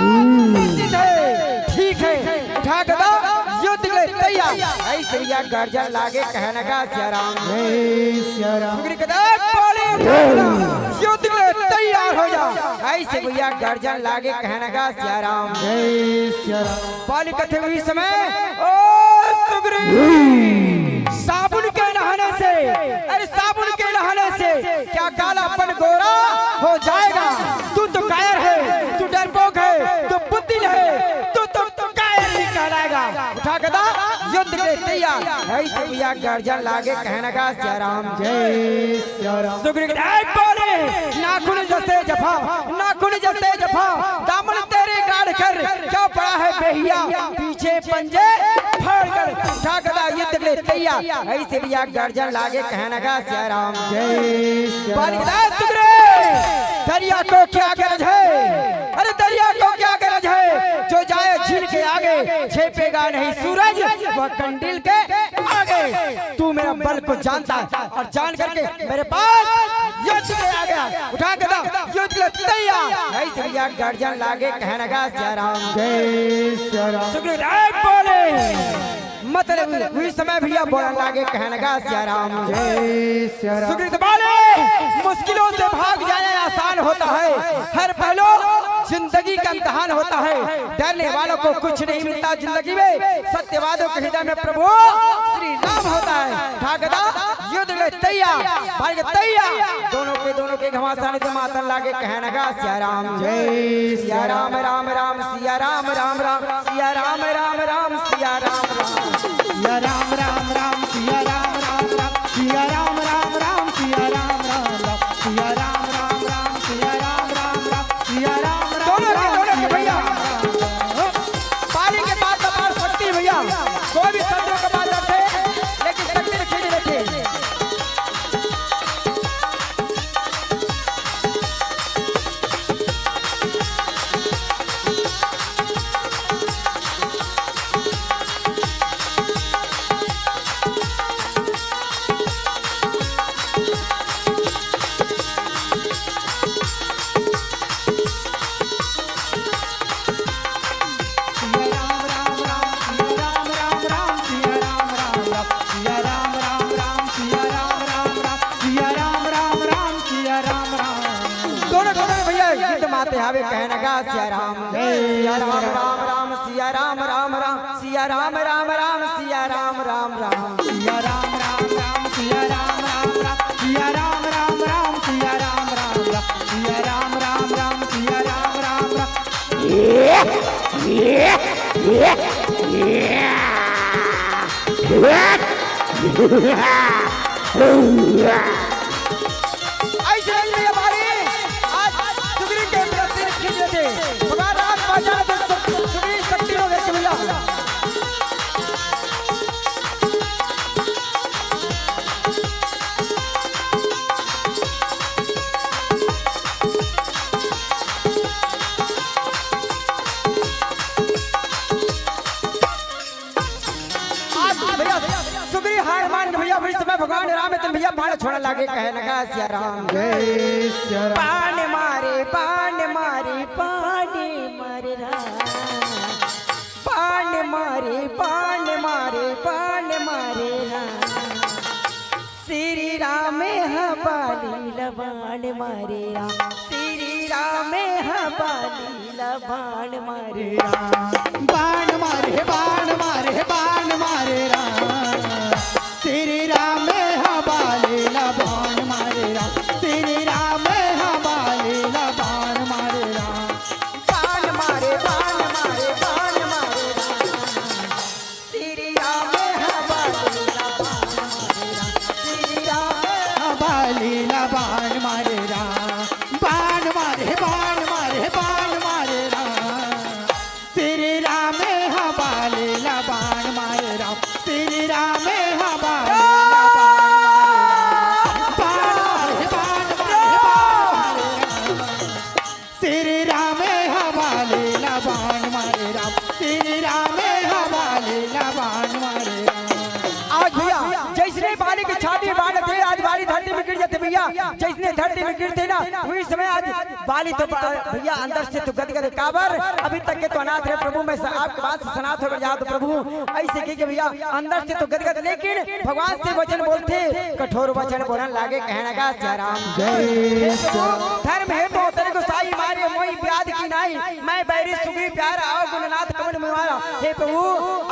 Speaker 2: ठीक है उठा के दो युद्ध के लिए तैयार ऐसे भैया गर्जन लागे कहना का सिया राम
Speaker 1: जय श्री राम।
Speaker 2: सुग्रीव के बोले युद्ध के लिए तैयार हो जा ऐसे भैया गर्जन लागे कहना का सिया राम
Speaker 1: जय श्री राम।
Speaker 2: बाली कथे हुई समय ओ सुग्रीव साबुन के नहाने से अरे साबुन के नहाने से क्या कालापन गोरा हो जाएगा तू तो कायर है तू डरपोक है तू बुद्धिल है तू तो कायर नहीं कहलाएगा उठा के दा युद्ध के लिए तैयार ऐसे भैया गर्जन लागे कहना का सिया राम
Speaker 1: जय श्री राम।
Speaker 2: सुग्रीव बोले नाखून जैसे जफा दामन तेरे गाड़ कर क्या पड़ा है बेहिया पीछे पंजे फाड़ कर उठा गदा युद्ध के लिए तैयार ऐसे भैया गर्जन लागे कहना का सिया राम
Speaker 1: जय श्री राम।
Speaker 2: दरिया को क्या गरज है अरे दरिया को क्या गरज है जो जाए झील के आगे छेपेगा नहीं सूरज वह कंडील के आगे तू मेरा बल को जानता है और जान करके मेरे पास युद्ध में आ गया उठा के दा युद्ध के लिए तैयार ऐसे भैया गर्जन लागे कहना का सिया राम
Speaker 1: जय श्री राम।
Speaker 2: सुग्रीव बोले मतलब उस समय भैया बोलने लागे कहने का सिया राम
Speaker 1: जय श्री राम।
Speaker 2: सुग्रीव बोले मुश्किलों से भाग जाना आसान होता है हर पहलू जिंदगी का इम्तिहान होता है डरने वालों को कुछ नहीं मिलता जिंदगी में सत्यवादियों के हृदय में प्रभु श्री राम होता है ठाकदा युद्ध में तैयार भाई तैयार दोनों के घमासाने से मातन लागे कहने का सिया राम
Speaker 1: जय
Speaker 2: सिया राम राम राम सिया राम राम राम सिया राम राम राम सिया राम राम बिहावे कहने का सिया राम राम राम सिया राम राम राम सिया राम राम राम सिया राम राम राम
Speaker 1: सिया राम राम राम सिया राम राम राम सिया राम राम राम सिया राम राम राम सिया राम राम राम सिया राम राम राम।
Speaker 2: ऐसे नहीं है हमारी आज सुग्रीव के प्रति खींच रहे थे भगवान राम पहुंचा तो सुग्रीव शक्ति हो गए भैया। सुग्रीव हार मान के भैया इस समय भगवान राम है तो भैया बाण छोड़ने लगे कहे लगा सिया राम
Speaker 1: जय सिया राम।
Speaker 2: बाण मारे बाण मारे बाण मारे राम बाण मारे बाण मारे बाण मारे राम श्री राम हबाली लबाण मारे राम श्री राम हबाली लबाण मारे राम
Speaker 1: बाण मारे बाण मारे बाण मारे राम श्री राम हबाले बाण मारे राम श्री राम हबाले बाण मारे राम
Speaker 2: बाण मारे बाण मारे बाण मारे राम श्री राम हबाली लबाण मारे राम श्री राम
Speaker 1: हबाले बाण मारे राम बाण मारे बाण मारे बाण मारे राम श्री राम हबाले बाण मारे राम श्री राम हबाले श्री राम हवाले बाण मारे राम श्री राम हवाले बाण मारे राम।
Speaker 2: आज भैया जैसने बाली की छाती में बाण थे आज बाली धरती में गिर जाते भैया जैसने धरती में गिरते ना वही समय आज बाली तो भैया अंदर से तो गदगद काबर अभी तक के तो अनाथ रहे प्रभु मैं आपके बात से सनात होकर जाओ तो प्रभु ऐसे की भैया अंदर से तो गदगद लेकिन भगवान से वचन बोलते कठोर वचन बोलने लागे कहने का सिया राम
Speaker 1: जय
Speaker 2: धर्म है तो तेरे को साई मारे मोई ब्याद की नहीं मैं बैरी सुग्रीव प्यार आओ गुणनाथ कमल में मारा हे प्रभु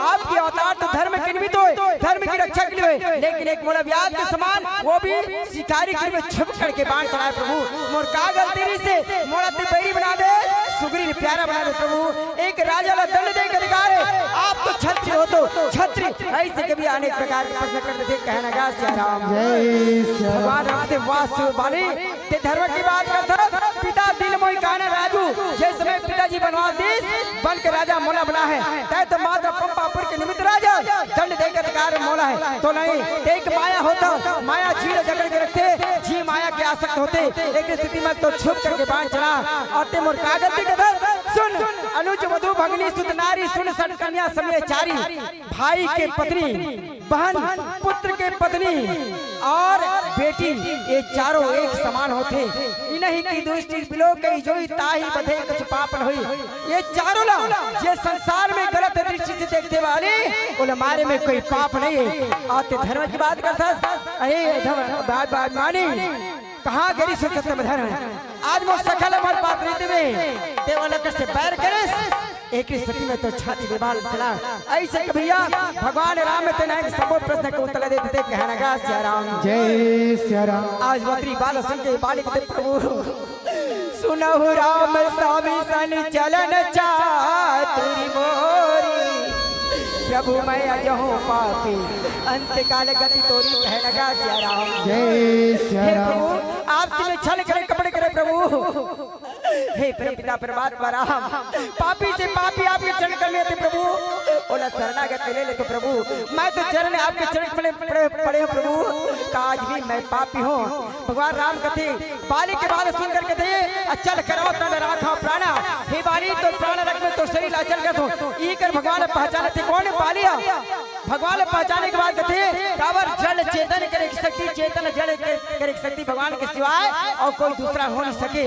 Speaker 2: आपकी अवतार तो धर्म के निमित्त हो धर्म की रक्षा के लिए लेकिन एक मोला ब्याद के समान वो भी शिकारी के में छुप करके बाण चढ़ाए प्रभु मोर का गलती से मोरा ते बैरी बना दे सुग्रीव प्यारा बना दे प्रभु एक राजा ला दंड दे के अधिकार है आप तो क्षत्रिय हो तो क्षत्रिय ऐसे कभी अनेक प्रकार के प्रश्न करते थे कहना गा सिया राम
Speaker 1: जय
Speaker 2: भगवान राम ते वासु बाली ते धर्म की बात करता पिता दिल मोई काना राजू जिस समय पिताजी बनवास देश बन के राजा मोला बना है तय तो मात्र पंपापुर के निमित्त राजा दंड देकर अधिकार मोला है तो नहीं एक माया होता माया झील जकड़ के रखते जी माया के आसक्त होते एक स्थिति में तो छुप करके बाण चढ़ा और ते मोर कागज के धर सुन अनुज वधु भगनी सुत नारी सुन सट कन्या समय चारी भाई के पत्नी बहन पुत्र के पत्नी और बेटी ये चारों एक समान होते इन्हीं की दृष्टि बिलो कई जोई ताही बधे कुछ पाप न हुई ये चारों ला ये संसार में गलत दृष्टि से देखते वाले बोले मारे में कोई पाप नहीं है आते धर्म की बात करता अरे बात मानी कहाँ गरी से सत्य में धर्म आज वो सकल हमारे बात रीति में देवालय से बैर करे एक ही स्थिति में तो छाती विवाल चला ऐसे कि भैया भगवान राम में तेना सब प्रश्न को उत्तर देते थे कहना गा सिया राम
Speaker 1: जय सिया राम।
Speaker 2: आज बकरी बाल सुन के बालिक दे प्रभु सुनहु राम स्वामी सन चलन चातुरी मोरी प्रभु मैं अजहूं पापी अंत काल गति तोरी कहना गा सिया राम
Speaker 1: जय सिया
Speaker 2: हे
Speaker 1: राम।
Speaker 2: प्रभु आपसे में छल करे कपड़े करे प्रभु हे पिता परमात्मा राम पापी से पापी आपके चरण करने थे प्रभु बोला शरणागत ले ले तो प्रभु मैं तो चरण आपके चरण पड़े हो प्रभु आज भी मैं पापी हूँ भगवान राम कथे बाली के बाल सुन कर कथे अचल करो तन राखो प्राणा हे बाली तो प्राण रख में तो शरीर अचल कर दो ई कर भगवान पहचाने थे कौन बालिया भगवान पहचाने के बाद कथे कावर जल चेतन करे शक्ति चेतन जल करे शक्ति भगवान के सिवाय और कोई दूसरा हो नहीं सके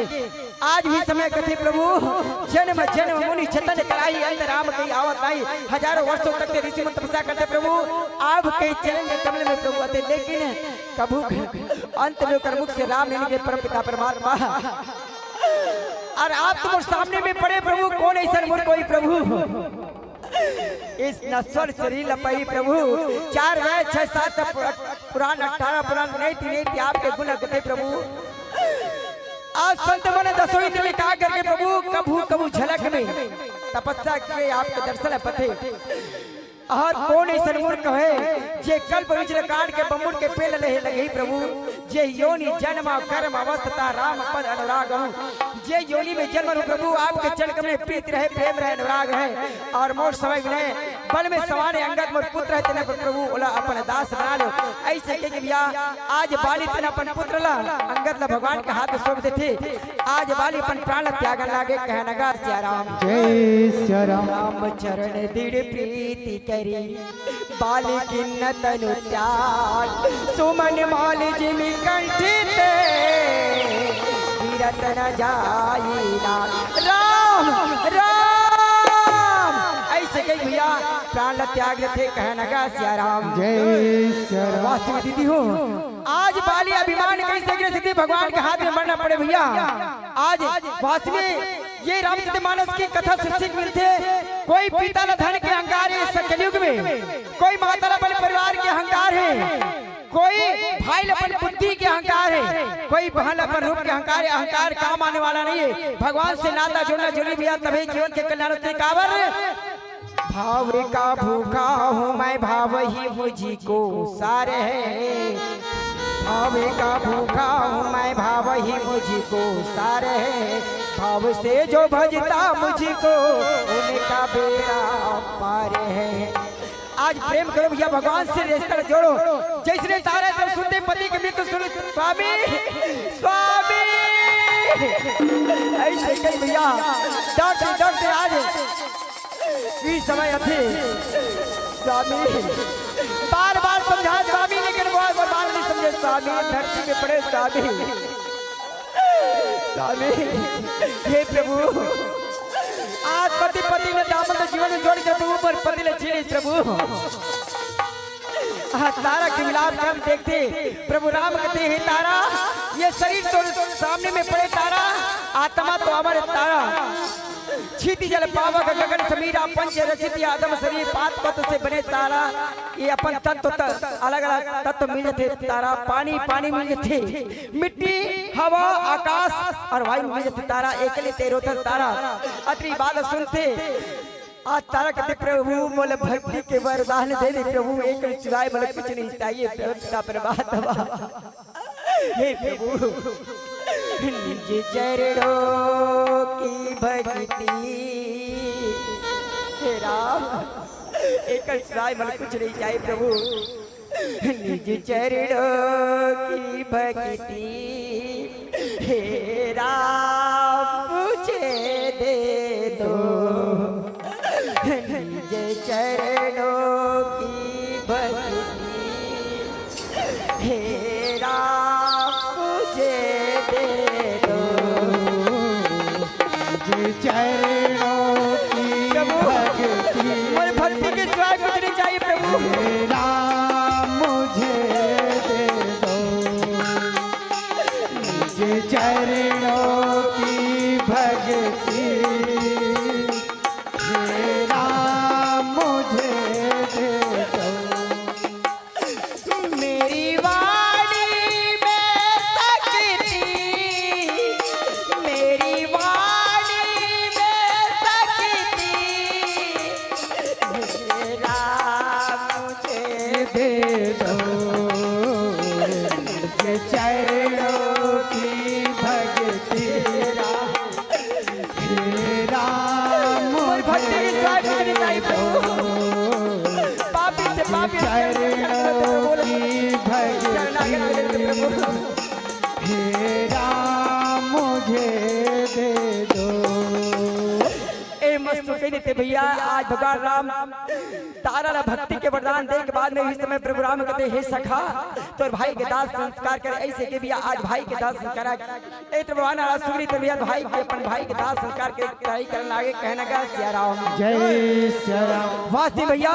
Speaker 2: आज भी समय कथे प्रभु जन्म जन्म मुनि चेतन कराई अंत राम की आवत आई हजारों वर्षों तक के ऋषि मुनि तपस्या करते प्रभु आप के चरण में कमल में प्रभु आते लेकिन कभू अंत में कर मुख से राम लेने के परम पिता परमात्मा और आप तुम सामने में पड़े प्रभु, कौन ऐसा मोर कोई प्रभु इस नश्वर शरीर लपई प्रभु। 4 वेद 6 7 पुराण 18 पुराण नहीं आपके गुण गते प्रभु। आज संत मन दसों इंद्र में कहा करके प्रभु, कभू कभू झलक में तपस्या किए आपके दर्शन पथे। और कौन ऐसा मूर्ख है जे कल्प विचर काट के बमुड़ के पेल लहे लगे प्रभु। जे योनि जन्म कर्म अवस्था राम पद अनुराग हूँ। जे योनि में जन्म हूँ प्रभु, आपके चरण में प्रीत रहे, प्रेम रहे, अनुराग है। और मोर समय विनय बल में सवार अंगद मोर पुत्र है तेने प्रभु ओला अपन दास बना लो। ऐसे के भैया आज बाली तेने अपन पुत्र ला अंगद ला भगवान के हाथ सौंप देते। आज बाली अपन प्राण त्यागन लागे कहनगा सिया राम
Speaker 1: जय सिया राम।
Speaker 2: राम चरण दृढ़ प्रीति करी बाली किन्न तनु त्याग। सुमन माल जिमि कंठित वीरत न जाई राम राम। ऐसे कई भैया प्राण त्याग थे कहनगा सिया राम
Speaker 1: जय सिया राम।
Speaker 2: वास्तव दीदी हो आज बाली अभिमान कैसे गिर सकती, भगवान के हाथ में मरना पड़े भैया। आज वास्तव ये रामचरित मानस की कथा से सीख मिलते। कोई पिता न धन के अहंकार है इस कलयुग में, कोई माता न परिवार के अहंकार है, कोई भाई अपन बुद्धि के अहंकार है, कोई बहन अपन रूप के अहंकार है। अहंकार काम आने वाला नहीं है। भगवान से नाता जोड़ना जरूरी भैया, तभी जीवन के कल्याण से कावर। भाव का भूखा हूँ मैं, भाव ही मुझको सार है। भाव का भूखा हूँ मैं, भाव ही मुझको सार है। भाव से जो भजता मुझको उनका बेड़ा पार है। आज प्रेम करो भैया, भगवान से रिश्ता जोड़ो। जैसे तारा जब सुनते पति के मृत्यु सुन स्वामी स्वामी ऐसे कई भैया डॉक्टर आज भी समय अथे स्वामी बार बार समझा स्वामी, लेकिन वो बार नहीं समझे स्वामी। धरती में पड़े स्वामी स्वामी हे प्रभु। आज पति ने दामन जीवन में जोड़ के प्रभु पर पति ने छीने प्रभु। तारा के मिलाप हम देखते प्रभु राम कहते हैं तारा ये शरीर तो सामने में पड़े तारा, आत्मा तो अमर तारा। छीति जल पावक गगन समीरा पंच रचित आदम शरीर पात पत से बने तारा। ये अपन तत्व अलग अलग तत्व मिले थे तारा। पानी पानी मिले थे, मिट्टी हवा आकाश और वायु मिले थे तारा। एकले तेरो तारा अत्री बात सुनते। आज तारा कहते प्रभु मोल भक्ति के वरदान दे दे प्रभु, एक सिवाय मतलब कुछ नहीं चाहिए प्रभु। हे प्रभु निज चरणों की भक्ति हे राम, एक सिवाय मतलब कुछ नहीं चाहिए प्रभु। निज चरणों की भक्ति हे राम मुझे दे दो। निज चरणों की भक्ति हे राम मुझे दे दो।
Speaker 1: निज चरणों की भक्ति
Speaker 2: और भक्ति के सिवाय कुछ नहीं चाहिए प्रभु।
Speaker 1: हे राम मुझे दे दो। निज चरणों की भक्ति
Speaker 2: भैया। आज भगवान राम तारा भक्ति के वरदान दे के बाद में इस समय प्रभु राम कहते हे सखा तो भाई के दास संस्कार करे। ऐसे के भैया आज भाई के दास संस्कार भगवान सुग्रीव तो भैया भाई के अपन भाई के दास संस्कार के तैयारी करने आगे कहना का सिया राम
Speaker 1: जय सिया राम।
Speaker 2: वास्तव भैया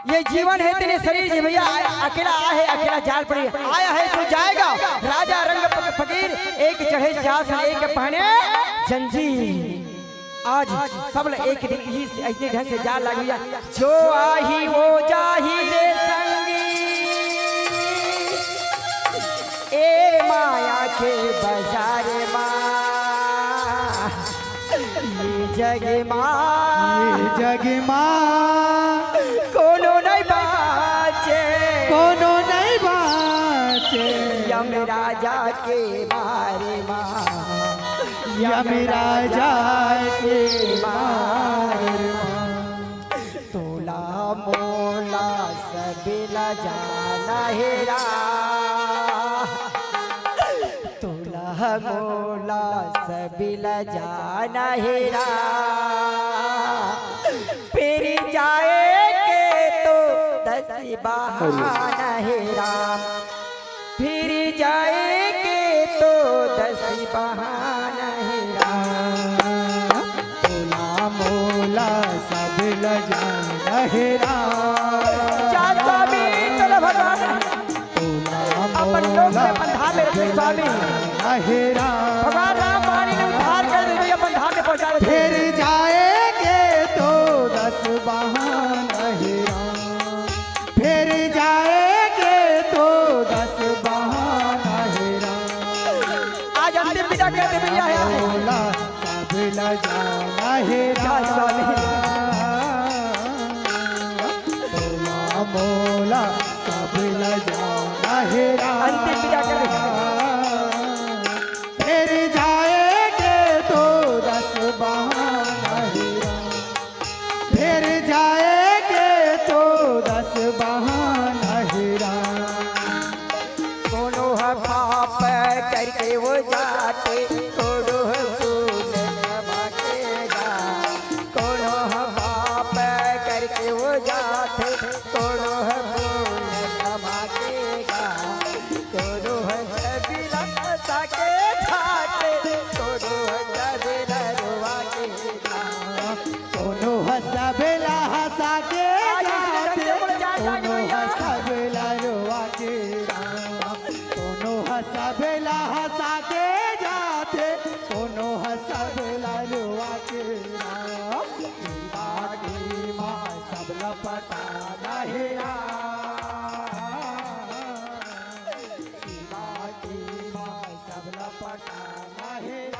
Speaker 2: ये जीवन है तेरे शरीर भैया, अकेला आया है अकेला जाल पड़ी आया है तो जाएगा। राजा रंग फकीर एक चढ़े सिंहासन एक पहने जंजीर आज सब लोग एक दिन ही ऐसे ढंग से जा लगी जो आही वो जाही रे संगी ए माया के बाजार माँ ये जग माँ
Speaker 1: ये जग माँ
Speaker 2: कोनो नहीं बाचे
Speaker 1: कोनो नहीं बाचे
Speaker 2: यम राजा के मारे माँ
Speaker 1: यम राजा के मारे
Speaker 2: तोला मोला सबला जाना हेरा तोला मोला सबला जाना हेरा फिर जाएंगे तो दस बहाना हेरा फिर जाएंगे तो दस बहाना हेरा
Speaker 1: तोला मोला सब लजाना हेरा
Speaker 2: चाचा भी तोला भगवान
Speaker 1: तोला
Speaker 2: अपन लोग में बंधा में रखे स्वामी
Speaker 1: हेरा
Speaker 2: भगवान राम पानी ने उद्धार कर दे अपन धाम में पहुंचा दे
Speaker 1: फिर जाएंगे तो दस बहाना हेरा फिर जाएंगे तो दस बहाना हेरा
Speaker 2: आज अंतिम विदा कर दे भैया है
Speaker 1: मोला सब लजाना हेरा तोला मोला सब लजाना हेरा
Speaker 2: अंतिम विदा कर दे
Speaker 1: फिर जाएंगे तो दस बहाना हेरा फिर जाएंगे तो दस बहाना हेरा
Speaker 2: कोनो है पाप करके वो जाते कोनो है फूल भागेगा कोनो है पाप करके वो जाते कोनो है फूल भागेगा कोनो है सबीला साके छाते कोनो है सबीला रुआ के
Speaker 1: कोनो हसबेला हंसा के जाते कोनो हसबेला रोआ के कोनो हसबेला हंसा के जाते कोनो हसबेला रोआ के बाकी माँ सब लपटाना हेरा बाकी माँ सब लपटाना हेरा